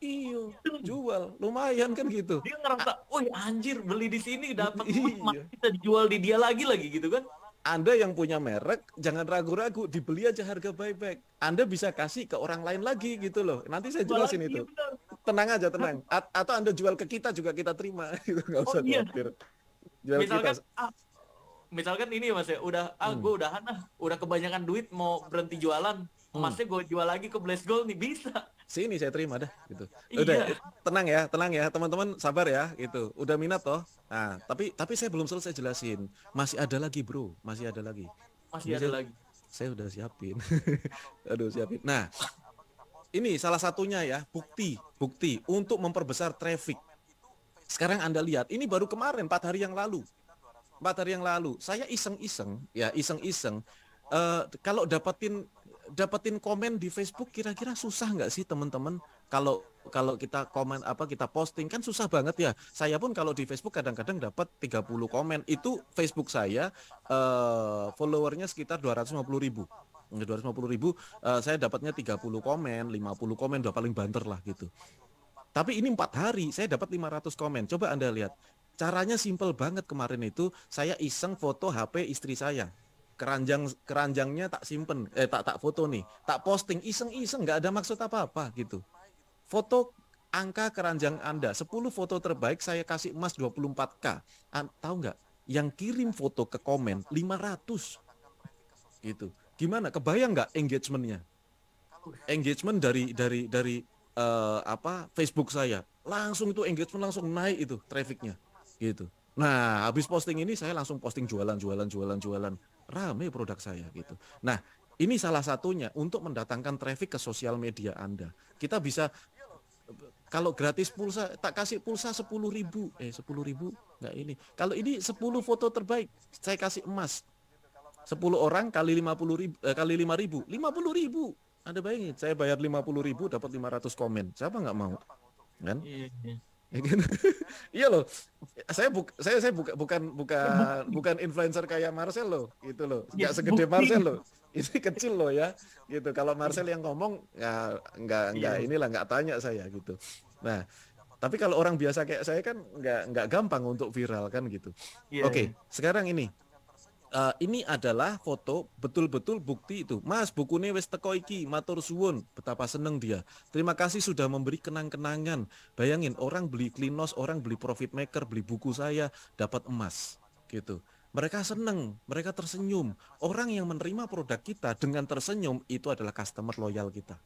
iyo, jual, lumayan kan gitu. Dia A- ngerasa, wih anjir beli di sini dapat emas, iya. masih bisa dijual di dia lagi gitu kan? Anda yang punya merek, jangan ragu-ragu, dibeli aja harga buyback. Anda bisa kasih ke orang lain lagi gitu loh. Nanti saya Jual jelasin lagi, itu. benar. Tenang aja, tenang. Atau Anda jual ke kita juga kita terima. Gitu, nggak Oh usah iya, khawatir. Jual misalkan kita. misalkan ini mas ya, gue Hmm, udahan udah kebanyakan duit mau berhenti jualan, hmm. emasnya gue jual lagi ke Blaze Gold nih bisa. Sini saya terima dah gitu. Udah, Iya, tenang ya, teman-teman sabar ya gitu. Udah minat toh. Nah, tapi saya belum selesai jelasin. Masih ada lagi, Bro. Masih ada lagi. masih Ini ada lagi. saya udah siapin. Aduh, siapin. Nah, ini salah satunya ya, bukti untuk memperbesar traffic. Sekarang Anda lihat, ini baru kemarin 4 hari yang lalu. 4 hari yang lalu, saya iseng-iseng. Kalau dapetin komen di Facebook, kira-kira susah nggak sih teman-teman? Kalau kalau kita komen kita posting kan susah banget ya. Saya pun kalau di Facebook kadang-kadang dapat 30 komen. Itu Facebook saya followernya sekitar 250.000. 250.000, saya dapatnya 30 komen, 50 komen, udah paling banter lah gitu. Tapi ini 4 hari, saya dapat 500 komen. Coba Anda lihat. Caranya simple banget kemarin itu, saya iseng foto HP istri saya. Keranjangnya tak simpen, tak foto nih, tak posting iseng-iseng, nggak ada maksud apa-apa gitu. Foto angka keranjang Anda, 10 foto terbaik saya kasih emas 24K. Tahu nggak? Yang kirim foto ke komen 500 gitu. Gimana? Kebayang nggak engagementnya? Engagement dari Facebook saya langsung itu engagement langsung naik itu trafficnya gitu. Nah habis posting ini saya langsung posting jualan rame produk saya gitu. Nah ini salah satunya untuk mendatangkan traffic ke sosial media Anda. Kita bisa kalau gratis pulsa tak kasih pulsa 10.000 10.000 nggak ini. Kalau ini 10 foto terbaik saya kasih emas 10 orang kali 50.000 kali 5.000 Anda bayangin, saya bayar 50.000 dapat 500 komen. Siapa nggak mau? Kan? Iya, iya. Iya loh. Saya bukan Bukti, bukan influencer kayak Marcel loh, gitu loh. ya, Nggak segede bukti. Marcel loh. Ini kecil loh ya, gitu. Kalau Marcel yang ngomong ya nggak Iya, inilah nggak tanya saya gitu. Nah, tapi kalau orang biasa kayak saya kan nggak gampang untuk viral kan gitu. iya, iya. Oke, sekarang ini adalah foto betul-betul bukti itu. Mas, bukunya wis teko iki, matur suwun. Betapa seneng dia. Terima kasih sudah memberi kenang-kenangan. Bayangin orang beli Klinos, orang beli Profit Maker, beli buku saya dapat emas gitu. Mereka seneng, mereka tersenyum. Orang yang menerima produk kita dengan tersenyum itu adalah customer loyal kita.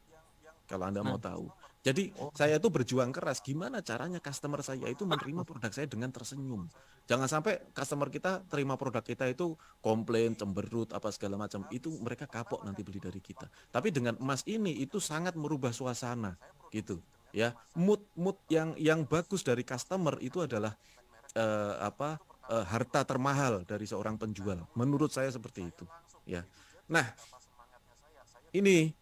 Kalau Anda Nah, mau tahu. Jadi oh, saya itu berjuang keras. Gimana caranya customer saya itu menerima produk saya dengan tersenyum. Jangan sampai customer kita terima produk kita itu komplain, cemberut, apa segala macam. Itu mereka kapok nanti beli dari kita. Tapi dengan emas ini itu sangat merubah suasana gitu. Ya, mood yang bagus dari customer itu adalah harta termahal dari seorang penjual. Menurut saya seperti itu. Ya. Nah, ini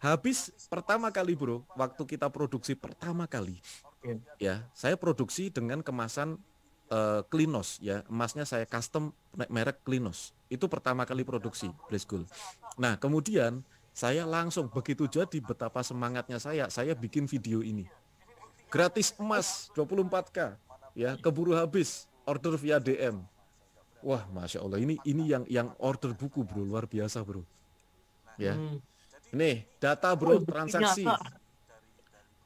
habis pertama kali bro, waktu kita produksi pertama kali, iya. ya saya produksi dengan kemasan Klinos ya, emasnya saya custom merek Klinos. Itu pertama kali produksi Blaze Gold. Nah kemudian saya langsung begitu jadi betapa semangatnya saya bikin video ini. Gratis emas 24K ya, keburu habis, order via DM. Wah masya Allah ini yang order buku bro, luar biasa bro. Ya, Hmm. ini data Oh, bro bukti transaksi. nyata.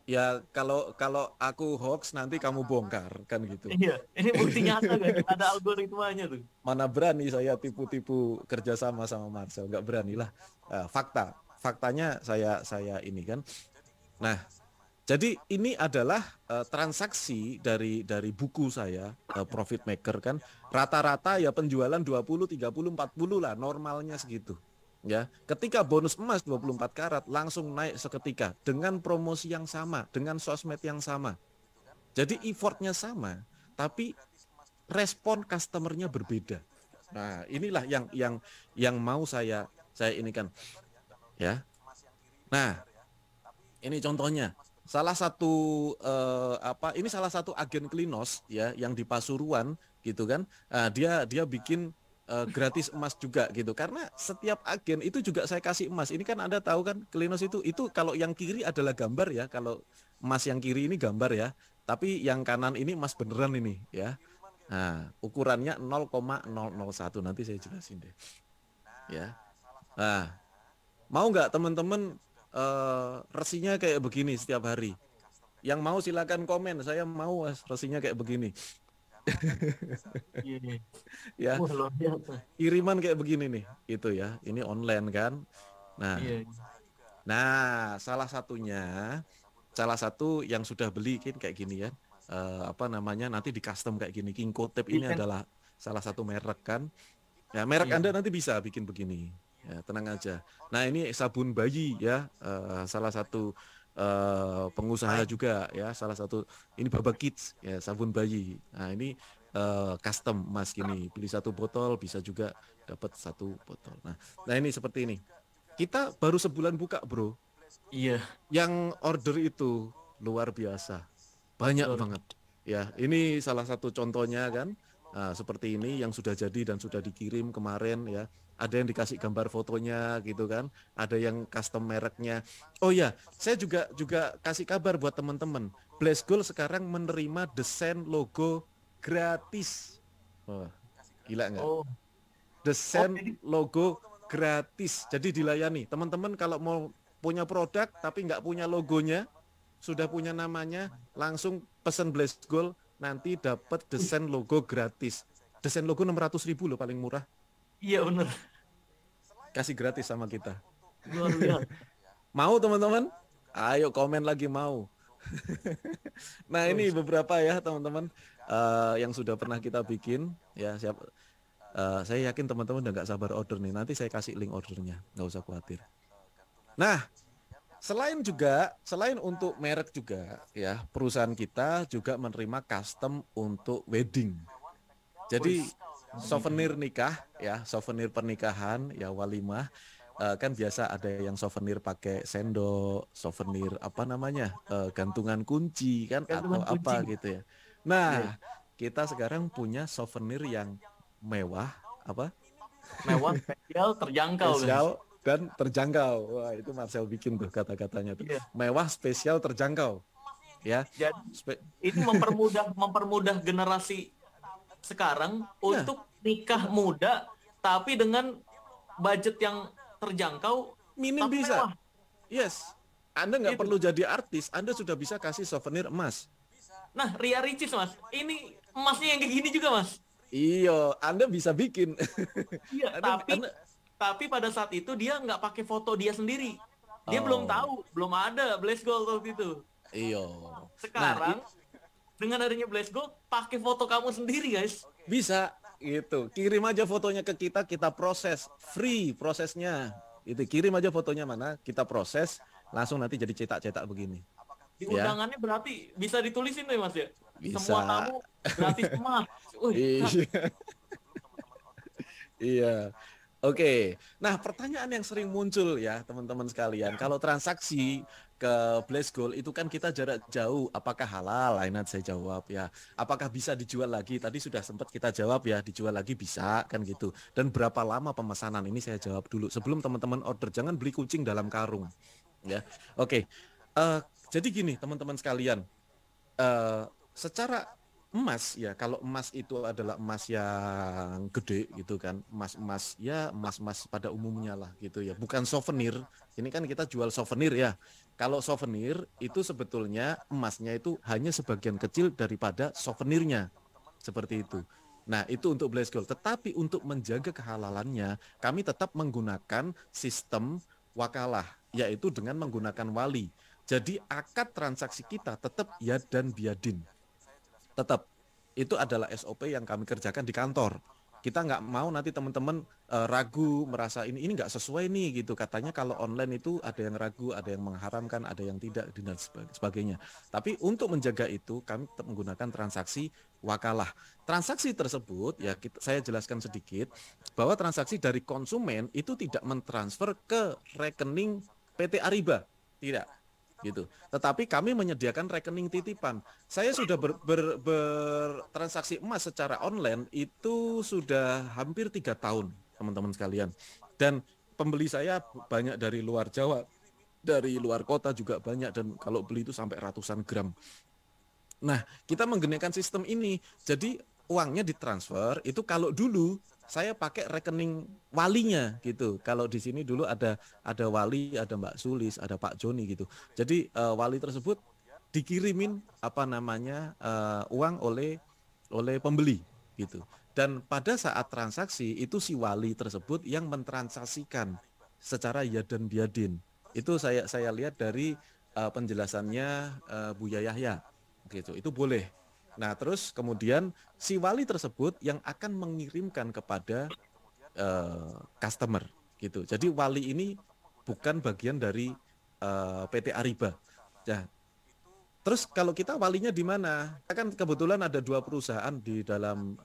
Ya kalau kalau aku hoax nanti kamu bongkar kan gitu. Iya, ini bukti nyata guys. Ada algoritmanya tuh. Mana berani saya tipu-tipu kerjasama sama Marcel, nggak berani lah. Faktanya saya ini kan. Nah, jadi ini adalah transaksi dari buku saya Profit Maker kan. Rata-rata ya penjualan 20, 30, 40 lah normalnya segitu. Ya, ketika bonus emas 24 karat langsung naik seketika dengan promosi yang sama, dengan sosmed yang sama. Jadi effortnya sama, tapi respon customernya berbeda. Nah, inilah yang mau saya ini kan, ya. Nah, ini contohnya. Salah satu ini salah satu agen Klinos ya yang di Pasuruan gitu kan. Dia bikin gratis emas juga gitu. Karena setiap agen itu juga saya kasih emas. Ini kan Anda tahu kan Klinos itu kalau yang kiri adalah gambar ya. Kalau emas yang kiri ini gambar ya. Tapi yang kanan ini emas beneran ini ya. Nah, ukurannya 0,001, nanti saya jelasin deh. Ya. Nah, mau nggak teman-teman resinya kayak begini setiap hari? Yang mau silakan komen, saya mau resinya kayak begini. Iya. Ya, Wah, luar biasa. kiriman kayak begini nih, itu ya. Ini online kan. Nah, Iya. salah satu yang sudah beli kan kayak gini ya. Nanti di custom kayak gini. King Kotep ini Weekend. adalah salah satu merek kan. Ya, merek Iya. Anda nanti bisa bikin begini. Ya, tenang aja. Nah, ini sabun bayi ya, salah satu pengusaha juga ya, salah satu ini Baba Kids ya, sabun bayi. Nah, ini custom mas gini, beli satu botol bisa juga dapat satu botol. Nah ini seperti ini. Kita baru sebulan buka, bro. Iya. Yang order itu luar biasa, banyak Luar. banget. Ya, ini salah satu contohnya kan. Nah, seperti ini yang sudah jadi dan sudah dikirim kemarin ya. Ada yang dikasih gambar fotonya gitu kan. Ada yang custom mereknya. Oh ya, saya juga kasih kabar buat teman-teman. Blessgold sekarang menerima desain logo gratis. Wah, gila nggak? Oh. Oh, Desain jadi logo gratis. Jadi dilayani. Teman-teman kalau mau punya produk tapi nggak punya logonya, sudah punya namanya, langsung pesen Blessgold, nanti dapat desain logo gratis. Desain logo 600.000 loh, paling murah. iya bener. Kasih gratis sama kita. Luar biasa. Mau teman-teman? Ayo komen lagi mau. Nah ini Wih, beberapa ya teman-teman yang sudah pernah kita bikin ya. Saya yakin teman-teman udah nggak sabar order nih. Nanti saya kasih link ordernya, nggak usah khawatir. Nah, selain untuk merek juga ya, perusahaan kita juga menerima custom untuk wedding. wih. Jadi souvenir nikah ya, souvenir pernikahan ya, walimah, kan biasa ada yang souvenir pakai sendok, souvenir gantungan kunci kan atau Gantungan kunci. apa gitu ya. Iya. Nah, kita sekarang punya souvenir yang mewah, Mewah, spesial, terjangkau, guys. spesial dan terjangkau. Wah, itu Marcel bikin tuh kata-katanya tuh. Iya. Mewah, spesial, terjangkau. Ya. Jadi Spe ini mempermudah generasi sekarang ya, untuk nikah muda tapi dengan budget yang terjangkau minim tapi bisa. mewah. Yes. Anda nggak Itu. perlu jadi artis, Anda sudah bisa kasih souvenir emas. Nah, Ria Ricis, Mas. Ini emasnya yang kayak gini juga, Mas. Iya, Anda bisa bikin. Iya, tapi Anda tapi pada saat itu dia nggak pakai foto dia sendiri. Dia belum oh, tahu, belum ada Blaze Gold waktu itu. iya. Nah, Sekarang dengan adanya Blaze Gold, pakai foto kamu sendiri, guys. bisa gitu. Kirim aja fotonya ke kita, kita proses free prosesnya. Itu kirim aja fotonya mana, kita proses, langsung nanti jadi cetak-cetak begini. Di Ya, undangannya berarti bisa ditulisin tuh ya, Mas ya. Semua bisa. tamu gratis emas. Wih, Iya. Iya. Oke. Nah, pertanyaan yang sering muncul ya, teman-teman sekalian. Kalau transaksi ke Blessgold itu kan kita jarak jauh, apakah halal? Lainat saya jawab ya. Apakah bisa dijual lagi? Tadi sudah sempat kita jawab ya, dijual lagi bisa kan gitu. Dan berapa lama pemesanan? Ini saya jawab dulu. Sebelum teman-teman order, jangan beli kucing dalam karung. Ya. Oke. Eh, jadi gini, teman-teman sekalian. Secara emas ya, kalau emas itu adalah emas yang gede gitu kan, emas-emas ya, emas-emas pada umumnya lah gitu ya, bukan souvenir. Ini kan kita jual souvenir ya. Kalau souvenir itu sebetulnya emasnya itu hanya sebagian kecil daripada souvenirnya, seperti itu. Nah, itu untuk Blaze Gold. Tetapi untuk menjaga kehalalannya, kami tetap menggunakan sistem wakalah, yaitu dengan menggunakan wali. Jadi akad transaksi kita tetap yad dan biadin. Tetap itu adalah SOP yang kami kerjakan di kantor Kita nggak mau nanti teman-teman ragu, merasa ini nggak sesuai nih gitu. Katanya kalau online itu ada yang ragu, ada yang mengharamkan, ada yang tidak dan sebagainya. Tapi untuk menjaga itu kami tetap menggunakan transaksi wakalah. Transaksi tersebut ya saya jelaskan sedikit bahwa transaksi dari konsumen itu tidak mentransfer ke rekening PT Ariba, tidak gitu. Tetapi kami menyediakan rekening titipan. Saya sudah bertransaksi emas secara online itu sudah hampir 3 tahun, teman-teman sekalian. Dan pembeli saya banyak dari luar Jawa, dari luar kota juga banyak, dan kalau beli itu sampai ratusan gram. Nah, kita menggunakan sistem ini. Jadi uangnya ditransfer itu kalau dulu saya pakai rekening walinya gitu. Kalau di sini dulu ada wali, ada Mbak Sulis, ada Pak Joni gitu. Jadi wali tersebut dikirimin uang oleh pembeli gitu. Dan pada saat transaksi itu si wali tersebut yang mentransaksikan secara yadan biadin. Itu saya lihat dari penjelasannya Buya Yahya gitu. Itu boleh. Nah, terus kemudian si wali tersebut yang akan mengirimkan kepada customer gitu. Jadi wali ini bukan bagian dari PT Ariba. Nah, terus kalau kita walinya di mana? Kan kebetulan ada 2 perusahaan di dalam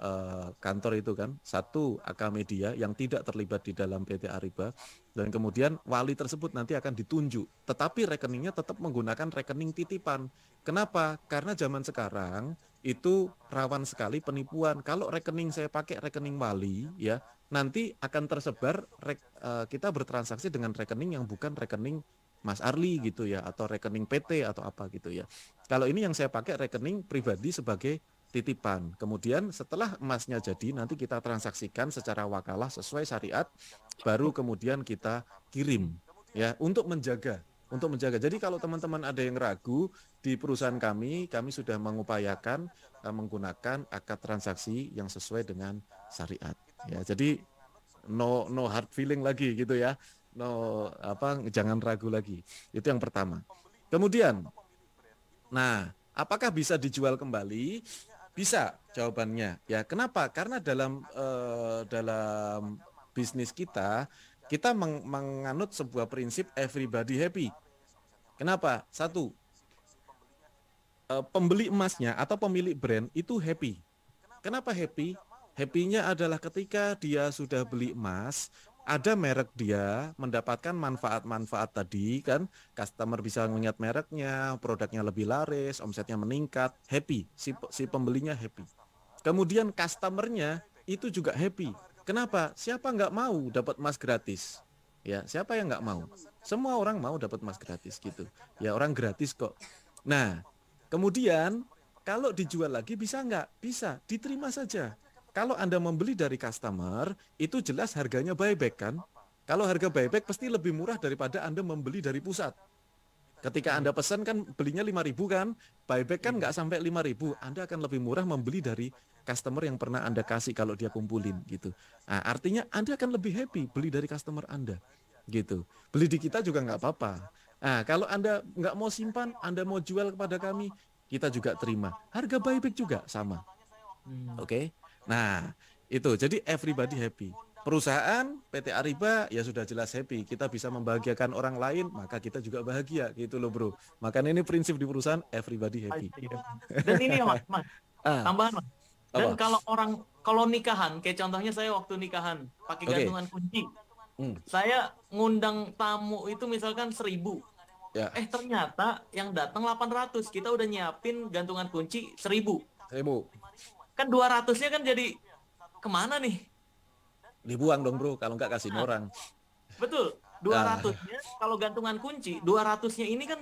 kantor itu kan. Satu AK Media yang tidak terlibat di dalam PT Ariba, dan kemudian wali tersebut nanti akan ditunjuk. Tetapi rekeningnya tetap menggunakan rekening titipan. Kenapa? Karena zaman sekarang itu rawan sekali penipuan. Kalau rekening saya pakai rekening wali ya, nanti akan tersebar kita bertransaksi dengan rekening yang bukan rekening Mas Arli gitu ya, atau rekening PT atau apa gitu ya. Kalau ini yang saya pakai rekening pribadi sebagai titipan. Kemudian setelah emasnya jadi nanti kita transaksikan secara wakalah sesuai syariat, baru kemudian kita kirim ya untuk menjaga. Jadi kalau teman-teman ada yang ragu di perusahaan kami sudah mengupayakan menggunakan akad transaksi yang sesuai dengan syariat. Ya, jadi no hard feeling lagi gitu ya. Jangan ragu lagi. Itu yang pertama. Kemudian, nah, apakah bisa dijual kembali? Bisa, jawabannya. Ya, kenapa? Karena dalam bisnis kita menganut sebuah prinsip everybody happy. Kenapa? Satu, pembeli emasnya atau pemilik brand itu happy. Kenapa happy? Happy-nya adalah ketika dia sudah beli emas, ada merek dia, mendapatkan manfaat-manfaat tadi kan, customer bisa melihat mereknya, produknya lebih laris, omsetnya meningkat, happy, si pembelinya happy. Kemudian customernya itu juga happy. Kenapa? Siapa nggak mau dapat emas gratis? Ya, siapa yang nggak mau? Semua orang mau dapat emas gratis gitu. Ya, orang gratis kok. Nah, kemudian kalau dijual lagi bisa nggak? Bisa, diterima saja. Kalau Anda membeli dari customer, itu jelas harganya buyback kan? Kalau harga buyback pasti lebih murah daripada Anda membeli dari pusat. Ketika Anda pesan kan belinya 5.000 kan, buyback kan nggak sampai 5.000, Anda akan lebih murah membeli dari customer yang pernah Anda kasih kalau dia kumpulin gitu. Nah, artinya Anda akan lebih happy beli dari customer Anda gitu. Beli di kita juga nggak apa-apa. Nah, kalau Anda nggak mau simpan, Anda mau jual kepada kami, kita juga terima. Harga buyback juga sama. Oke. Nah, itu jadi everybody happy. Perusahaan PT Ariba ya sudah jelas happy. Kita bisa membahagiakan orang lain, maka kita juga bahagia gitu loh, Bro. Makanya ini prinsip di perusahaan everybody happy. Dan ini ya, Mas, tambahan, Mas. Dan apa? kalau nikahan, kayak contohnya saya waktu nikahan pakai gantungan kunci. Saya ngundang tamu itu misalkan 1.000. Ya. Ternyata yang datang 800. Kita udah nyiapin gantungan kunci 1.000. Kan 200-nya kan jadi kemana nih? Dibuang dong, Bro, kalau nggak kasih orang. Betul. 200-nya kalau gantungan kunci, 200-nya ini kan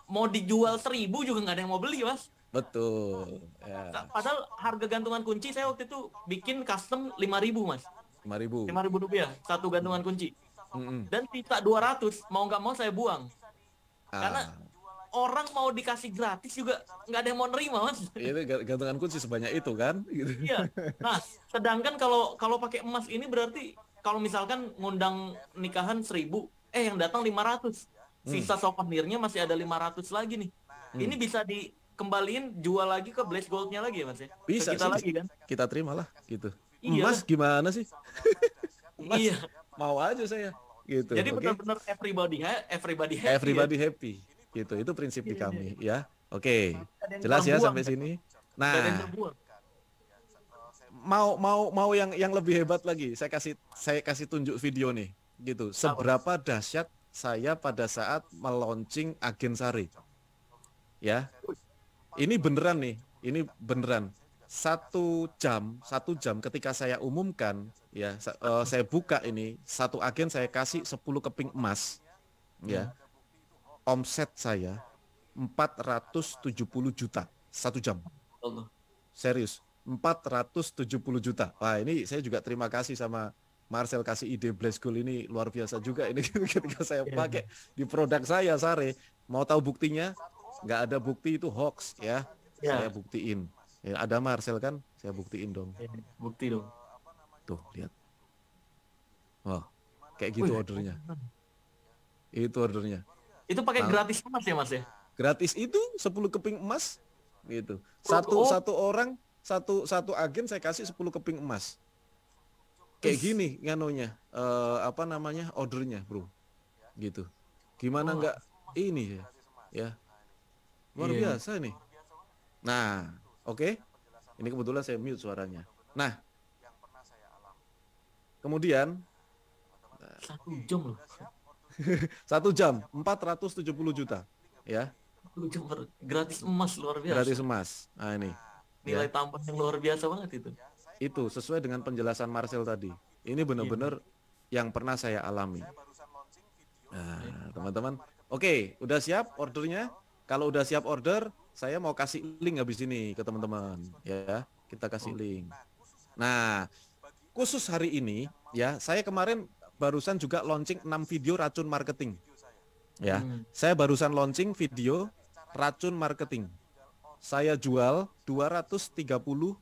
mau dijual 1.000 juga nggak ada yang mau beli, Mas. Betul. Ya. Padahal harga gantungan kunci saya waktu itu bikin custom 5.000, Mas. 5.000 rupiah satu gantungan kunci. Dan sisa 200 mau nggak mau saya buang. Karena orang mau dikasih gratis juga nggak ada yang mau nerima, Mas. Itu gantungan kunci sebanyak itu kan? Iya. Nah, sedangkan kalau pakai emas ini berarti kalau misalkan ngundang nikahan 1.000, yang datang 500. Sisa souvenirnya masih ada 500 lagi nih. Ini bisa dikembaliin jual lagi ke Blaze Gold-nya lagi ya, Mas ya? Bisa kita sih, lagi kan? Kita terima lah gitu. Iyalah. Emas gimana sih? Emas Iya. mau aja saya gitu. Jadi Oke. benar-benar everybody happy ya. Everybody happy gitu. Itu prinsip di Iya, iya. kami ya. Oke. Ada yang Jelas ya terbuang sampai kan? sini. Nggak ada yang Nah, terbuang. mau yang lebih hebat lagi. Saya kasih tunjuk video nih gitu. Apa? Seberapa dahsyat saya pada saat meluncing Agen Sari. Ya. Ini beneran nih. Ini beneran. 1 jam ketika saya umumkan ya saya buka ini satu agen saya kasih 10 keping emas Hmm. ya, omset saya 470 juta 1 jam. Allah. Serius, 470 juta. Wah, ini saya juga terima kasih sama Marcel kasih ide Blaze Gold ini luar biasa juga ini ketika saya Iya. pakai di produk saya Sare. Mau tahu buktinya? Nggak ada bukti itu hoax ya. Ya. Saya buktiin. Ya, ada Marcel kan? Saya buktiin dong. Ya, bukti dong. Tuh, lihat. Wah, kayak gitu Wih, ordernya. Itu ordernya. itu pakai Nah, gratis emas ya Mas ya? gratis itu 10 keping emas gitu. Oh, Satu orang satu agen saya kasih 10 keping emas. Kayak wih. gini nganunya apa namanya ordernya, Bro. Gitu. Gimana Oh, nggak ini ya? Ya, luar iya. biasa nih. Nah, oke. Ini kebetulan saya mute suaranya. Nah, kemudian 1 jam loh. 1 jam 470 juta ya, 1 jam gratis emas luar gratis biasa. emas. Nah, ini Nilai ya. tambah yang luar biasa banget itu. Itu sesuai dengan penjelasan Marcel tadi. Ini Iya. benar-benar yang pernah saya alami. Nah, teman-teman, oke, udah siap ordernya? Kalau udah siap order, saya mau kasih link habis ini ke teman-teman ya. Kita kasih link. Nah, khusus hari ini ya, saya kemarin barusan juga launching 6 video racun marketing. Ya, Hmm. saya barusan launching video racun marketing. Saya jual 230.000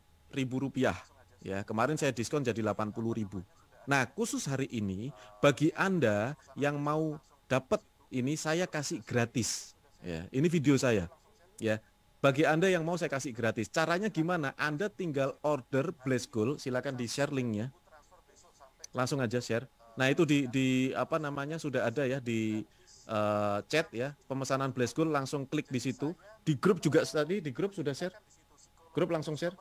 rupiah. Ya, kemarin saya diskon jadi 80.000. Nah, khusus hari ini bagi Anda yang mau dapat ini saya kasih gratis. Ya, ini video saya. Ya, bagi Anda yang mau saya kasih gratis. Caranya gimana? Anda tinggal order Blaze Gold, silakan di-share linknya. Langsung aja share. Nah, itu di apa namanya sudah ada ya di chat ya, pemesanan Blaze Gold, langsung klik di situ. Di grup juga tadi di grup sudah share. Grup langsung share.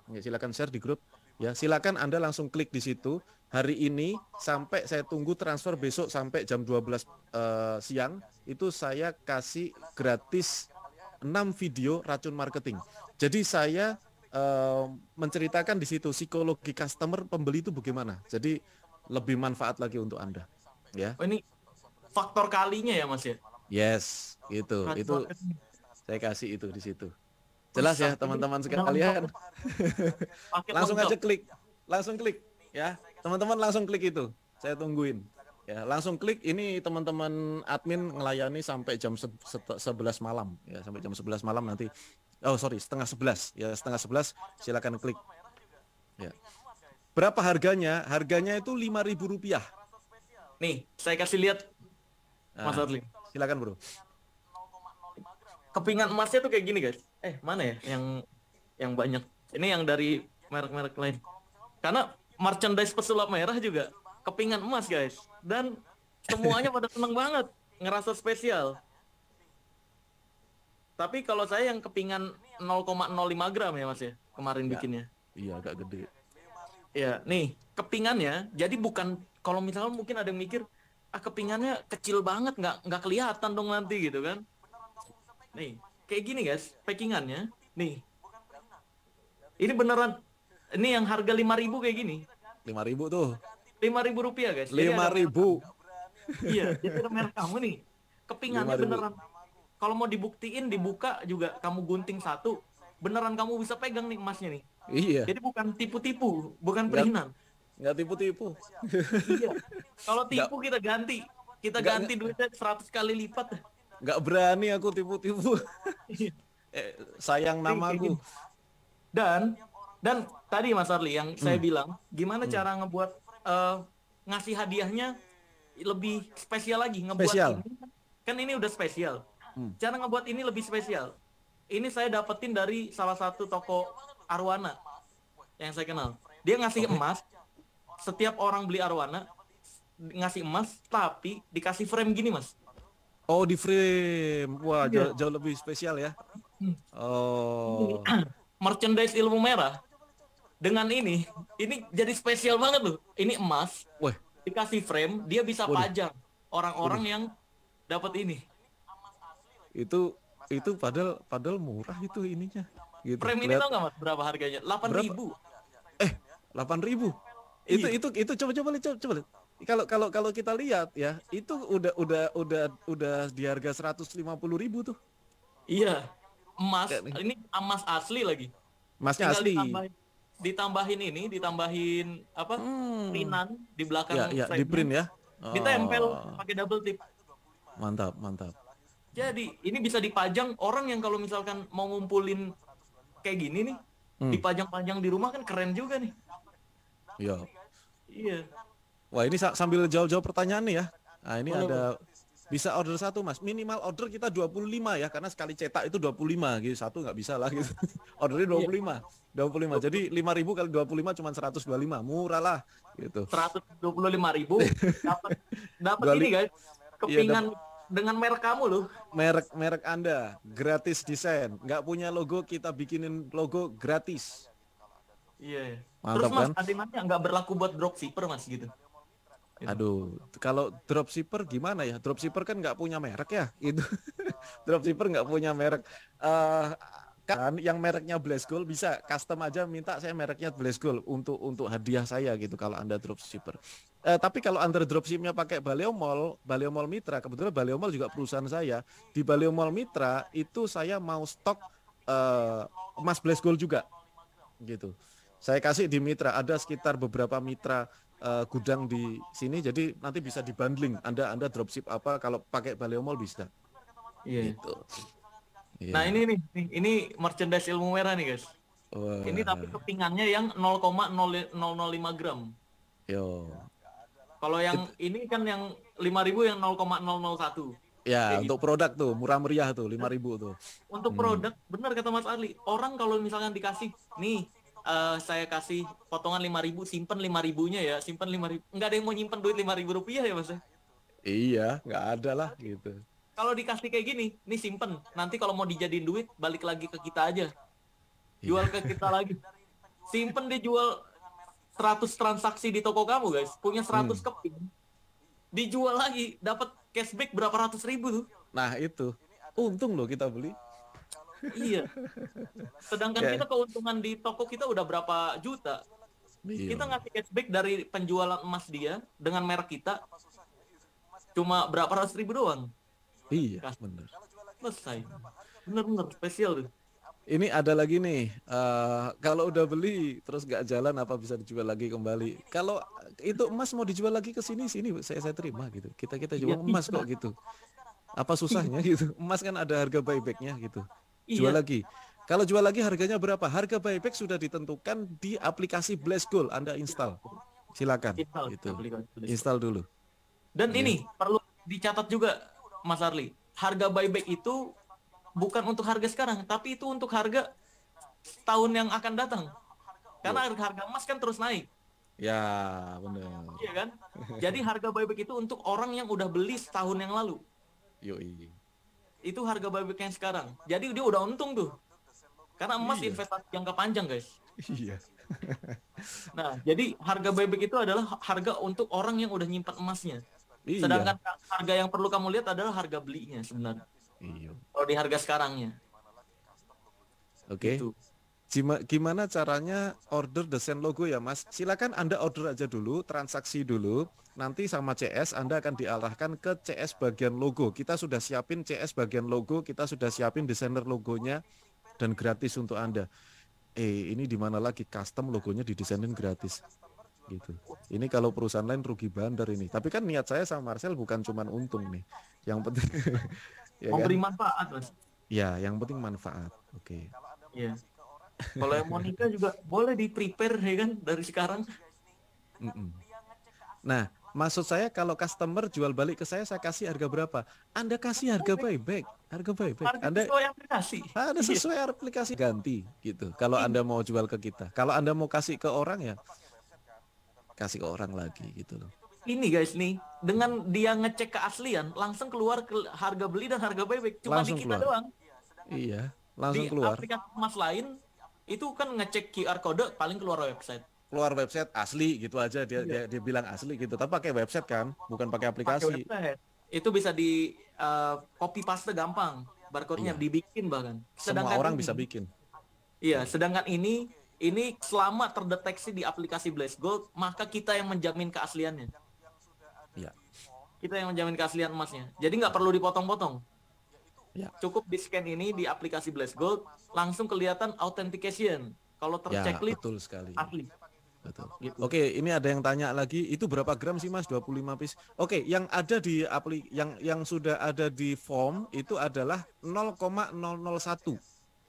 Ya, silakan share di grup. Ya, silakan Anda langsung klik di situ. Hari ini sampai saya tunggu transfer besok sampai jam 12 siang itu saya kasih gratis 6 video racun marketing. Jadi saya menceritakan di situ psikologi customer pembeli itu bagaimana. Jadi lebih manfaat lagi untuk Anda. Ya. Oh, ini faktor kalinya ya Mas ya? Yes, gitu. Racun Itu marketing. saya kasih itu di situ. Wih, Jelas ya ini teman-teman udah lengkap sekalian. tuh, paket Langsung lengkap. aja klik. Langsung klik ya. Teman-teman langsung klik itu. Saya tungguin. Ya, langsung klik. Ini teman-teman admin ngelayani sampai jam 11 malam ya, sampai jam 11 malam nanti. Oh, sorry, setengah 11. Ya, setengah 11 silakan klik. Ya. Berapa harganya? Harganya itu 5.000 rupiah. Nih, saya kasih lihat Mas Nah, Adli. silakan bro. Kepingan emasnya tuh kayak gini guys. Mana ya yang banyak? Ini yang dari merek-merek lain. Karena merchandise pesulap merah juga kepingan emas guys. Dan semuanya pada seneng banget, ngerasa spesial. Tapi kalau saya yang kepingan 0,05 gram ya Mas ya, kemarin Ya, bikinnya. iya agak gede. Ya, nih kepingannya. Jadi bukan kalau misalnya mungkin ada yang mikir, kepingannya kecil banget, nggak kelihatan dong nanti gitu kan. Nih, kayak gini guys, packingannya. Nih, ini beneran. Ini yang harga 5.000 kayak gini. 5.000 tuh. 5.000 rupiah guys. Jadi ada 5.000. iya, jadi ada merek kamu nih. Kepingannya 5.000. beneran. Kalau mau dibuktiin, dibuka juga kamu gunting satu, beneran kamu bisa pegang nih emasnya nih. Iya. Jadi bukan tipu-tipu, bukan Nggak, perihinan. nggak tipu-tipu. Iya. Kalau Nggak, tipu kita ganti. Kita nggak, ganti duitnya 100 kali lipat. nggak berani aku tipu-tipu. Sayang Kayak namaku. gini. Dan tadi Mas Arli yang saya bilang, gimana cara ngebuat ngasih hadiahnya lebih spesial lagi, ngebuat Spesial. ini kan ini udah spesial. Hmm. Cara ngebuat ini lebih spesial. Ini saya dapetin dari salah satu toko arwana yang saya kenal. Dia ngasih Oke. emas, setiap orang beli arwana ngasih emas, tapi dikasih frame gini mas. Oh, di frame. Wah, Iya. jauh lebih spesial ya. Hmm. Ini Oh, merchandise ilmu merah dengan ini jadi spesial banget loh. Ini emas wah, dikasih frame, dia bisa waduh, pajang orang-orang waduh. yang dapat ini. Itu itu padahal padahal murah itu ininya. Gitu. Frame ini Kelihat tau nggak mas berapa harganya? Delapan berapa? ribu. 8.000. Iya, Itu coba lihat, coba lihat. Kalau kita lihat ya, itu udah di harga 150.000 tuh. iya. Emas, Kayak nih. ini emas asli lagi. Masnya Tinggal asli. ditambahin apa? Hmm. Printan di Ya, belakang ya di frame-nya, print ya. ditempel Oh, pakai double tip. mantap, mantap. Jadi ini bisa dipajang orang yang kalau misalkan mau ngumpulin kayak gini nih, Hmm. dipajang-pajang di rumah kan keren juga nih. Ya. Iya, Wah, ini sambil jawab-jawab pertanyaan nih ya. Nah, ini boleh boleh. ada bisa order satu, Mas. Minimal order kita 25 ya, karena sekali cetak itu 25 gitu. Satu nggak bisa lah gitu. Ordernya Iya, 25. 25. Jadi 5.000 kali 25 cuma 125. Murah lah gitu. 125.000 dapat dapat Dua ini guys, iya, kepingan dengan merek kamu loh. merek Anda gratis desain. Nggak punya logo, kita bikinin logo gratis. Iya. Terus Mantap mas, kan? ada nggak berlaku buat dropshipper mas gitu? Gitu. Aduh, kalau dropshipper gimana ya? Dropshipper kan nggak punya merek ya, itu. Dropshipper nggak punya merek. eh kan yang mereknya Blaze Gold bisa custom aja, minta saya mereknya Blaze Gold untuk hadiah saya gitu kalau Anda dropshipper. Tapi kalau Anda dropshipnya pakai Baleo Mall Mitra, kebetulan Baleo Mall juga perusahaan saya. Di Baleo Mall Mitra itu saya mau stok emas Blaze Gold juga gitu. Saya kasih di mitra, ada sekitar beberapa mitra gudang di sini, jadi nanti bisa dibundling. Anda dropship apa, kalau pakai Baleo Mall bisa. Iya. Gitu. Nah Iya. ini merchandise ilmu merah nih guys. Ini tapi Wah, kepingannya yang 0,005 gram. yo. Kalau yang It- ini kan yang 5.000 yang 0,001. ya, Kayak untuk gitu. produk tuh murah meriah tuh 5.000 tuh. Untuk Hmm. produk, benar kata Mas Arli. Orang kalau misalkan dikasih, nih saya kasih potongan 5.000, simpen 5.000-nya ya, simpen 5.000. Nggak ada yang mau nyimpen duit 5.000 rupiah ya Mas. Iya, nggak ada lah gitu. Kalau dikasih kayak gini, nih simpen. Nanti kalau mau dijadiin duit, balik lagi ke kita aja. Iya. Jual ke kita lagi. Simpen dia jual 100 transaksi di toko kamu guys. Punya 100 Hmm. keping. Dijual lagi, dapat cashback berapa ratus ribu tuh. Nah itu, untung loh kita beli. Iya. Sedangkan kita Kayak, keuntungan di toko kita udah berapa juta. iya, Kita ngasih cashback dari penjualan emas dia dengan merek kita cuma berapa ratus ribu doang. iya, Kas- bener. Selesai. Bener-bener spesial tuh. Ini ada lagi nih, kalau udah beli terus nggak jalan, apa bisa dijual lagi kembali? Kalau itu emas mau dijual lagi ke sini, sini saya terima gitu. Kita Iya, jual emas bisa. kok gitu. Apa Iya, susahnya gitu? Emas kan ada harga buybacknya gitu. Jual iya. lagi. Kalau jual lagi harganya berapa? Harga buyback sudah ditentukan di aplikasi Blast Gold. Anda install. Silakan Install gitu. aplikasi. Install dulu. Dan Ya. ini perlu dicatat juga Mas Arli. Harga buyback itu bukan untuk harga sekarang, tapi itu untuk harga tahun yang akan datang. Karena Yuk. harga emas kan terus naik, Ya, benar. iya kan? Jadi harga buyback itu untuk orang yang udah beli setahun yang lalu. Yoi. Itu harga buyback yang sekarang. Jadi dia udah untung tuh. Karena emas Iya. investasi jangka panjang, guys. Iya. Nah, jadi harga buyback itu adalah harga untuk orang yang udah nyimpan emasnya. Iya. Sedangkan harga yang perlu kamu lihat adalah harga belinya sebenarnya. Iya. Kalau di harga sekarangnya, Oke. gitu. Gimana caranya order desain logo ya Mas? Silakan Anda order aja dulu, transaksi dulu. Nanti sama CS Anda akan diarahkan ke CS bagian logo. Kita sudah siapin CS bagian logo, kita sudah siapin desainer logonya dan gratis untuk Anda. Ini di mana lagi custom logonya didesainin gratis gitu. Ini kalau perusahaan lain rugi bandar ini. Tapi kan niat saya sama Marcel bukan cuman untung nih. Yang penting ya kan? Memberi manfaat, Mas. Ya, yang penting manfaat. Oke. Iya. Kalau yang mau nikah juga boleh di prepare ya kan dari sekarang. Mm-mm. Nah, Maksud saya kalau customer jual balik ke saya kasih harga berapa? Anda kasih harga buyback, harga buyback. Harga Anda sesuai aplikasi. ada Iya. sesuai aplikasi ganti gitu. Kalau Iya. Anda mau jual ke kita, kalau Anda mau kasih ke orang ya kasih ke orang lagi gitu loh. Ini guys nih, dengan dia ngecek keaslian, langsung keluar ke harga beli dan harga buyback. Cuma di Langsung kita keluar. doang. Iya, Di langsung keluar. aplikasi emas lain, itu kan ngecek QR code paling keluar website. Keluar website asli gitu aja dia Iya. dia, dia bilang asli gitu. Tapi pakai website kan, bukan pakai Pakai aplikasi. website. Itu bisa di copy paste gampang. Barcode-nya Iya, dibikin bahkan. semua Sedangkan orang bisa ini, bikin. iya, sedangkan ini selama terdeteksi di aplikasi Blaze Gold, maka kita yang menjamin keasliannya. Iya, Kita yang menjamin keaslian emasnya. Jadi nggak perlu dipotong-potong. iya. Cukup di scan ini di aplikasi Blaze Gold, langsung kelihatan authentication. Kalau Ya, terchecklist betul sekali. asli. Betul. Gitu. Oke, ini ada yang tanya lagi, itu berapa gram sih Mas? 25 piece. Oke, yang ada di yang sudah ada di form itu adalah 0,001.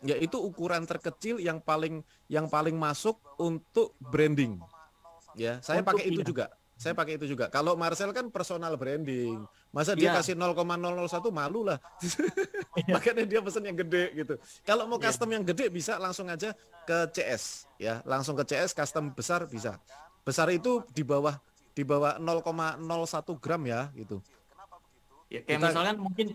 Yaitu ukuran terkecil yang paling masuk untuk branding. Ya, saya Untuk pakai itu iya. juga. Saya pakai itu juga. Kalau Marcel kan personal branding. Masa dia Iya. kasih 0,001 malu lah. Iya. Makanya dia pesen yang gede gitu. Kalau mau Iya. custom yang gede bisa langsung aja ke CS ya. Langsung ke CS custom besar bisa. Besar itu di bawah 0,01 gram ya gitu. Ya, kayak Kita misalkan mungkin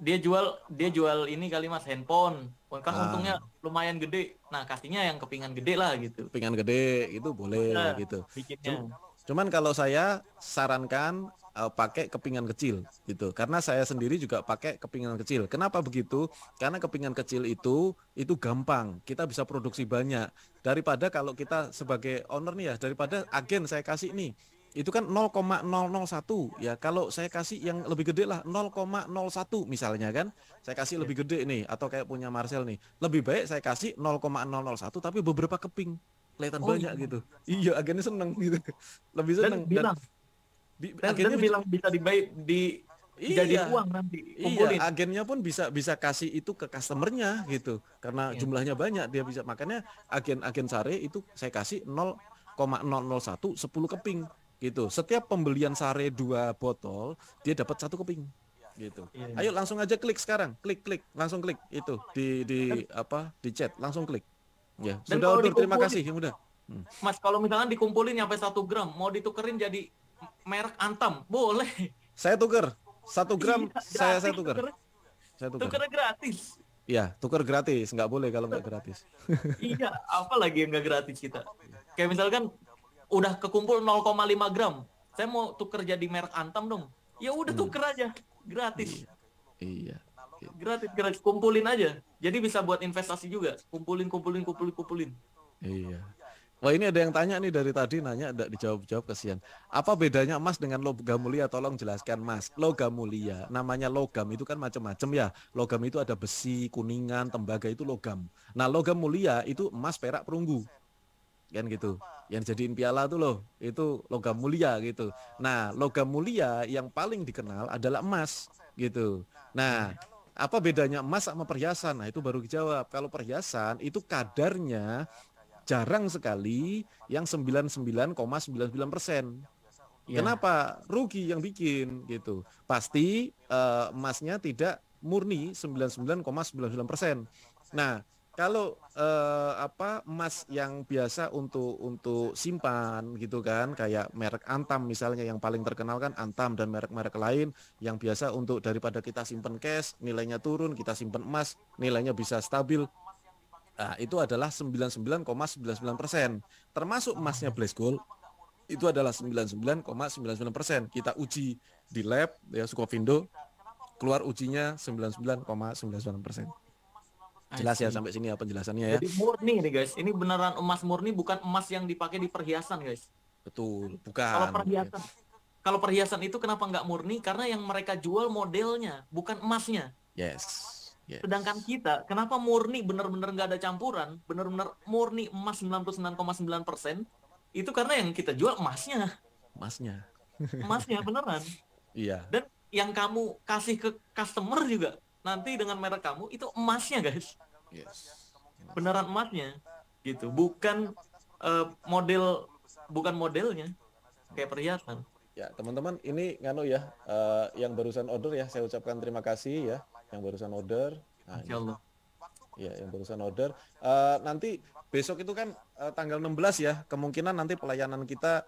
dia jual ini kali Mas handphone. Kan untungnya lumayan gede. Nah, kasihnya yang kepingan gede lah gitu. kepingan gede itu boleh Nah, gitu. bikinnya. Cuman kalau saya sarankan pakai kepingan kecil gitu. Karena saya sendiri juga pakai kepingan kecil. Kenapa begitu? Karena kepingan kecil itu gampang. Kita bisa produksi banyak daripada kalau kita sebagai owner nih ya, daripada agen saya kasih nih. Itu kan 0,001 ya. Kalau saya kasih yang lebih gede lah 0,01 misalnya kan. Saya kasih lebih gede nih atau kayak punya Marcel nih. Lebih baik saya kasih 0,001 tapi beberapa keping. Kelihatan Oh banyak iya. gitu. Iya, agennya seneng gitu. Lebih Dan seneng dan bilang dan agennya bilang bisa dijadiin iya. uang nanti Iya, kumpulin. agennya pun bisa bisa kasih itu ke customernya gitu. Karena Iya. jumlahnya banyak dia bisa. Makanya agen sare itu saya kasih 0,001 10 keping gitu. Setiap pembelian sare 2 botol, dia dapat 1 keping gitu. Iya. Ayo langsung aja klik sekarang. Klik, langsung klik itu di chat, langsung klik. Ya, Dan sudah kalau order, terima dikumpulin, kasih yang udah. Mas, kalau misalkan dikumpulin sampai 1 gram, mau ditukerin jadi merek Antam, boleh. Saya tuker 1 gram, Iya, saya gratis tuker. Saya tuker. tukernya gratis. Iya, tuker gratis, nggak boleh kalau nggak gratis. Iya, apa lagi yang nggak gratis kita? Kayak misalkan udah kekumpul 0,5 gram, saya mau tuker jadi merek Antam dong. Ya udah tuker aja, gratis. Iya. Gratis, kumpulin aja. Jadi bisa buat investasi juga. Kumpulin. Iya. Wah, ini ada yang tanya nih dari tadi, nanya enggak dijawab-jawab, kasihan. Apa bedanya emas dengan logam mulia? Tolong jelaskan Mas. Logam mulia, namanya logam itu kan macam-macam ya. Logam itu ada besi, kuningan, tembaga itu logam. Nah, logam mulia itu emas, perak, perunggu. Kan gitu. Yang jadiin piala tuh loh, itu logam mulia gitu. Nah, logam mulia yang paling dikenal adalah emas gitu. Nah, apa bedanya emas sama perhiasan? Nah, itu baru dijawab. Kalau perhiasan itu kadarnya jarang sekali yang 99,99%. Iya. Kenapa? Rugi yang bikin gitu. Pasti emasnya tidak murni 99,99%. Nah, kalau emas yang biasa untuk simpan gitu kan, kayak merek Antam misalnya, yang paling terkenal kan Antam dan merek-merek lain yang biasa untuk daripada kita simpan cash, nilainya turun, kita simpan emas, nilainya bisa stabil. Nah, itu adalah 99,99%. Termasuk emasnya Blaze Gold itu adalah 99,99%. Kita uji di lab ya, Sukovindo, keluar ujinya 99,99%. Jelas ya sampai sini ya penjelasannya ya. Jadi murni nih guys, ini beneran emas murni, bukan emas yang dipakai di perhiasan guys. Betul, Kalau bukan. perhiasan, kalau perhiasan itu kenapa nggak murni? Karena yang mereka jual modelnya, bukan emasnya. Yes. Sedangkan kita, kenapa murni bener-bener nggak ada campuran, bener-bener murni emas 99,9%, itu karena yang kita jual emasnya. Emasnya. Emasnya beneran. Iya. Dan yang kamu kasih ke customer juga, nanti dengan merek kamu, itu emasnya guys. Yes. Beneran emasnya. Gitu. Bukan bukan modelnya. Kayak perhiasan. Ya, teman-teman, ini nganu ya, yang barusan order ya, saya ucapkan terima kasih ya, yang barusan order. Nah, Insya ini Allah. ya, yang barusan order. Nanti besok itu kan tanggal 16 ya, kemungkinan nanti pelayanan kita,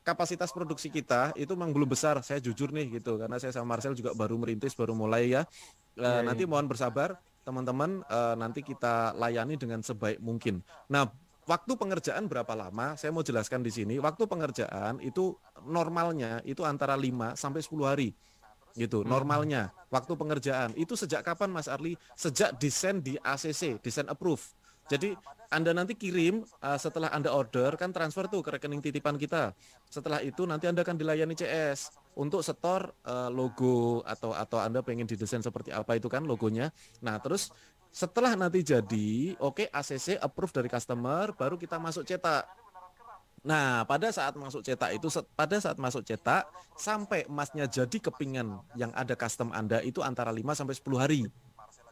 kapasitas produksi kita itu memang belum besar. Saya jujur nih gitu, karena saya sama Marcel juga baru merintis, baru mulai ya. Iya, iya. Nanti mohon bersabar, teman-teman. Nanti kita layani dengan sebaik mungkin. Nah, waktu pengerjaan berapa lama? Saya mau jelaskan di sini. Waktu pengerjaan itu normalnya itu antara 5 sampai 10 hari gitu Hmm. normalnya. Waktu pengerjaan itu sejak kapan Mas Arli? Sejak desain di ACC, desain approve. Jadi Anda nanti kirim, setelah Anda order kan transfer tuh ke rekening titipan kita. Setelah itu nanti Anda akan dilayani CS untuk setor logo, atau Anda pengen didesain seperti apa itu kan logonya. Nah, terus setelah nanti jadi oke, ACC approve dari customer, baru kita masuk cetak. Nah, pada saat masuk cetak sampai emasnya jadi kepingan yang ada custom Anda itu antara 5 sampai 10 hari.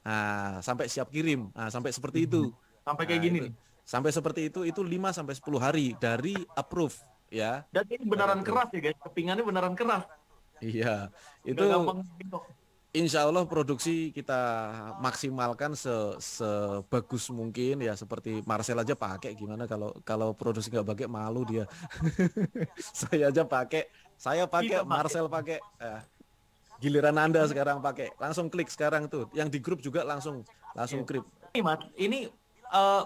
Nah, sampai siap kirim. Nah, sampai seperti itu. Sampai kayak Nah, gini itu nih. sampai seperti itu 5 sampai 10 hari dari approve ya, Dan ini dari beneran approve. keras ya guys. Kepingannya beneran keras. Iya, itu Nggak gampang gitu. insya Allah produksi kita maksimalkan sebagus mungkin ya, seperti Marcel aja pakai, gimana kalau kalau produksi nggak pakai, malu dia. Saya aja pakai, saya Kita pakai, pakai. Marcel pakai. Giliran Anda sekarang pakai, langsung klik sekarang tuh. Yang di grup juga langsung langsung Iya. klik. Ini Mas, ini eh,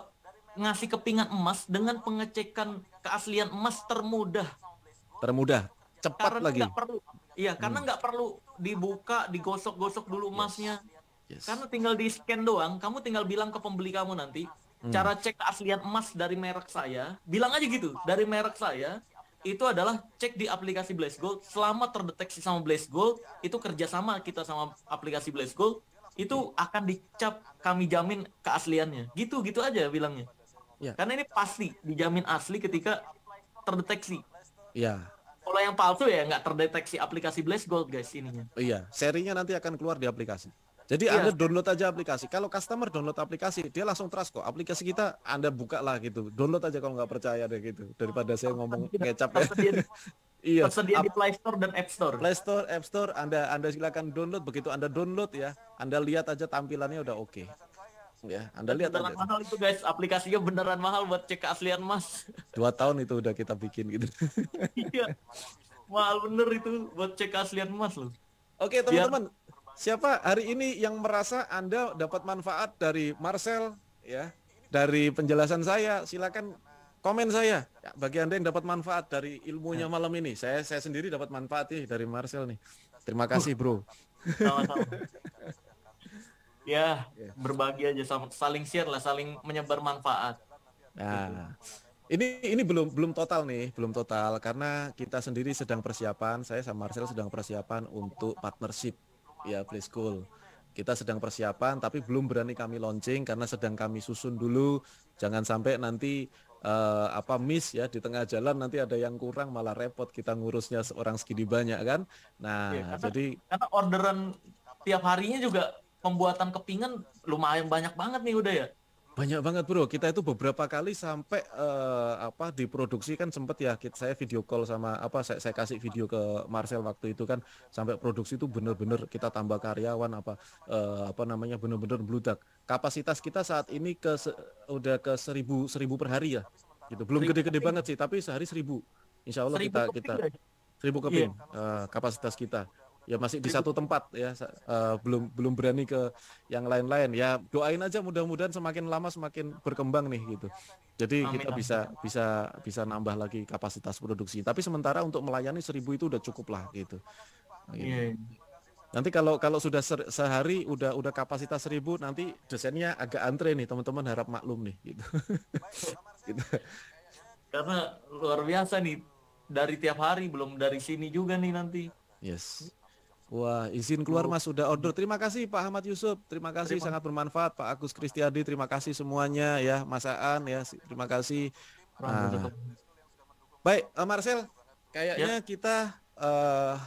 ngasih kepingan emas dengan pengecekan keaslian emas termudah. Termudah, cepat Karena lagi. nggak perlu, iya, karena Hmm. nggak perlu dibuka, digosok-gosok dulu emasnya. Yes. Yes. Karena tinggal di scan doang, kamu tinggal bilang ke pembeli kamu nanti, Hmm. cara cek keaslian emas dari merek saya, bilang aja gitu, dari merek saya, itu adalah cek di aplikasi Blaze Gold, selama terdeteksi sama Blaze Gold, itu kerjasama kita sama aplikasi Blaze Gold, Ya. itu akan dicap, kami jamin keasliannya. Gitu aja bilangnya. Ya. Karena ini pasti dijamin asli ketika terdeteksi. Ya. Kalau yang palsu ya nggak terdeteksi aplikasi Blaze Gold guys ininya. Iya, serinya nanti akan keluar di aplikasi. Jadi Anda Iya, download aja aplikasi. Kalau customer download aplikasi, dia langsung trust kok. Aplikasi kita Anda buka lah gitu. Download aja kalau nggak percaya deh gitu. Daripada saya ngomong ngecap ya. tersedia Iya, tersedia di Play Store dan App Store. Play Store, App Store, Anda silakan download. Begitu Anda download ya, Anda lihat aja tampilannya udah oke. Ya, Anda Dan lihat beneran aja. mahal itu guys, aplikasinya beneran mahal buat cek keaslian Mas. 2 tahun itu udah kita bikin gitu. Iya, mahal bener itu buat cek keaslian Mas loh. Oke, Biar teman-teman. Siapa hari ini yang merasa Anda dapat manfaat dari Marcel ya, dari penjelasan saya, silakan komen saya. Ya, bagi Anda yang dapat manfaat dari ilmunya ya, malam ini, saya sendiri dapat manfaat nih dari Marcel nih. Terima kasih, Bro. sama-sama. Ya, Ya. berbagi aja sama, saling share lah, saling menyebar manfaat. Gitu. Nah, ini belum belum total nih, belum total karena kita sendiri sedang persiapan, saya sama Marcel sedang persiapan untuk partnership ya, Play School. Kita sedang persiapan tapi belum berani kami launching karena sedang kami susun dulu. Jangan sampai nanti miss ya di tengah jalan, nanti ada yang kurang malah repot kita ngurusnya seorang segini banyak kan. Ya, Nah, karena jadi karena orderan tiap harinya juga pembuatan kepingan lumayan banyak banget nih udah ya. banyak banget bro, kita itu beberapa kali sampai diproduksi kan sempet ya, saya video call sama saya kasih video ke Marcel waktu itu kan, sampai produksi itu bener-bener kita tambah karyawan namanya bener-bener bludak. Kapasitas kita saat ini udah ke 1000 per hari ya, gitu. Belum 1.000 gede-gede keping, banget sih, tapi sehari 1000. Insya Allah 1.000 keping kita guys. 1000 keping Iya, kapasitas kita. Ya masih di 1.000 satu keping. tempat ya, belum belum berani ke yang lain-lain. Ya doain aja mudah-mudahan semakin lama semakin berkembang nih gitu. Jadi Amin, kita amin. bisa bisa bisa nambah lagi kapasitas produksi. Tapi sementara untuk melayani 1000 itu udah cukup lah gitu. Gitu. Iya. Nanti kalau kalau sudah sehari udah kapasitas 1000, nanti desainnya agak antre nih, teman-teman harap maklum nih gitu. Gitu. Karena luar biasa nih, dari tiap hari, belum dari sini juga nih nanti. Yes. Wah, izin keluar Tuh, Mas, sudah order. Terima kasih Pak Ahmad Yusuf. Terima kasih, terima sangat bermanfaat. Pak Agus Kristiadi, terima kasih semuanya ya. Mas Aan ya, terima kasih. kasih. Nah, baik, Marcel, Ya, kayaknya kita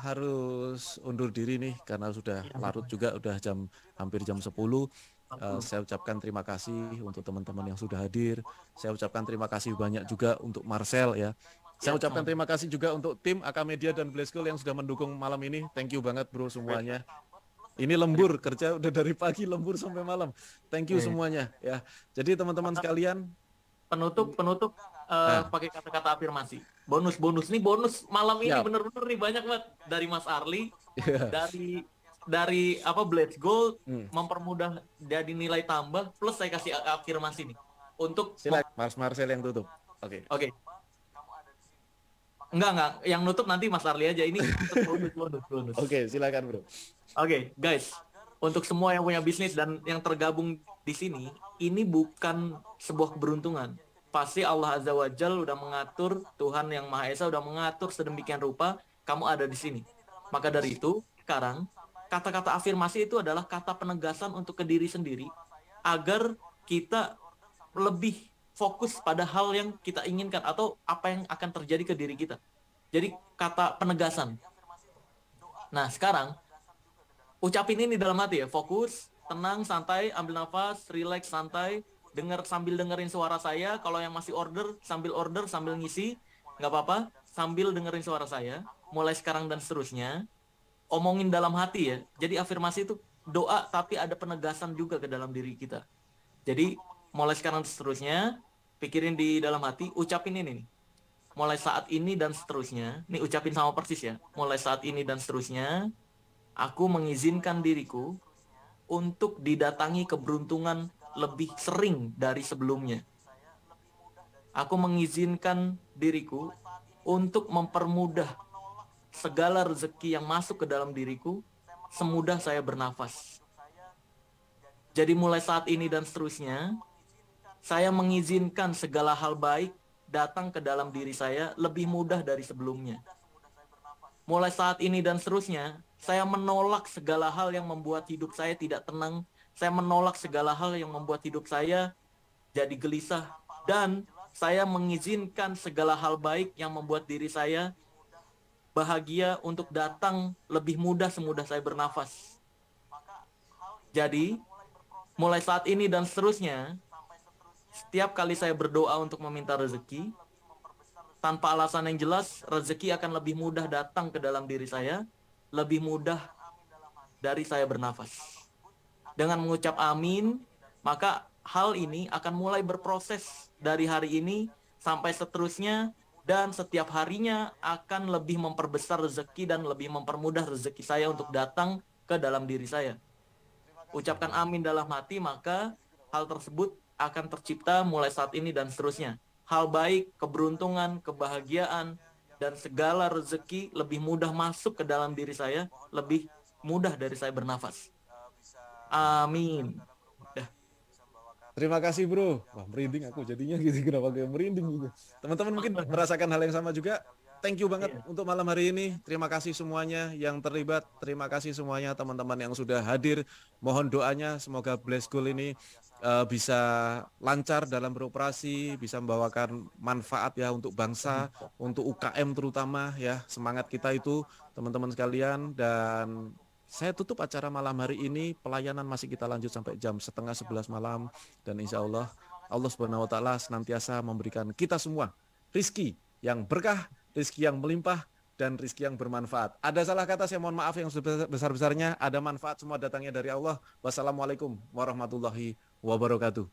harus undur diri nih karena sudah ya, larut juga, udah hampir jam 10. 40. Saya ucapkan terima kasih untuk teman-teman yang sudah hadir. Saya ucapkan terima kasih banyak juga untuk Marcel ya. Saya Ya, ucapkan sama. terima kasih juga untuk tim AK Media dan Blast School yang sudah mendukung malam ini. Thank you banget bro semuanya. Ini lembur, kerja udah dari pagi lembur sampai malam. Thank you Iya. semuanya ya. Jadi teman-teman sekalian, Penutup nah, pakai kata-kata afirmasi. Bonus bonus malam ini siap. bener-bener nih banyak banget dari Mas Arli, Ya. dari apa Blitz Gold Hmm. mempermudah jadi nilai tambah plus saya kasih afirmasi nih untuk Silakan Mas Marcel yang tutup. Oke. Oke. Enggak, yang nutup nanti Mas Arli aja. Ini untuk bonus. Oke, silakan bro. Oke, guys. Untuk semua yang punya bisnis dan yang tergabung di sini, ini bukan sebuah keberuntungan. Pasti Allah Azza wa Jal udah mengatur, Tuhan yang Maha Esa udah mengatur sedemikian rupa kamu ada di sini. Maka dari itu, sekarang kata-kata afirmasi itu adalah kata penegasan untuk ke diri sendiri agar kita lebih fokus pada hal yang kita inginkan atau apa yang akan terjadi ke diri kita. Jadi kata penegasan. Nah, sekarang ucapin ini dalam hati ya, fokus, tenang, santai, ambil nafas, relax, santai, sambil dengerin suara saya. Kalau yang masih order, sambil ngisi, nggak apa-apa, sambil dengerin suara saya. Mulai sekarang dan seterusnya, omongin dalam hati ya. Jadi afirmasi itu doa tapi ada penegasan juga ke dalam diri kita. Jadi mulai sekarang dan seterusnya, pikirin di dalam hati, ucapin ini nih. Mulai saat ini dan seterusnya, nih ucapin sama persis ya. Mulai saat ini dan seterusnya, aku mengizinkan diriku untuk didatangi keberuntungan lebih sering dari sebelumnya. Aku mengizinkan diriku untuk mempermudah segala rezeki yang masuk ke dalam diriku semudah saya bernafas. Jadi mulai saat ini dan seterusnya, saya mengizinkan segala hal baik datang ke dalam diri saya lebih mudah dari sebelumnya. Mulai saat ini dan seterusnya, saya menolak segala hal yang membuat hidup saya tidak tenang. Saya menolak segala hal yang membuat hidup saya jadi gelisah. Dan saya mengizinkan segala hal baik yang membuat diri saya bahagia untuk datang lebih mudah semudah saya bernafas. Jadi, mulai saat ini dan seterusnya, setiap kali saya berdoa untuk meminta rezeki, tanpa alasan yang jelas, rezeki akan lebih mudah datang ke dalam diri saya, lebih mudah dari saya bernafas. Dengan mengucap amin, maka hal ini akan mulai berproses dari hari ini sampai seterusnya, dan setiap harinya akan lebih memperbesar rezeki dan lebih mempermudah rezeki saya untuk datang ke dalam diri saya. Ucapkan amin dalam hati, maka hal tersebut akan tercipta mulai saat ini dan seterusnya. Hal baik, keberuntungan, kebahagiaan, dan segala rezeki lebih mudah masuk ke dalam diri saya, lebih mudah dari saya bernafas. Amin. Dah. Terima kasih bro. Wah merinding aku jadinya gitu. Kenapa kayak merinding gitu. Teman-teman mungkin merasakan hal yang sama juga. Thank you banget untuk malam hari ini. Terima kasih semuanya yang terlibat. Terima kasih semuanya teman-teman yang sudah hadir. Mohon doanya semoga Blast School ini bisa lancar dalam beroperasi, bisa membawakan manfaat ya untuk bangsa, untuk UKM terutama ya. Semangat kita itu teman-teman sekalian, dan saya tutup acara malam hari ini. Pelayanan masih kita lanjut sampai jam 10:30 malam, dan insya Allah Allah Subhanahu wa taala senantiasa memberikan kita semua rizki yang berkah, rizki yang melimpah, dan rizki yang bermanfaat. Ada salah kata saya mohon maaf yang sebesar-besarnya. Ada manfaat semua datangnya dari Allah. Wassalamualaikum warahmatullahi wabarakatuh.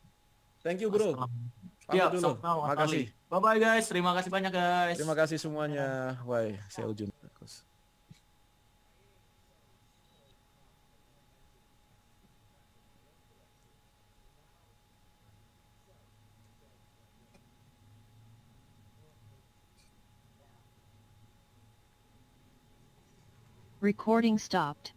Thank you bro. Pamit Siap, dulu. sama-sama Mas Makasih. Ali. Bye-bye guys, terima kasih banyak guys. Terima kasih semuanya. Wah, saya Ujun. Recording stopped.